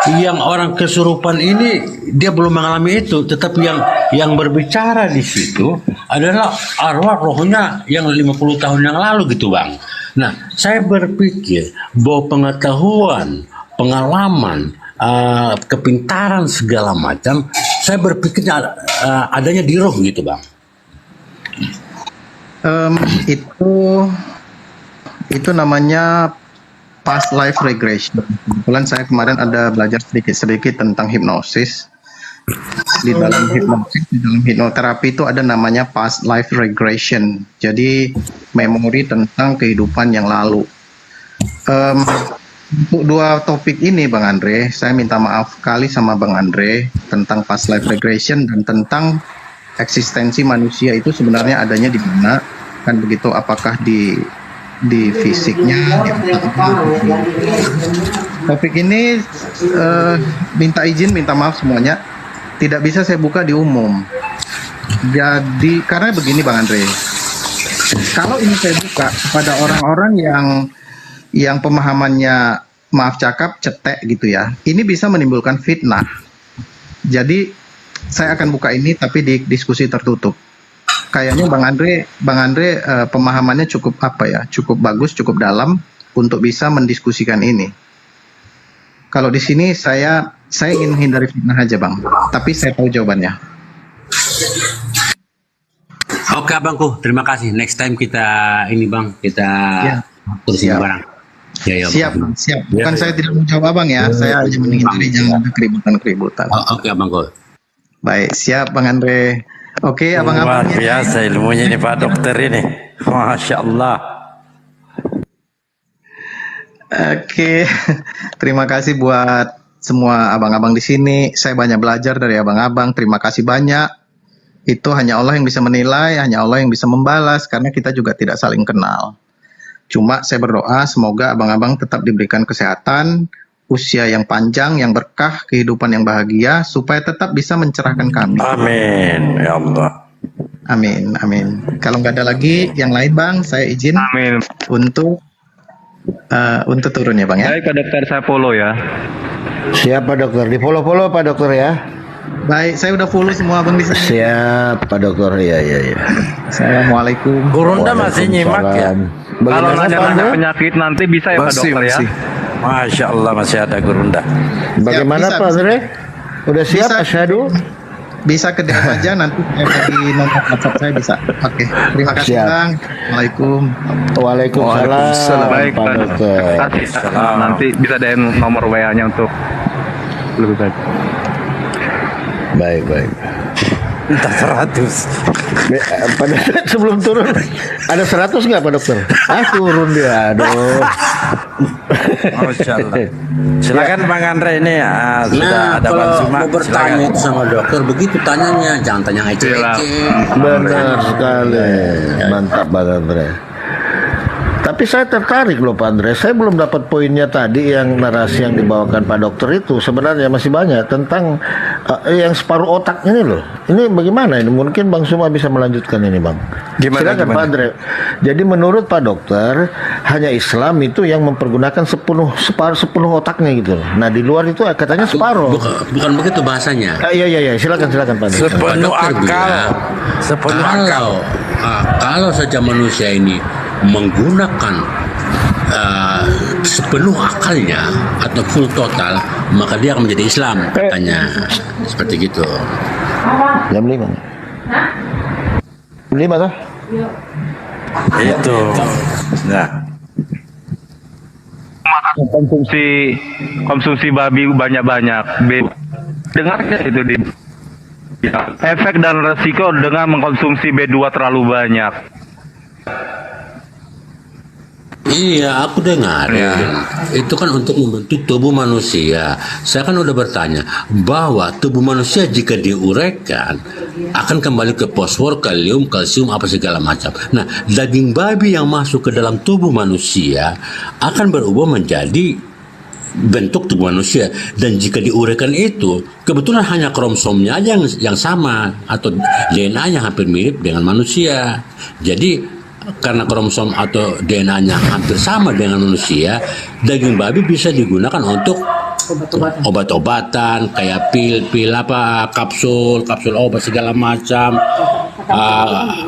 Yang orang kesurupan ini dia belum mengalami itu, tetapi yang berbicara di situ adalah arwah rohnya yang 50 tahun yang lalu gitu Bang. Nah, saya berpikir bahwa pengetahuan, pengalaman kepintaran segala macam, saya berpikirnya adanya di roh gitu bang. Itu namanya past life regression. Kebetulan saya kemarin ada belajar sedikit-sedikit tentang hipnosis. Di dalam hipnoterapi itu ada namanya past life regression. Jadi memori tentang kehidupan yang lalu. Untuk dua topik ini Bang Andre, saya minta maaf kali sama Bang Andre tentang past life regression dan tentang eksistensi manusia itu sebenarnya adanya di mana, kan begitu, apakah di fisiknya. Topik ini minta izin, minta maaf semuanya, tidak bisa saya buka di umum. Jadi karena begini Bang Andre, kalau ini saya buka kepada orang-orang yang pemahamannya, maaf cakap, cetek gitu ya, ini bisa menimbulkan fitnah. Jadi saya akan buka ini tapi di diskusi tertutup. Kayaknya Bang Andre pemahamannya cukup cukup bagus, cukup dalam untuk bisa mendiskusikan ini. Kalau di sini saya ingin menghindari fitnah aja Bang, tapi saya tahu jawabannya. Oke abangku, terima kasih. Next time kita ini bang, kita kursi barang. Siap. Bukan saya tidak mau jawab abang ya, saya hanya menghindari jangan ada keributan. Oke abangku. Baik, siap Bang Andre. Oke, abang-abang. Luar biasa ilmunya ini Pak Dokter ini. Masya Allah. Oke, terima kasih buat semua abang-abang di sini. Saya banyak belajar dari abang-abang. Terima kasih banyak. Itu hanya Allah yang bisa menilai, hanya Allah yang bisa membalas, karena kita juga tidak saling kenal. Cuma saya berdoa semoga abang-abang tetap diberikan kesehatan, usia yang panjang, yang berkah, kehidupan yang bahagia, supaya tetap bisa mencerahkan kami. Amin, ya Allah. Amin. Kalau nggak ada lagi yang lain Bang, saya izin untuk turun ya Bang ya. Baik Pak Dokter, saya follow ya. Siap Pak Dokter, di follow Pak Dokter ya. Baik, saya udah follow semua Bang di sini. Siap Pak Dokter, ya. Assalamualaikum. Gurunda masih nyimak ya. Kalau nanya penyakit nanti bisa ya Pak Dokter ya. Masya Allah masih ada Gurunda. Bagaimana Pak Andre? Udah siap asyhadu? Bisa ke DM aja, nanti saya bagi nomor WhatsApp saya bisa. Oke, terima kasih Bang. Assalamualaikum. Waalaikumsalam. Baik Pak Dokter. Nanti bisa DM nomor WA-nya untuk lebih baik. Baik. Entah 100. Pak Dokter sebelum turun ada 100 nggak Pak Dokter? Turun dia, aduh. Masya Allah. Silakan Bang Andre ini sudah ada Bang Suma. Mau bertanya itu sama dokter, begitu tanyanya, jangan tanya ece-ece. Benar sekali, mantap Bang Andre. Tapi saya tertarik loh Pak Andre, saya belum dapat poinnya tadi yang narasi yang dibawakan Pak Dokter itu sebenarnya masih banyak tentang yang separuh otak ini loh. Ini bagaimana ini? Mungkin Bang Suma bisa melanjutkan ini Bang. Silakan Pak Andre. Jadi menurut Pak Dokter hanya Islam itu yang mempergunakan separuh otaknya gitu loh. Nah di luar itu katanya separuh. Bukan begitu bahasanya. Iya. Silakan Pak Andre. Sepenuh akal. Sepenuh akal. Kalau saja manusia ini menggunakan sepenuh akalnya atau full total, maka dia akan menjadi Islam katanya. Seperti gitu. Jam 5 toh? Itu. Nah. Konsumsi babi banyak-banyak. Dengarnya itu di efek dan resiko dengan mengkonsumsi B2 terlalu banyak. Iya, aku dengarin. Itu kan untuk membentuk tubuh manusia. Saya kan udah bertanya bahwa tubuh manusia jika diuraikan akan kembali ke fosfor, kalium, kalsium, apa segala macam. Nah, daging babi yang masuk ke dalam tubuh manusia akan berubah menjadi bentuk tubuh manusia, dan jika diuraikan itu kebetulan hanya kromosomnya aja yang sama atau DNA-nya hampir mirip dengan manusia. Jadi karena kromosom atau DNA-nya hampir sama dengan manusia, daging babi bisa digunakan untuk obat-obatan kayak pil apa kapsul obat segala macam.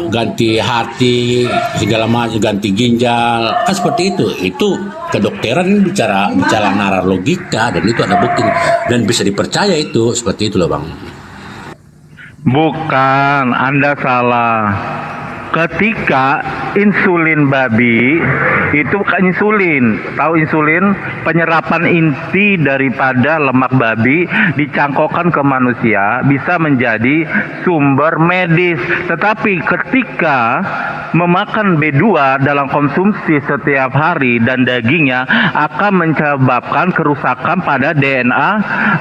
ganti hati segala macam, ganti ginjal, kan seperti itu kedokteran ini bicara nalar logika, dan itu ada bukti dan bisa dipercaya, itu seperti itu loh Bang. Bukan, Anda salah. Ketika insulin babi itu insulin, tahu insulin, penyerapan inti daripada lemak babi dicangkokkan ke manusia bisa menjadi sumber medis. Tetapi ketika memakan B2 dalam konsumsi setiap hari dan dagingnya akan menyebabkan kerusakan pada DNA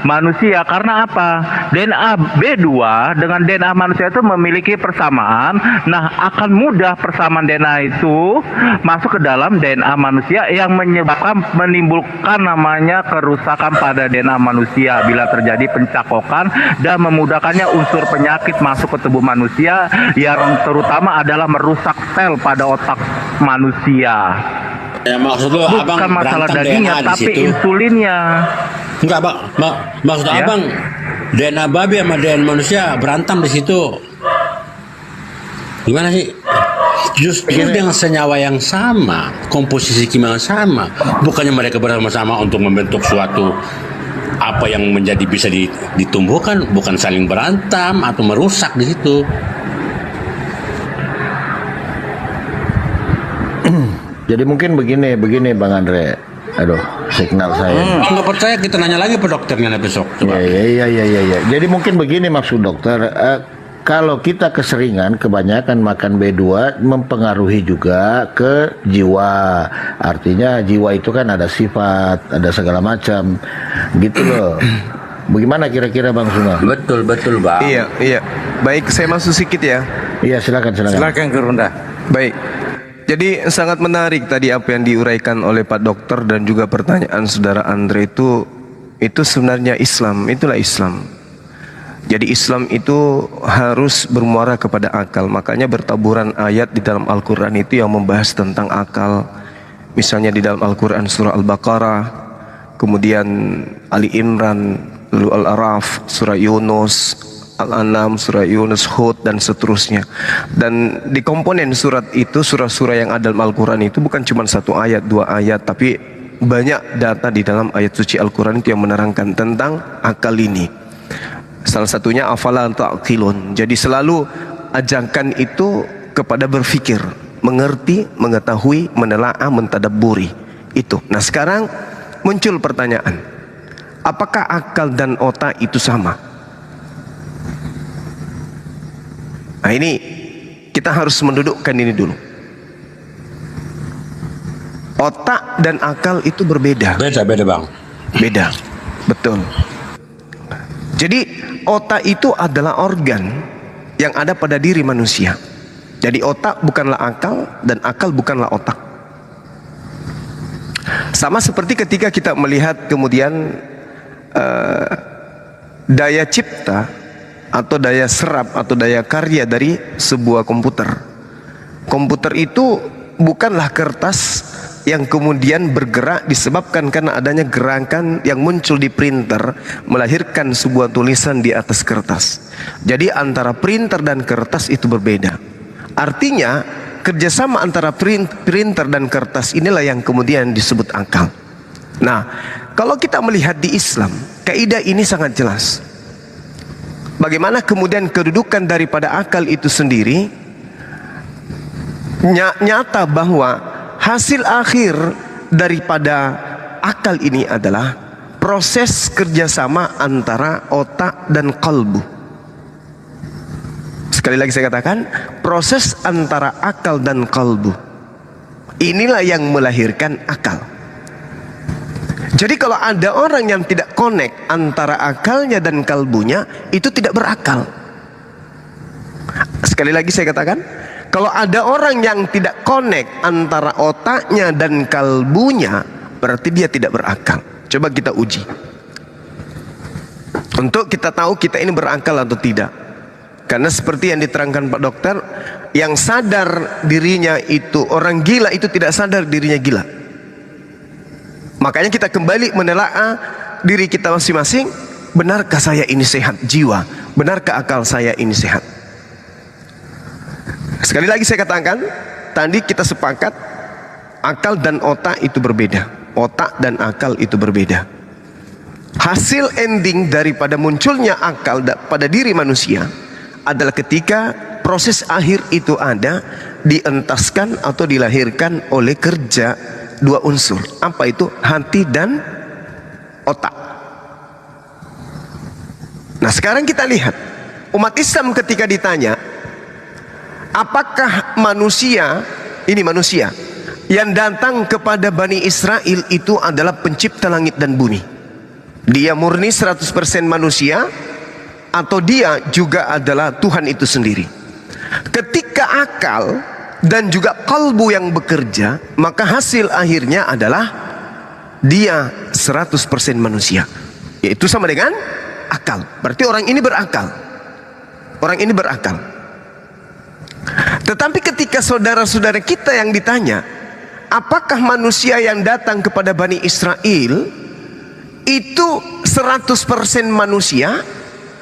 manusia. Karena apa? DNA B2 dengan DNA manusia itu memiliki persamaan. Nah, akan mudah persamaan DNA itu masuk ke dalam DNA manusia yang menimbulkan namanya kerusakan pada DNA manusia bila terjadi pencakokan dan memudahkannya unsur penyakit masuk ke tubuh manusia, yang terutama adalah merusak sel pada otak manusia. Ya, maksud lo bukan abang masalah berantem dagingnya DNA tapi di situ. insulinnya. Enggak Bang, maksud Ya. abang DNA babi sama DNA manusia berantem di situ. Gimana sih? Justru dengan senyawa yang sama, komposisi kimia yang sama, bukannya mereka bersama-sama untuk membentuk suatu apa yang menjadi bisa ditumbuhkan, bukan saling berantem atau merusak di situ. Jadi mungkin begini Bang Andre. Aduh, signal saya. Nggak percaya kita nanya lagi ke dokternya besok. Coba. Iya. Jadi mungkin begini maksud dokter. Kalau kita keseringan, kebanyakan makan B2 mempengaruhi juga ke jiwa. Artinya jiwa itu kan ada sifat, ada segala macam, gitu loh. Bagaimana kira-kira Bang Suma? Betul Bang. Iya. Baik, saya masuk sedikit ya. Iya, silakan. Silakan ke Runda. Baik. Jadi sangat menarik tadi apa yang diuraikan oleh Pak Dokter dan juga pertanyaan Saudara Andre itu sebenarnya Islam, itulah Islam. Jadi Islam itu harus bermuara kepada akal. Makanya bertaburan ayat di dalam Al-Quran itu yang membahas tentang akal. Misalnya di dalam Al-Quran surah Al-Baqarah, kemudian Ali Imran, lalu Al-Araf, surah Yunus, Al-An'am, surah Yunus, Hud, dan seterusnya. Dan di komponen surat itu, surah-surah yang ada dalam Al-Quran itu bukan cuma satu ayat, dua ayat, tapi banyak data di dalam ayat suci Al-Quran itu yang menerangkan tentang akal ini. Salah satunya afala ta'qilun. Jadi selalu ajakan itu kepada berfikir, mengerti, mengetahui, menelaah, mentadabburi. Itu. Nah, sekarang muncul pertanyaan. Apakah akal dan otak itu sama? Nah, ini kita harus mendudukkan ini dulu. Otak dan akal itu berbeda. Beda Bang. Beda. Betul. Jadi otak itu adalah organ yang ada pada diri manusia. Jadi otak bukanlah akal dan akal bukanlah otak. Sama seperti ketika kita melihat kemudian daya cipta atau daya serap atau daya karya dari sebuah komputer. Komputer itu bukanlah kertas yang kemudian bergerak disebabkan karena adanya gerakan yang muncul di printer melahirkan sebuah tulisan di atas kertas. Jadi antara printer dan kertas itu berbeda. Artinya kerjasama antara printer dan kertas inilah yang kemudian disebut akal. Nah, kalau kita melihat di Islam, kaidah ini sangat jelas. Bagaimana kemudian kedudukan daripada akal itu sendiri, nyata bahwa hasil akhir daripada akal ini adalah proses kerjasama antara otak dan kalbu. Sekali lagi saya katakan, proses antara akal dan kalbu. Inilah yang melahirkan akal. Jadi kalau ada orang yang tidak connect antara akalnya dan kalbunya, itu tidak berakal. Sekali lagi saya katakan, kalau ada orang yang tidak connect antara otaknya dan kalbunya, berarti dia tidak berakal. Coba kita uji. Untuk kita tahu kita ini berakal atau tidak. Karena seperti yang diterangkan Pak Dokter, yang sadar dirinya itu, orang gila itu tidak sadar dirinya gila. Makanya kita kembali menelaah diri kita masing-masing. Benarkah saya ini sehat jiwa? Benarkah akal saya ini sehat? Sekali lagi saya katakan, tadi kita sepakat akal dan otak itu berbeda. Otak dan akal itu berbeda. Hasil ending daripada munculnya akal pada diri manusia adalah ketika proses akhir itu ada, dientaskan atau dilahirkan oleh kerja dua unsur. Apa itu? Hati dan otak. Nah, sekarang kita lihat umat Islam ketika ditanya, apakah manusia, ini manusia yang datang kepada Bani Israel itu adalah pencipta langit dan bumi, dia murni 100% manusia, atau dia juga adalah Tuhan itu sendiri? Ketika akal dan juga kalbu yang bekerja, maka hasil akhirnya adalah dia 100% manusia, yaitu sama dengan akal. Berarti orang ini berakal. Orang ini berakal. Tetapi ketika saudara-saudara kita yang ditanya, apakah manusia yang datang kepada Bani Israel itu 100% manusia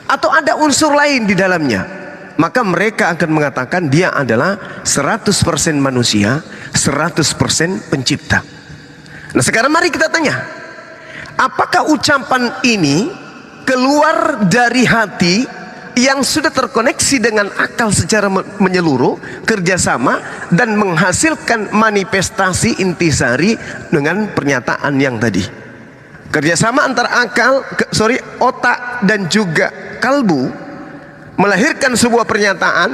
atau ada unsur lain di dalamnya? Maka mereka akan mengatakan dia adalah 100% manusia, 100% pencipta. Nah, sekarang mari kita tanya, apakah ucapan ini keluar dari hati yang sudah terkoneksi dengan akal secara menyeluruh, kerjasama dan menghasilkan manifestasi intisari dengan pernyataan yang tadi? Kerjasama antara otak dan juga kalbu melahirkan sebuah pernyataan.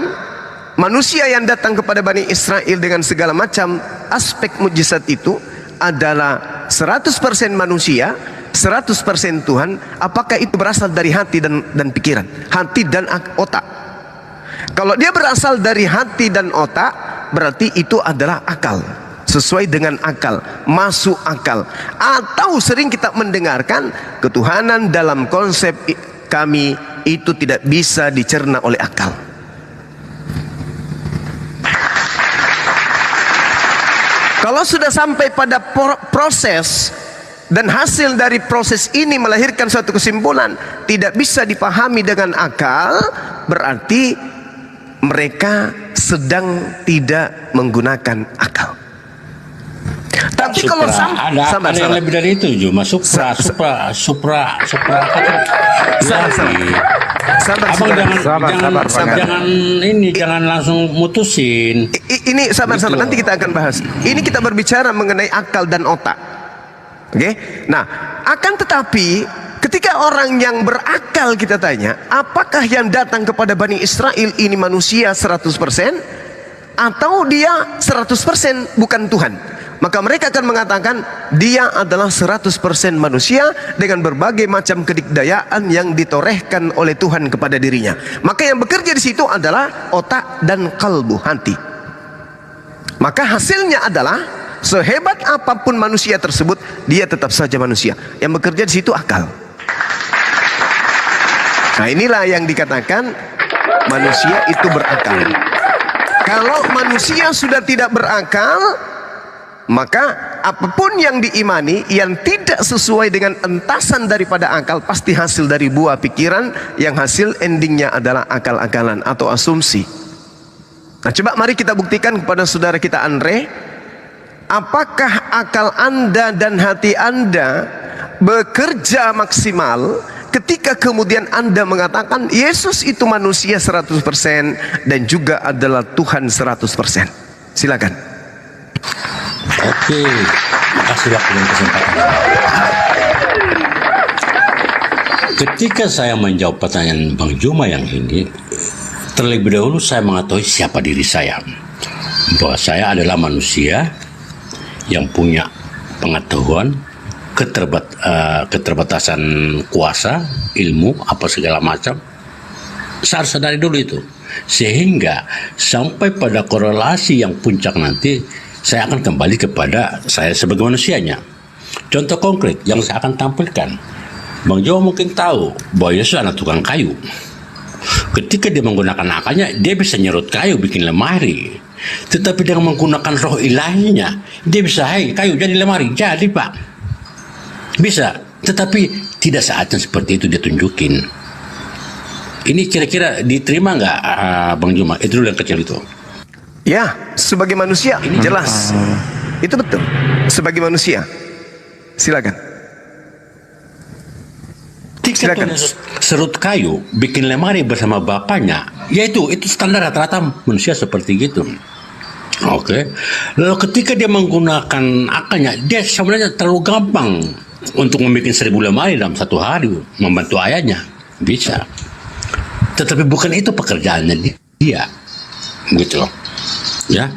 Manusia yang datang kepada Bani Israel dengan segala macam aspek mujizat itu adalah 100% manusia, 100% Tuhan. Apakah itu berasal dari hati dan pikiran, hati dan otak? Kalau dia berasal dari hati dan otak, berarti itu adalah akal, sesuai dengan akal, masuk akal. Atau sering kita mendengarkan ketuhanan dalam konsep kami itu tidak bisa dicerna oleh akal. Kalau sudah sampai pada proses dan hasil dari proses ini melahirkan suatu kesimpulan tidak bisa dipahami dengan akal, berarti mereka sedang tidak menggunakan akal. Tapi kalau ada yang lebih dari itu, cuma supra. Jangan langsung mutusin. Ini sabar, nanti kita akan bahas. Ini kita berbicara mengenai akal dan otak. Oke? Nah, akan tetapi ketika orang yang berakal kita tanya, apakah yang datang kepada Bani Israel ini manusia 100% atau dia 100% bukan Tuhan? Maka mereka akan mengatakan dia adalah 100% manusia dengan berbagai macam kedikdayaan yang ditorehkan oleh Tuhan kepada dirinya. Maka yang bekerja di situ adalah otak dan kalbu, hati. Maka hasilnya adalah sehebat apapun manusia tersebut, dia tetap saja manusia. Yang bekerja di situ akal. Nah, inilah yang dikatakan manusia itu berakal. Kalau manusia sudah tidak berakal, maka apapun yang diimani yang tidak sesuai dengan entasan daripada akal pasti hasil dari buah pikiran yang hasil endingnya adalah akal-akalan atau asumsi. Nah, coba mari kita buktikan kepada saudara kita Andre, apakah akal Anda dan hati Anda bekerja maksimal ketika kemudian Anda mengatakan Yesus itu manusia 100% dan juga adalah Tuhan 100%. Silakan. Oke, kasih waktu dan kesempatan. Ketika saya menjawab pertanyaan Bang Juma yang ini, terlebih dahulu saya mengetahui siapa diri saya, bahwa saya adalah manusia yang punya pengetahuan, keterbatasan kuasa, ilmu, apa segala macam. Saya harus sadari dulu itu, sehingga sampai pada korelasi yang puncak nanti saya akan kembali kepada saya sebagai manusianya. Contoh konkret yang saya akan tampilkan, Bang Jawa mungkin tahu bahwa Yesus anak tukang kayu. Ketika dia menggunakan akalnya, dia bisa nyerut kayu bikin lemari. Tetapi dengan menggunakan roh ilahinya, dia bisa, kayu jadi lemari, jadi Pak. Bisa, tetapi tidak saatnya seperti itu dia tunjukin. Ini kira-kira diterima nggak Bang Juma? Itu dulu yang kecil itu. Ya, sebagai manusia jelas. Itu betul. Sebagai manusia. Silakan. Jika serut kayu bikin lemari bersama bapaknya, yaitu itu standar rata-rata manusia seperti gitu. Oke. Lalu ketika dia menggunakan akalnya, dia sebenarnya terlalu gampang untuk membuat 1000 lemari dalam satu hari, membantu ayahnya. Bisa. Tetapi bukan itu pekerjaannya dia. Gitu loh. Ya.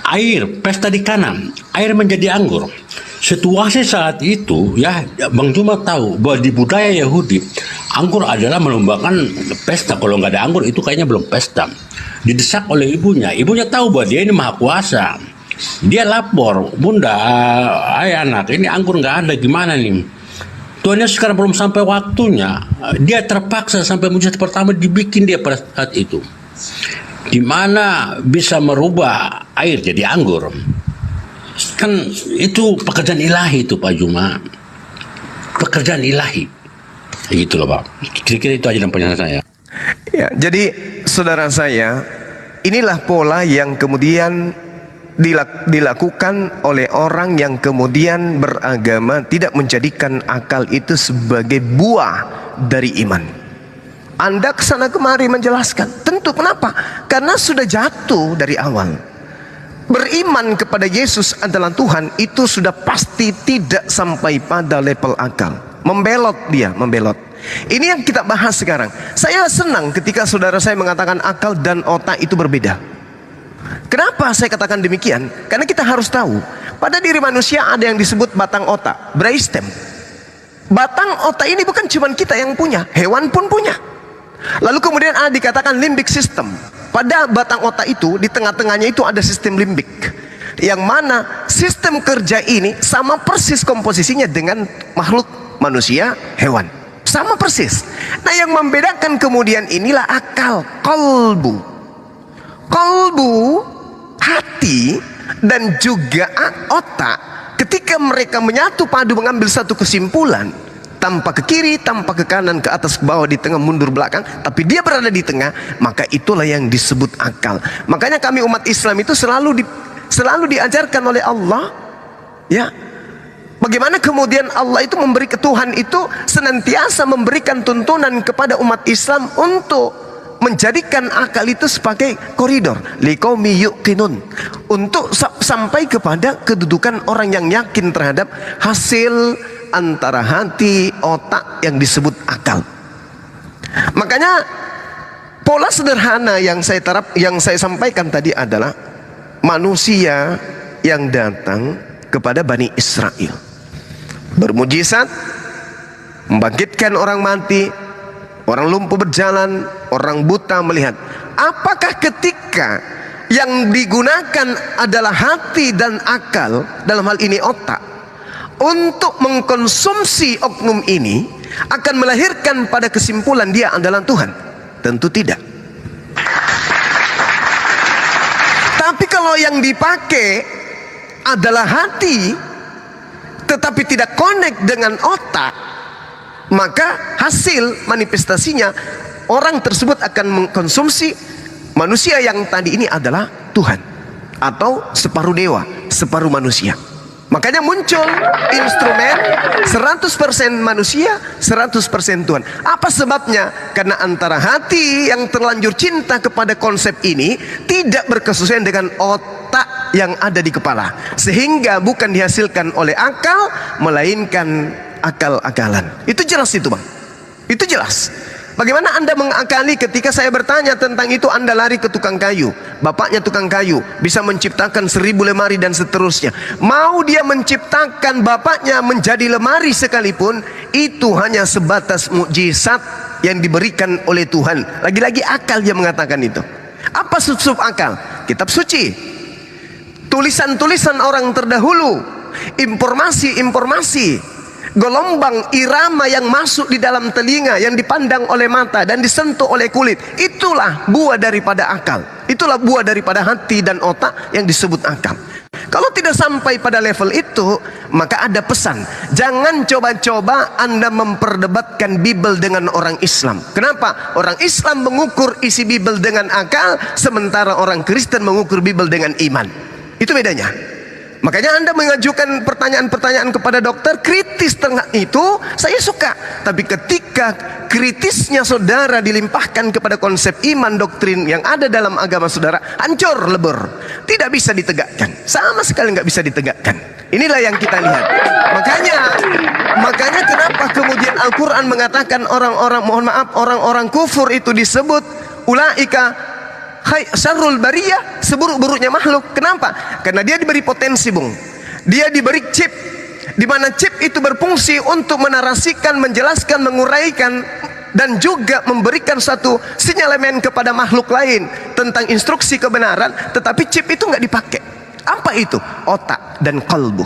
Air, pesta di kanan, air menjadi anggur. Situasi saat itu, ya, Bang Juma tahu bahwa di budaya Yahudi, anggur adalah melombakan pesta. Kalau nggak ada anggur, itu kayaknya belum pesta. Didesak oleh ibunya. Ibunya tahu bahwa dia ini maha kuasa. Dia lapor, Bunda, ayah anak, ini anggur nggak ada, gimana nih? Tuhan Yesus sekarang belum sampai waktunya. Dia terpaksa sampai mujizat pertama dibikin dia pada saat itu. Di mana bisa merubah air jadi anggur. Kan itu pekerjaan ilahi itu Pak Juma. Pekerjaan ilahi. Gitu loh Pak. Kira-kira itu aja dan penjelasan saya. Ya, jadi saudara saya, inilah pola yang kemudian dilakukan oleh orang yang kemudian beragama tidak menjadikan akal itu sebagai buah dari iman. Anda kesana kemari menjelaskan. Tentu kenapa? Karena sudah jatuh dari awal. Beriman kepada Yesus adalah Tuhan itu sudah pasti tidak sampai pada level akal. Membelot dia, membelot. Ini yang kita bahas sekarang. Saya senang ketika saudara saya mengatakan akal dan otak itu berbeda. Kenapa saya katakan demikian? Karena kita harus tahu, pada diri manusia ada yang disebut batang otak, brainstem. Batang otak ini bukan cuma kita yang punya, hewan pun punya. Lalu kemudian ada dikatakan limbic system. Pada batang otak itu, di tengah-tengahnya itu ada sistem limbik, yang mana sistem kerja ini sama persis komposisinya dengan makhluk manusia, hewan. Sama persis. Nah, yang membedakan kemudian inilah akal, kolbu. Kolbu, hati, dan juga otak, ketika mereka menyatu padu mengambil satu kesimpulan, tanpa ke kiri, tanpa ke kanan, ke atas, ke bawah, di tengah, mundur, belakang, tapi dia berada di tengah, maka itulah yang disebut akal. Makanya kami umat Islam itu selalu diajarkan oleh Allah, ya, bagaimana kemudian Allah itu memberi Tuhan itu senantiasa memberikan tuntunan kepada umat Islam untuk menjadikan akal itu sebagai koridor liqaumi yuqinun, untuk sampai kepada kedudukan orang yang yakin terhadap hasil antara hati, otak yang disebut akal. Makanya pola sederhana yang saya sampaikan tadi adalah manusia yang datang kepada Bani Israel, bermujizat, membangkitkan orang mati, orang lumpuh berjalan, orang buta melihat. Apakah ketika yang digunakan adalah hati dan akal, dalam hal ini otak, untuk mengkonsumsi oknum ini akan melahirkan pada kesimpulan dia adalah Tuhan? Tentu tidak. Tapi kalau yang dipakai adalah hati tetapi tidak connect dengan otak, maka hasil manifestasinya orang tersebut akan mengkonsumsi manusia yang tadi ini adalah Tuhan, atau separuh dewa, separuh manusia. Makanya muncul instrumen 100% manusia, 100% Tuhan. Apa sebabnya? Karena antara hati yang terlanjur cinta kepada konsep ini tidak berkesesuaian dengan otak yang ada di kepala, sehingga bukan dihasilkan oleh akal, melainkan akal-akalan. Itu jelas itu Bang. Itu jelas. Bagaimana Anda mengakali ketika saya bertanya tentang itu, Anda lari ke tukang kayu. Bapaknya tukang kayu, bisa menciptakan 1000 lemari dan seterusnya. Mau dia menciptakan bapaknya menjadi lemari sekalipun, itu hanya sebatas mukjizat yang diberikan oleh Tuhan. Lagi-lagi akal dia mengatakan itu. Apa sub-sub akal? Kitab suci, tulisan-tulisan orang terdahulu, informasi-informasi, gelombang irama yang masuk di dalam telinga, yang dipandang oleh mata dan disentuh oleh kulit. Itulah buah daripada akal. Itulah buah daripada hati dan otak yang disebut akal. Kalau tidak sampai pada level itu, maka ada pesan, jangan coba-coba Anda memperdebatkan Bible dengan orang Islam. Kenapa? Orang Islam mengukur isi Bible dengan akal, sementara orang Kristen mengukur Bible dengan iman. Itu bedanya. Makanya Anda mengajukan pertanyaan-pertanyaan kepada dokter kritis tengah itu, saya suka. Tapi ketika kritisnya saudara dilimpahkan kepada konsep iman doktrin yang ada dalam agama saudara, hancur lebur, tidak bisa ditegakkan, sama sekali nggak bisa ditegakkan. Inilah yang kita lihat. Makanya kenapa kemudian Al-Quran mengatakan orang-orang kufur itu disebut ulaika syarrul bariyah, seburuk-buruknya makhluk. Kenapa? Karena dia diberi potensi, Bung. Dia diberi chip, di mana chip itu berfungsi untuk menarasikan, menjelaskan, menguraikan, dan juga memberikan satu sinyalemen kepada makhluk lain tentang instruksi kebenaran. Tetapi chip itu nggak dipakai. Apa itu? Otak dan kalbu.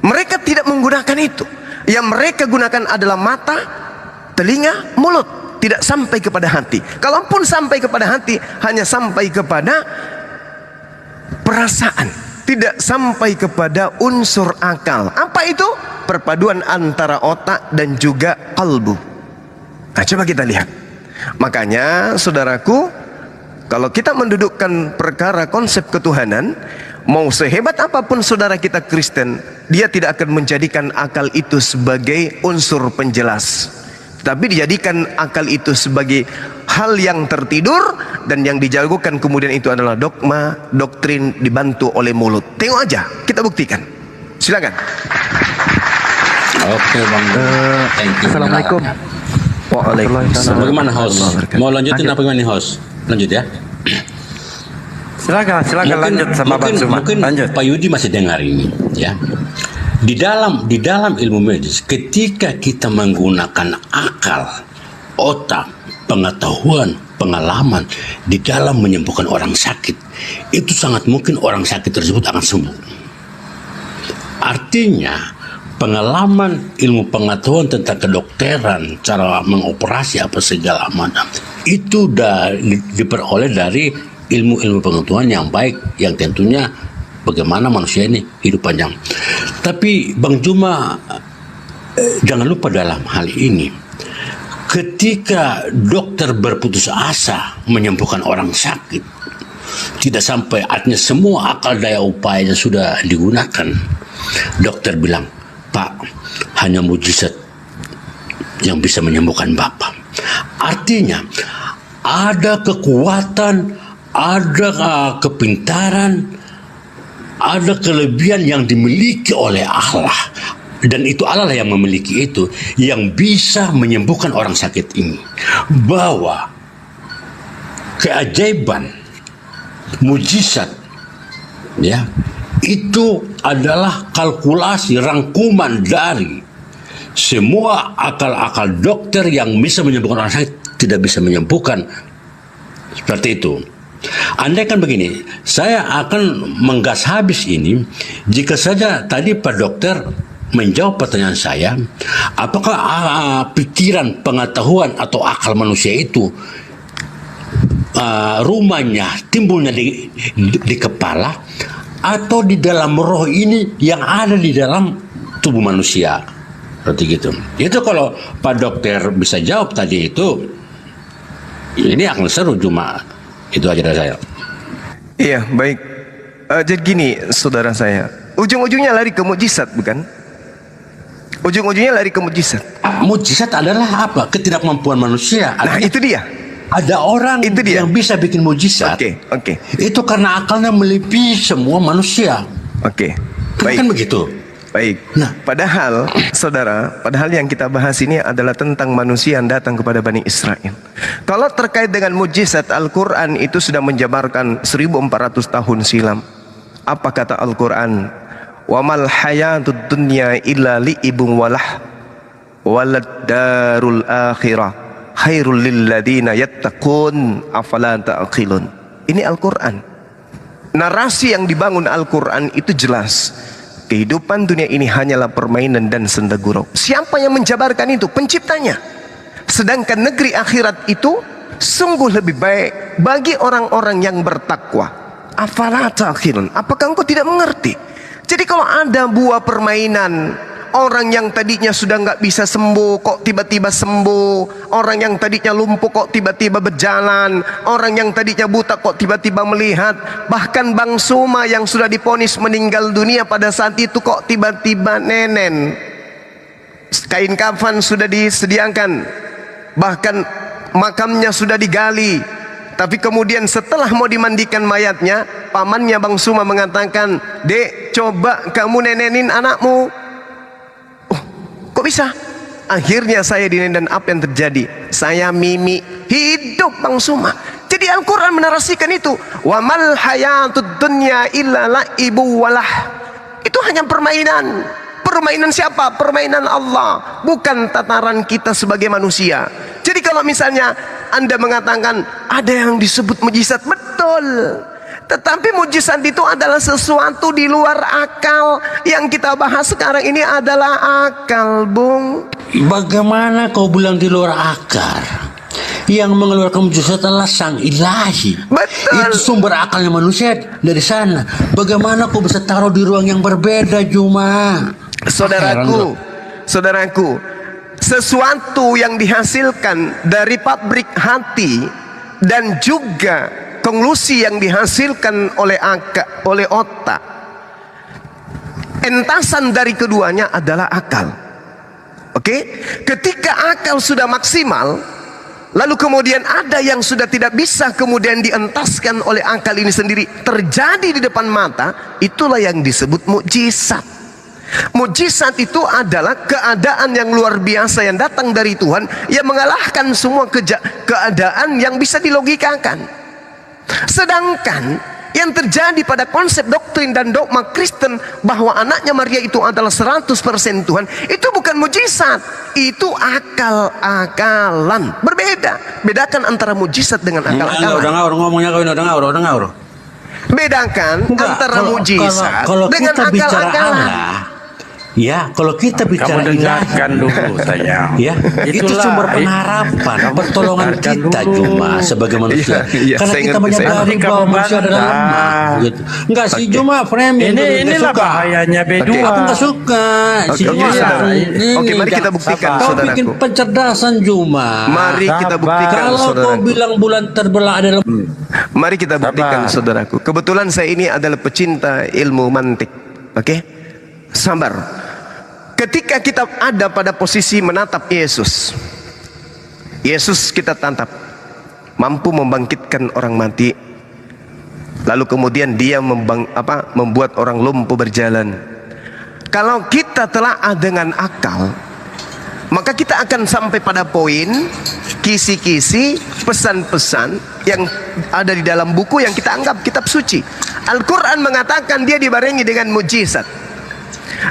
Mereka tidak menggunakan itu. Yang mereka gunakan adalah mata, telinga, mulut. Tidak sampai kepada hati. Kalaupun sampai kepada hati, hanya sampai kepada perasaan, tidak sampai kepada unsur akal. Apa itu? Perpaduan antara otak dan juga kalbu. Nah, coba kita lihat. Makanya saudaraku, kalau kita mendudukkan perkara konsep ketuhanan, mau sehebat apapun saudara kita Kristen, dia tidak akan menjadikan akal itu sebagai unsur penjelas, tapi dijadikan akal itu sebagai hal yang tertidur, dan yang dijagokan kemudian itu adalah dogma, doktrin dibantu oleh mulut. Tengok aja, kita buktikan. Silakan. Oke Bang. Assalamualaikum. Waalaikumsalam. Bagaimana host? Mau lanjutin apa gimana nih host? Lanjut ya. Silakan lanjut sama Bang Suma. Mungkin Pak Yudi masih dengar ini, ya. Di dalam ilmu medis, ketika kita menggunakan akal, otak, pengetahuan, pengalaman di dalam menyembuhkan orang sakit, itu sangat mungkin orang sakit tersebut akan sembuh. Artinya, pengalaman, ilmu pengetahuan tentang kedokteran, cara mengoperasi apa segala macam, itu sudah diperoleh dari ilmu-ilmu pengetahuan yang baik, yang tentunya bagaimana manusia ini hidup panjang. Tapi Bang Juma, jangan lupa dalam hal ini, ketika dokter berputus asa menyembuhkan orang sakit, tidak sampai artinya semua akal daya upayanya sudah digunakan. Dokter bilang, Pak, hanya mujizat yang bisa menyembuhkan Bapak. Artinya ada kekuatan, ada kepintaran, ada kelebihan yang dimiliki oleh Allah, dan itu Allah yang memiliki itu, yang bisa menyembuhkan orang sakit ini. Bahwa keajaiban, mujizat, ya, itu adalah kalkulasi rangkuman dari semua akal-akal dokter yang bisa menyembuhkan orang sakit, tidak bisa menyembuhkan. Seperti itu. Andai kan begini, saya akan menggas habis ini jika saja tadi Pak Dokter menjawab pertanyaan saya, apakah pikiran, pengetahuan atau akal manusia itu rumahnya, timbulnya di kepala atau di dalam roh ini yang ada di dalam tubuh manusia, seperti gitu. Itu kalau Pak Dokter bisa jawab tadi itu, ini akan seru. Cuma itu aja dari saya. Iya, baik. Jadi gini, saudara saya, ujung-ujungnya lari ke mujizat, bukan? Ujung-ujungnya lari ke mujizat. Mujizat adalah apa? Ketidakmampuan manusia. Nah, itu dia. Ada orang itu yang bisa bikin mujizat. Oke. Itu karena akalnya melebihi semua manusia. Oke. Baik. Kan begitu. Baik. Nah, padahal saudara, yang kita bahas ini adalah tentang manusia yang datang kepada Bani Israel. Kalau terkait dengan mujizat, Al-Quran itu sudah menjabarkan 1400 tahun silam. Apa kata Al-Quran? Wa mal hayatud dunya illa li'ibun walah walad darul akhirah khairul lil ladina yattaqun afala ta'qilun. Ini Al-Quran. Narasi yang dibangun Al-Quran itu jelas. Kehidupan dunia ini hanyalah permainan dan senda gurau. Siapa yang menjabarkan itu? Penciptanya. Sedangkan negeri akhirat itu sungguh lebih baik bagi orang-orang yang bertakwa. Afala ta'qilun? Apakah engkau tidak mengerti? Jadi kalau ada buah permainan, orang yang tadinya sudah nggak bisa sembuh kok tiba-tiba sembuh, orang yang tadinya lumpuh kok tiba-tiba berjalan, orang yang tadinya buta kok tiba-tiba melihat, bahkan Bang Suma yang sudah divonis meninggal dunia pada saat itu kok tiba-tiba nenen. Kain kafan sudah disediakan, bahkan makamnya sudah digali, tapi kemudian setelah mau dimandikan mayatnya, pamannya Bang Suma mengatakan, "Dek, coba kamu nenenin anakmu." "Oh, kok bisa?" Akhirnya saya dinenen, dan apa yang terjadi? Saya mimi hidup Bang Suma. Jadi Al-Quran menarasikan itu, "Wa mal hayatud dunya illa la'ibu walah." Itu hanya permainan. Permainan siapa? Permainan Allah, bukan tataran kita sebagai manusia. Jadi kalau misalnya Anda mengatakan ada yang disebut mujizat, betul. Tetapi mujizat itu adalah sesuatu di luar akal. Yang kita bahas sekarang ini adalah akal, Bung. Bagaimana kau bilang di luar akal? Yang mengeluarkan mujizat adalah Sang Ilahi. Betul. Itu sumber akalnya manusia dari sana. Bagaimana kau bisa taruh di ruang yang berbeda, Juma? Saudaraku, sesuatu yang dihasilkan dari pabrik hati dan juga konklusi yang dihasilkan oleh otak, entasan dari keduanya adalah akal. Oke? Ketika akal sudah maksimal, lalu kemudian ada yang sudah tidak bisa kemudian dientaskan oleh akal ini sendiri, terjadi di depan mata, itulah yang disebut mukjizat. Mukjizat itu adalah keadaan yang luar biasa yang datang dari Tuhan, yang mengalahkan semua keadaan yang bisa dilogikakan. Sedangkan yang terjadi pada konsep doktrin dan dogma Kristen bahwa anaknya Maria itu adalah 100% Tuhan, itu bukan mukjizat, itu akal-akalan. Berbeda. Bedakan antara mukjizat dengan akal-akalan. Udah ngawur. Bedakan antara mukjizat dengan kita bicara akal-akalan. Allah, ya, kalau kita bicara Kamu dengarkan dulu sayang. ya, itu sumber pengharapan, pertolongan kita Juma sebagai manusia. Karena kita menyadari bahwa manusia adalah lemah. Gitu. Enggak sih Juma, framing. Inilah bahayanya B2. Aku nggak suka. Si Juma, Oke, mari kita buktikan, kau saudaraku. bikin pencerdasan Juma. Mari kita buktikan, Kalau kau saudaraku. bilang bulan terbelah adalah Mari kita buktikan, saudaraku. Kebetulan saya ini adalah pecinta ilmu mantik. Oke? Sabar. Ketika kita ada pada posisi menatap Yesus, Yesus kita tantap, mampu membangkitkan orang mati, lalu kemudian dia membuat orang lumpuh berjalan. Kalau kita telah dengan akal, maka kita akan sampai pada poin kisi-kisi pesan-pesan yang ada di dalam buku yang kita anggap kitab suci. Al-Quran mengatakan dia dibarengi dengan mujizat.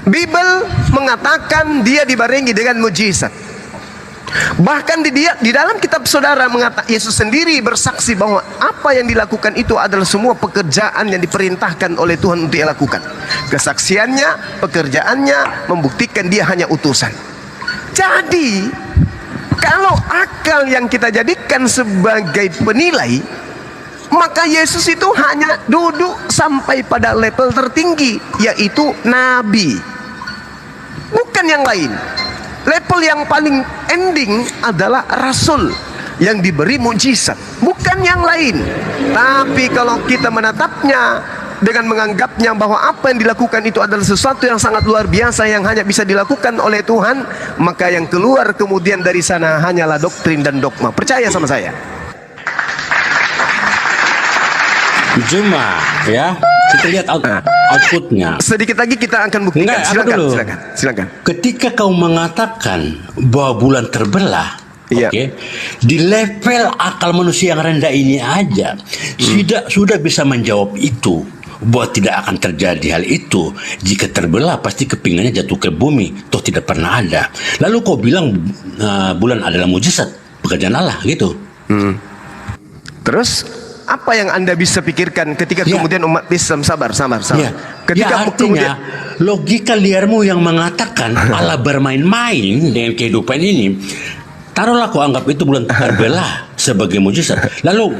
Bible mengatakan dia dibarengi dengan mujizat. Bahkan di dalam kitab saudara mengatakan, Yesus sendiri bersaksi bahwa apa yang dilakukan itu adalah semua pekerjaan yang diperintahkan oleh Tuhan untuk dia lakukan. Kesaksiannya, pekerjaannya membuktikan dia hanya utusan. Jadi kalau akal yang kita jadikan sebagai penilai, maka Yesus itu hanya duduk sampai pada level tertinggi, yaitu nabi, bukan yang lain. Level yang paling ending adalah rasul yang diberi mukjizat, bukan yang lain. Tapi kalau kita menatapnya dengan menganggapnya bahwa apa yang dilakukan itu adalah sesuatu yang sangat luar biasa yang hanya bisa dilakukan oleh Tuhan, maka yang keluar kemudian dari sana hanyalah doktrin dan dogma. Percaya sama saya. Juma, ya, kita lihat outputnya. Sedikit lagi kita akan buktikan. Silakan. Ketika kau mengatakan bahwa bulan terbelah, oke, di level akal manusia yang rendah ini aja sudah bisa menjawab itu, bahwa tidak akan terjadi hal itu. Jika terbelah pasti kepingannya jatuh ke bumi, toh tidak pernah ada. Lalu kau bilang bulan adalah mujizat, pekerjaan Allah, gitu. Terus apa yang Anda bisa pikirkan ketika kemudian umat Islam sabar. Ketika artinya logika liarmu yang mengatakan Allah bermain-main dengan kehidupan ini, taruhlah kau anggap itu bulan terbelah sebagai mujizat. Lalu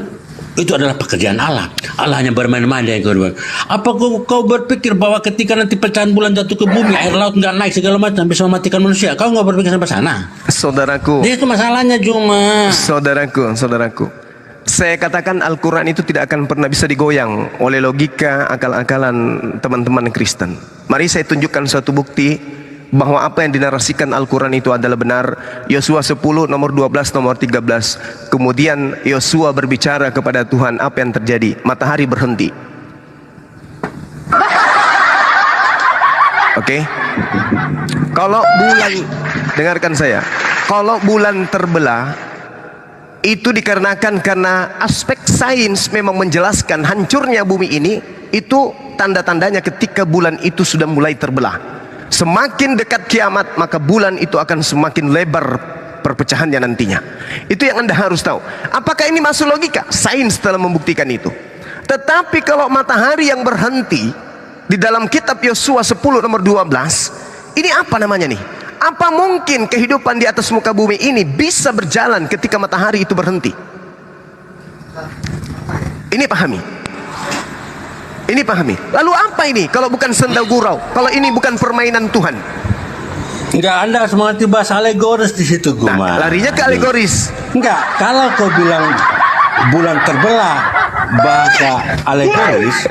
Itu adalah pekerjaan Allah. Allah hanya bermain-main dengan kehidupan. Apa kau berpikir bahwa ketika nanti pecahan bulan jatuh ke bumi, air laut nggak naik segala macam bisa mematikan manusia? Kau nggak berpikir sampai sana? Saudaraku, itu masalahnya cuma. Saudaraku, saya katakan Al-Quran itu tidak akan pernah bisa digoyang oleh logika akal-akalan teman-teman Kristen. Mari saya tunjukkan suatu bukti bahwa apa yang dinarasikan Al-Quran itu adalah benar. Yosua 10 nomor 12 nomor 13. Kemudian Yosua berbicara kepada Tuhan, apa yang terjadi? Matahari berhenti. Oke. Kalau bulan, dengarkan saya, kalau bulan terbelah itu dikarenakan karena aspek sains memang menjelaskan hancurnya bumi ini. Itu tanda-tandanya ketika bulan itu sudah mulai terbelah. Semakin dekat kiamat, maka bulan itu akan semakin lebar perpecahannya nantinya. Itu yang Anda harus tahu. Apakah ini masuk logika? Sains telah membuktikan itu. Tetapi kalau matahari yang berhenti di dalam kitab Yosua 10 nomor 12, ini apa namanya nih? Apa mungkin kehidupan di atas muka bumi ini bisa berjalan ketika matahari itu berhenti? Ini pahami. Ini pahami. Lalu apa ini kalau bukan senda gurau? Kalau ini bukan permainan Tuhan? Enggak, Anda semangat bahas alegoris di situ, Guma. Nah, larinya ke alegoris. Enggak, kalau kau bilang bulan terbelah, bahasa alegoris,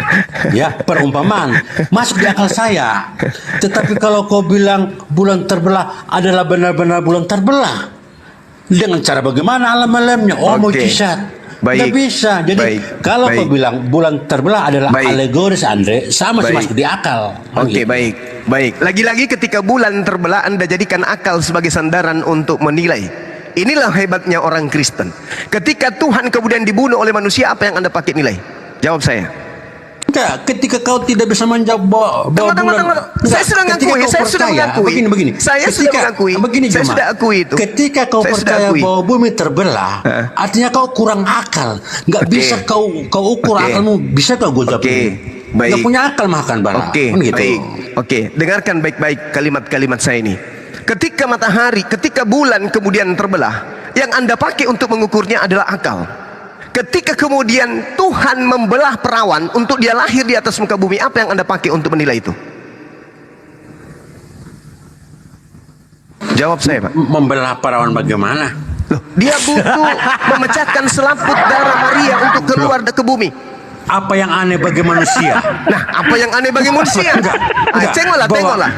ya perumpamaan, masuk di akal saya. Tetapi kalau kau bilang bulan terbelah adalah benar-benar bulan terbelah, dengan cara bagaimana alam-alamnya? Oh, mujizat. Tidak bisa. Jadi kalau kau bilang bulan terbelah adalah alegoris, Andre, sama sih masuk di akal. Oke, baik. Lagi-lagi ketika bulan terbelah, Anda jadikan akal sebagai sandaran untuk menilai. Inilah hebatnya orang Kristen. Ketika Tuhan kemudian dibunuh oleh manusia, apa yang Anda pakai nilai? Jawab saya. Enggak, ketika kau tidak bisa menjawab bahwa saya sudah mengakui. Begini. Saya sudah akui itu. Ketika kau percaya bahwa bumi terbelah, artinya kau kurang akal. Enggak bisa kau ukur akalmu. Bisa kau gojap. Enggak punya akal makan bala. Oke. Dengarkan baik-baik kalimat-kalimat saya ini. Ketika matahari, ketika bulan kemudian terbelah, yang Anda pakai untuk mengukurnya adalah akal. Ketika kemudian Tuhan membelah perawan untuk dia lahir di atas muka bumi, apa yang Anda pakai untuk menilai itu? Jawab saya, Pak. Membelah perawan bagaimana? Loh, dia butuh memecahkan selaput darah Maria untuk keluar ke bumi. Apa yang aneh bagi manusia? Nah, apa yang aneh bagi manusia? Tengoklah.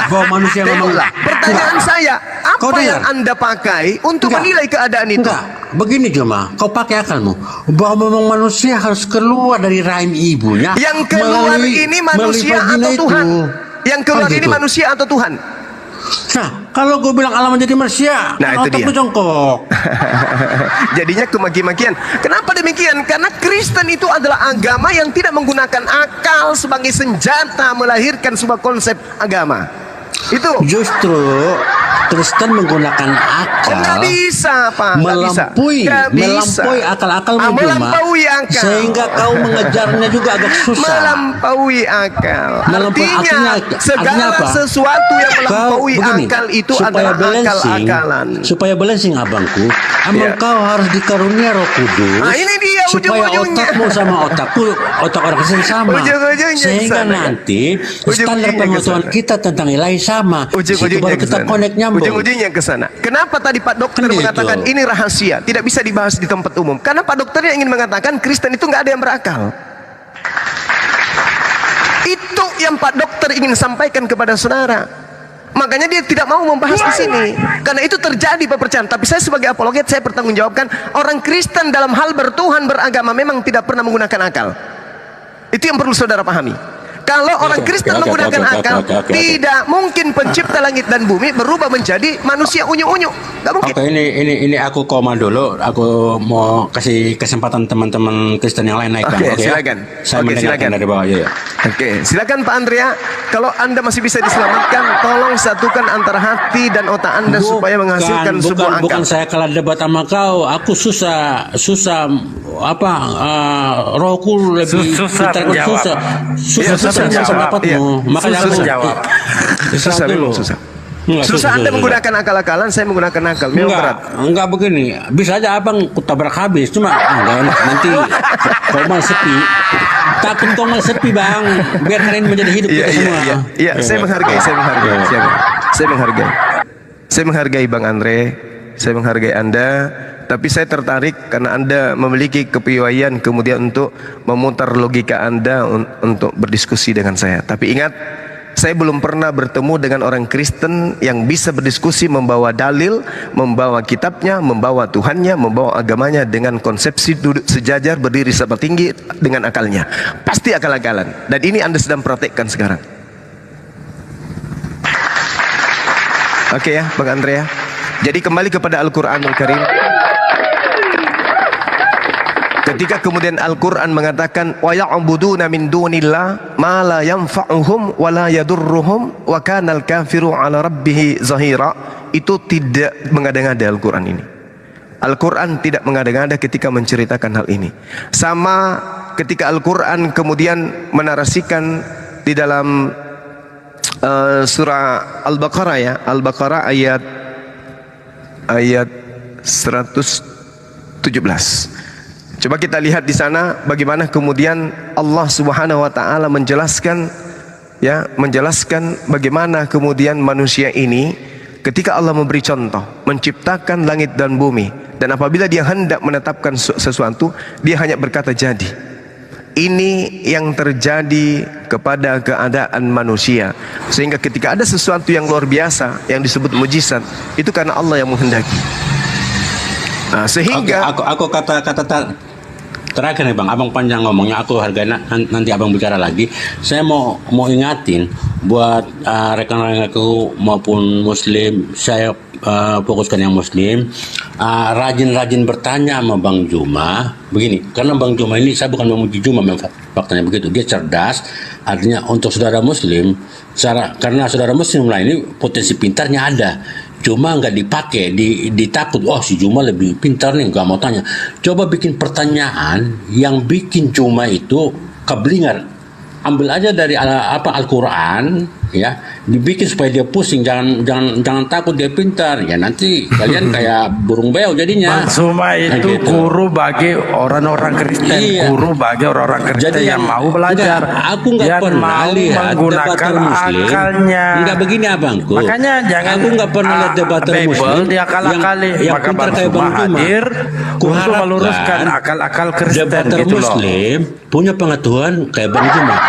Bahwa manusia memang. Pertanyaan saya, apa yang Anda pakai untuk menilai keadaan itu? Begini cuma, kau pakai akalmu bahwa memang manusia harus keluar dari rahim ibunya. Yang keluar ini manusia atau Tuhan? Yang keluar ini manusia atau Tuhan? Nah, kalau gue bilang alam menjadi manusia, nah itu dia. Jongkok. Jadinya kemaki-makian. Kenapa demikian? Karena Kristen itu adalah agama yang tidak menggunakan akal sebagai senjata melahirkan sebuah konsep agama. Itu justru Kristen menggunakan akal. Nggak bisa, Pak. Melampaui akal-akal melampaui akal. Sehingga kau mengejarnya juga agak susah. Melampaui akal. Artinya segala sesuatu yang melampaui akal itu adalah akal-akalan. Supaya balancing abangku, kau harus dikarunia Roh Kudus. Nah, ini dia supaya otakmu sama otakku, otak orang Kristen sama. Sehingga nanti standar pengetahuan kita tentang ilahi sama. Ujung-ujungnya kita connect nyambung. Ujung-ujungnya ke sana. Kenapa tadi Pak Dokter mengatakan ini rahasia, tidak bisa dibahas di tempat umum? Karena Pak Dokternya ingin mengatakan Kristen itu nggak ada yang berakal. Itu yang Pak Dokter ingin sampaikan kepada saudara. Makanya dia tidak mau membahas di sini. Karena itu terjadi pepercayaan. Tapi saya sebagai apologet, saya pertanggungjawabkan orang Kristen dalam hal bertuhan beragama memang tidak pernah menggunakan akal. Itu yang perlu saudara pahami. Kalau orang Kristen menggunakan akal, tidak mungkin pencipta langit dan bumi berubah menjadi manusia unyu-unyu. Gak mungkin. Oke, ini aku koma dulu. Aku mau kasih kesempatan teman-teman Kristen yang lain naik. Oke, silakan. Saya mendengarkan dari bawah. Ya. Oke, silakan Pak Andrea. Kalau Anda masih bisa diselamatkan, tolong satukan antara hati dan otak Anda supaya menghasilkan sebuah akal. Bukan saya kalah debat sama kau. Aku susah rohku lebih susah pendapatmu. Makanya aku susah. Susah Anda menggunakan akal-akalan, saya menggunakan akal. Memang berat. Enggak begini. Bisa aja abang kutabrak habis, cuma enggak enak nanti komal sepi. Takut komal sepi bang, biar kalian menjadi hidup kita semua. Iya, saya menghargai. Saya menghargai Bang Andre, saya menghargai Anda. Tapi saya tertarik karena Anda memiliki kepiawaian kemudian untuk memutar logika Anda untuk berdiskusi dengan saya. Tapi ingat, saya belum pernah bertemu dengan orang Kristen yang bisa berdiskusi membawa dalil, membawa kitabnya, membawa Tuhannya, membawa agamanya dengan konsepsi duduk sejajar, berdiri sama tinggi dengan akalnya. Pasti akal-akalan. Dan ini Anda sedang praktekkan sekarang. Oke ya, Bang Andrea. Jadi kembali kepada Al-Quranul Karim. Ketika kemudian Al-Quran mengatakan wa ya'buduna min dunillah ma la yanfa'uhum wa la yadurruhum wa kana al-kafiru 'ala rabbih zahira, itu tidak mengada-ngada Al-Quran ini. Al-Quran tidak mengada-ngada ketika menceritakan hal ini. Sama ketika Al-Quran kemudian menarasikan di dalam surah Al-Baqarah ya, Al-Baqarah ayat 117. Coba kita lihat di sana bagaimana kemudian Allah Subhanahu wa taala menjelaskan bagaimana kemudian manusia ini ketika Allah memberi contoh menciptakan langit dan bumi, dan apabila dia hendak menetapkan sesuatu dia hanya berkata jadi. Ini yang terjadi kepada keadaan manusia, sehingga ketika ada sesuatu yang luar biasa yang disebut mujizat, itu karena Allah yang menghendaki. Nah, sehingga aku kata terakhir nih bang, abang panjang ngomongnya, aku hargai nanti abang bicara lagi. Saya mau ingatin buat rekan-rekan aku maupun muslim, saya fokuskan yang muslim, rajin-rajin bertanya sama Bang Juma begini, karena Bang Juma ini, saya bukan memuji Juma, faktanya begitu, dia cerdas. Artinya untuk saudara muslim, karena saudara muslim lain ini potensi pintarnya ada, cuma nggak dipakai, ditakut, oh si Juma lebih pintar nih, nggak mau tanya. Coba bikin pertanyaan yang bikin Juma itu keblinger. Ambil aja dari Al-Quran ya, dibikin supaya dia pusing, jangan takut dia pintar ya, nanti kalian kayak burung beo jadinya. Bang Suma itu gitu. Guru bagi orang-orang Kristen, guru bagi orang-orang Kristen yang mau belajar. Aku nggak pernah lihat debater muslim akalnya. Nggak begini abangku. Makanya jangan aku nggak pernah lihat debater muslim yang pintar kayak Bang Juma. Untuk meluruskan akal-akal Kristen debater gitu loh. muslim punya pengetahuan kayak Bang Juma.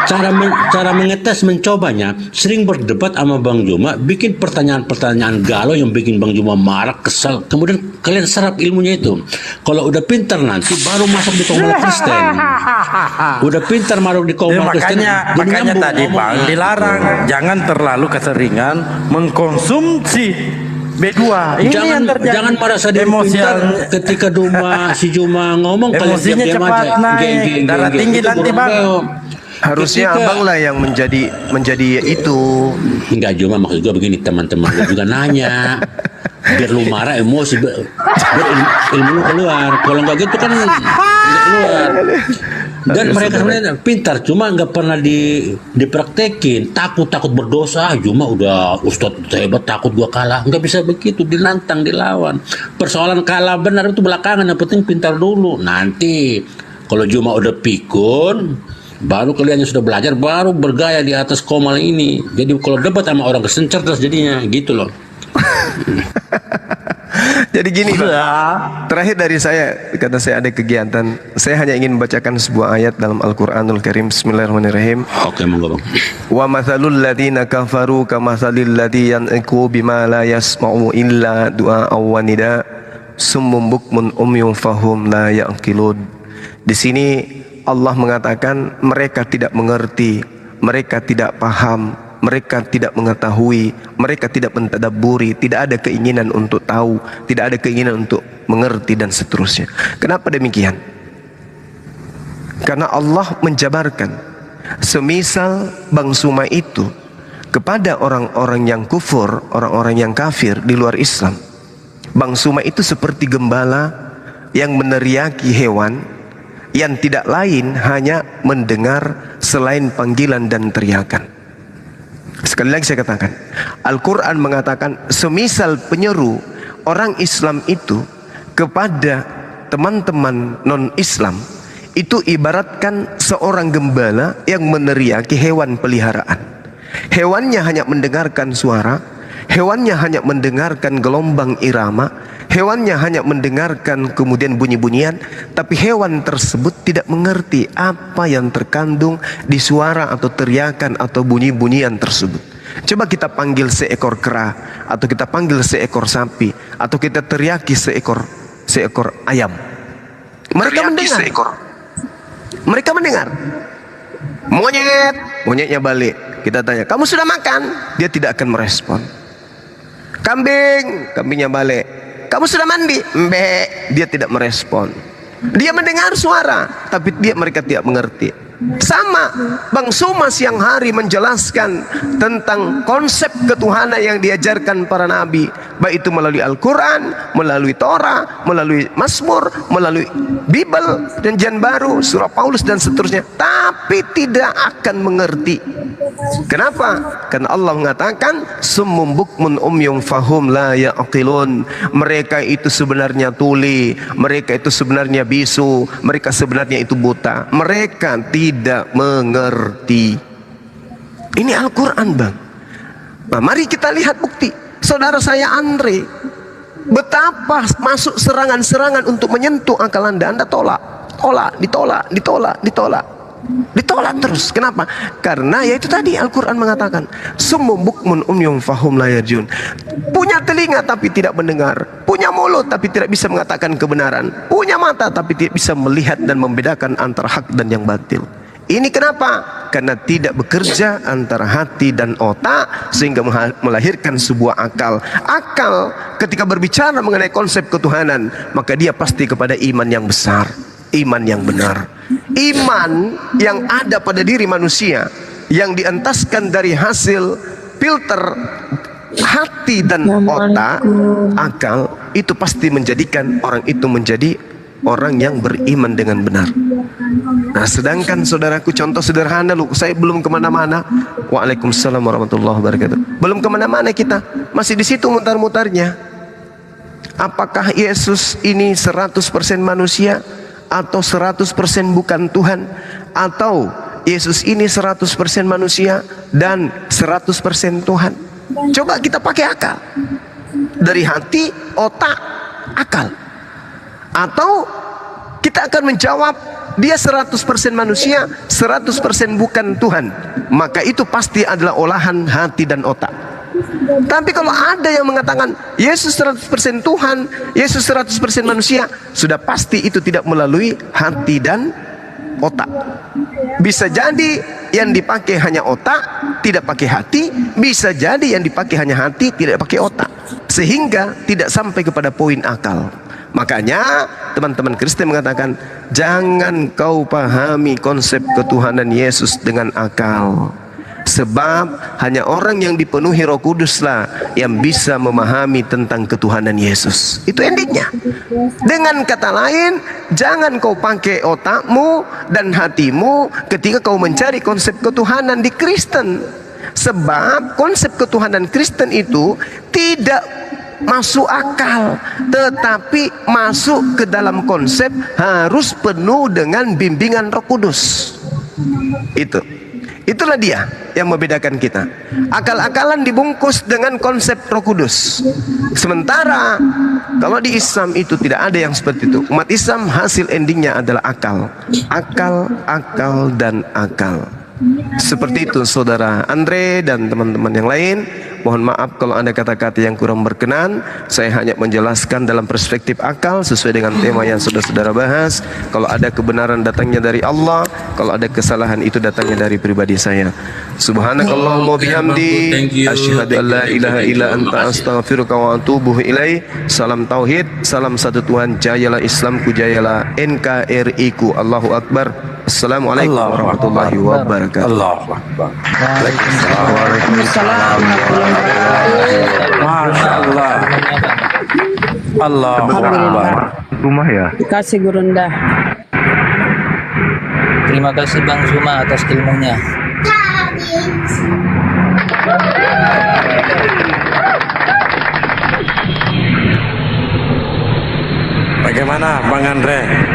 Cara mengetes, mencobanya, sering berdebat sama Bang Juma, bikin pertanyaan-pertanyaan galau yang bikin Bang Juma marah, kesal. Kemudian kalian serap ilmunya itu. Kalau udah pintar nanti baru masuk di komunitas Kristen. Udah pintar masuk di komunitas Kristen. Makanya tadi Bang dilarang, jangan terlalu keseringan mengkonsumsi B2. Ini yang terjadi. Jangan merasa diri pintar ketika si Juma ngomong, kalian emosinya diam-diam cepat aja. naik, darah tinggi nanti Bang. Harusnya abang lah yang menjadi itu. Enggak, Juma maksud gue begini, teman-teman gue juga nanya biar lu marah, emosi, biar ilmu lu keluar. Kalau enggak gitu kan enggak keluar. Dan mereka sebenarnya pintar, cuma nggak pernah dipraktekin. Takut berdosa. Juma udah ustadz hebat, takut gua kalah. Nggak bisa begitu, dinantang, dilawan. Persoalan kalah benar itu belakangan, yang penting pintar dulu. Nanti kalau Juma udah pikun, baru kalian yang sudah belajar baru bergaya di atas komal ini. Jadi kalau debat sama orang Kristen cerdas jadinya, gitu loh. Jadi gini Pak, terakhir dari saya, karena saya ada kegiatan, saya hanya ingin membacakan sebuah ayat dalam Al-Quranul Karim. Bismillahirrahmanirrahim. Oke, monggo Bang. Wa mathalul ladzina kafaru kamathalil ladzi yanqu bima la yasma'u illa du'a wa nida summum bukmun umyun fahum la ya'qilun. Di sini Allah mengatakan mereka tidak mengerti, mereka tidak paham, mereka tidak mengetahui, mereka tidak mentadabburi, tidak ada keinginan untuk tahu, tidak ada keinginan untuk mengerti dan seterusnya. Kenapa demikian? Karena Allah menjabarkan semisal Bang Suma itu kepada orang-orang yang kufur, orang-orang yang kafir di luar Islam. Bang Suma itu seperti gembala yang meneriaki hewan yang tidak lain hanya mendengar selain panggilan dan teriakan. Sekali lagi saya katakan, Al-Quran mengatakan semisal penyeru orang Islam itu kepada teman-teman non-Islam itu ibaratkan seorang gembala yang meneriaki hewan peliharaan. Hewannya hanya mendengarkan suara, hewannya hanya mendengarkan gelombang irama, hewannya hanya mendengarkan kemudian bunyi-bunyian, tapi hewan tersebut tidak mengerti apa yang terkandung di suara atau teriakan atau bunyi-bunyian tersebut. Coba kita panggil seekor kera, atau kita panggil seekor sapi, atau kita teriaki seekor ayam. Mereka mendengar. Mereka mendengar. Monyetnya balik. Kita tanya, kamu sudah makan? Dia tidak akan merespon. Kambingnya balik. Kamu sudah mandi? Mbek. Dia tidak merespon. Dia mendengar suara, tapi mereka tidak mengerti. Sama, Bang Suma siang hari menjelaskan tentang konsep ketuhanan yang diajarkan para nabi, baik itu melalui Al-Quran, melalui Torah, melalui Mazmur, melalui Bible, Perjanjian Baru, surah Paulus dan seterusnya, tapi tidak akan mengerti. Kenapa? Karena Allah mengatakan summum bukmun umyum fahum la ya'qilun. Mereka itu sebenarnya tuli, mereka itu sebenarnya bisu, mereka sebenarnya itu buta, mereka tidak mengerti. Ini Al-Quran, Bang. Nah, mari kita lihat bukti. Saudara saya Andre, betapa masuk serangan-serangan untuk menyentuh akal Anda ditolak terus. Kenapa? Karena ya itu tadi Al-Quran mengatakan summum bukmun umyum fahum la yarjun. Punya telinga tapi tidak mendengar, punya mulut tapi tidak bisa mengatakan kebenaran, punya mata tapi tidak bisa melihat dan membedakan antara hak dan yang batil. Ini kenapa? Karena tidak bekerja antara hati dan otak sehingga melahirkan sebuah akal. Akal ketika berbicara mengenai konsep ketuhanan, maka dia pasti kepada iman yang besar, iman yang benar, iman yang ada pada diri manusia, yang dientaskan dari hasil filter hati dan otak, akal, itu pasti menjadikan orang itu menjadi orang yang beriman dengan benar. Nah, sedangkan saudaraku, contoh sederhana, saya belum kemana-mana. Waalaikumsalam warahmatullahi wabarakatuh. Belum kemana-mana, kita masih di situ mutar-mutarnya. Apakah Yesus ini 100% manusia atau 100% bukan Tuhan, atau Yesus ini 100% manusia dan 100% Tuhan? Coba kita pakai akal, dari hati, otak, akal. Atau kita akan menjawab dia 100% manusia, 100% bukan Tuhan, maka itu pasti adalah olahan hati dan otak. Tapi kalau ada yang mengatakan Yesus 100% Tuhan, Yesus 100% manusia, sudah pasti itu tidak melalui hati dan otak. Bisa jadi yang dipakai hanya otak, tidak pakai hati. Bisa jadi yang dipakai hanya hati, tidak pakai otak, sehingga tidak sampai kepada poin akal. Makanya teman-teman Kristen mengatakan, jangan kau pahami konsep ketuhanan Yesus dengan akal, sebab hanya orang yang dipenuhi Roh Kuduslah yang bisa memahami tentang ketuhanan Yesus. Itu endingnya. Dengan kata lain, jangan kau pakai otakmu dan hatimu ketika kau mencari konsep ketuhanan di Kristen, sebab konsep ketuhanan Kristen itu tidak masuk akal, tetapi masuk ke dalam konsep harus penuh dengan bimbingan Roh Kudus. Itulah dia yang membedakan kita. Akal-akalan dibungkus dengan konsep Roh Kudus. Sementara kalau di Islam itu tidak ada yang seperti itu. Umat Islam hasil endingnya adalah akal, akal, dan akal. Seperti itu saudara Andre dan teman-teman yang lain. Mohon maaf kalau ada kata-kata yang kurang berkenan. Saya hanya menjelaskan dalam perspektif akal sesuai dengan tema yang sudah saudara bahas. Kalau ada kebenaran datangnya dari Allah, kalau ada kesalahan itu datangnya dari pribadi saya. Subhanakallahumma bihamdi, asyhadu an la ilaha illa anta, astaghfiruka wa atubu ilaih. Salam tauhid, salam satu Tuhan, jayalah Islamku, jayalah NKRI ku. Allahu Akbar. Assalamualaikum warahmatullahi wabarakatuh. Allahu Akbar. Waalaikumsalam. Masya Allah. Allahu Akbar. Rumah ya. Terima kasih Gurunda. Terima kasih Bang Zuma atas ilmunya. Bagaimana Bang Andre?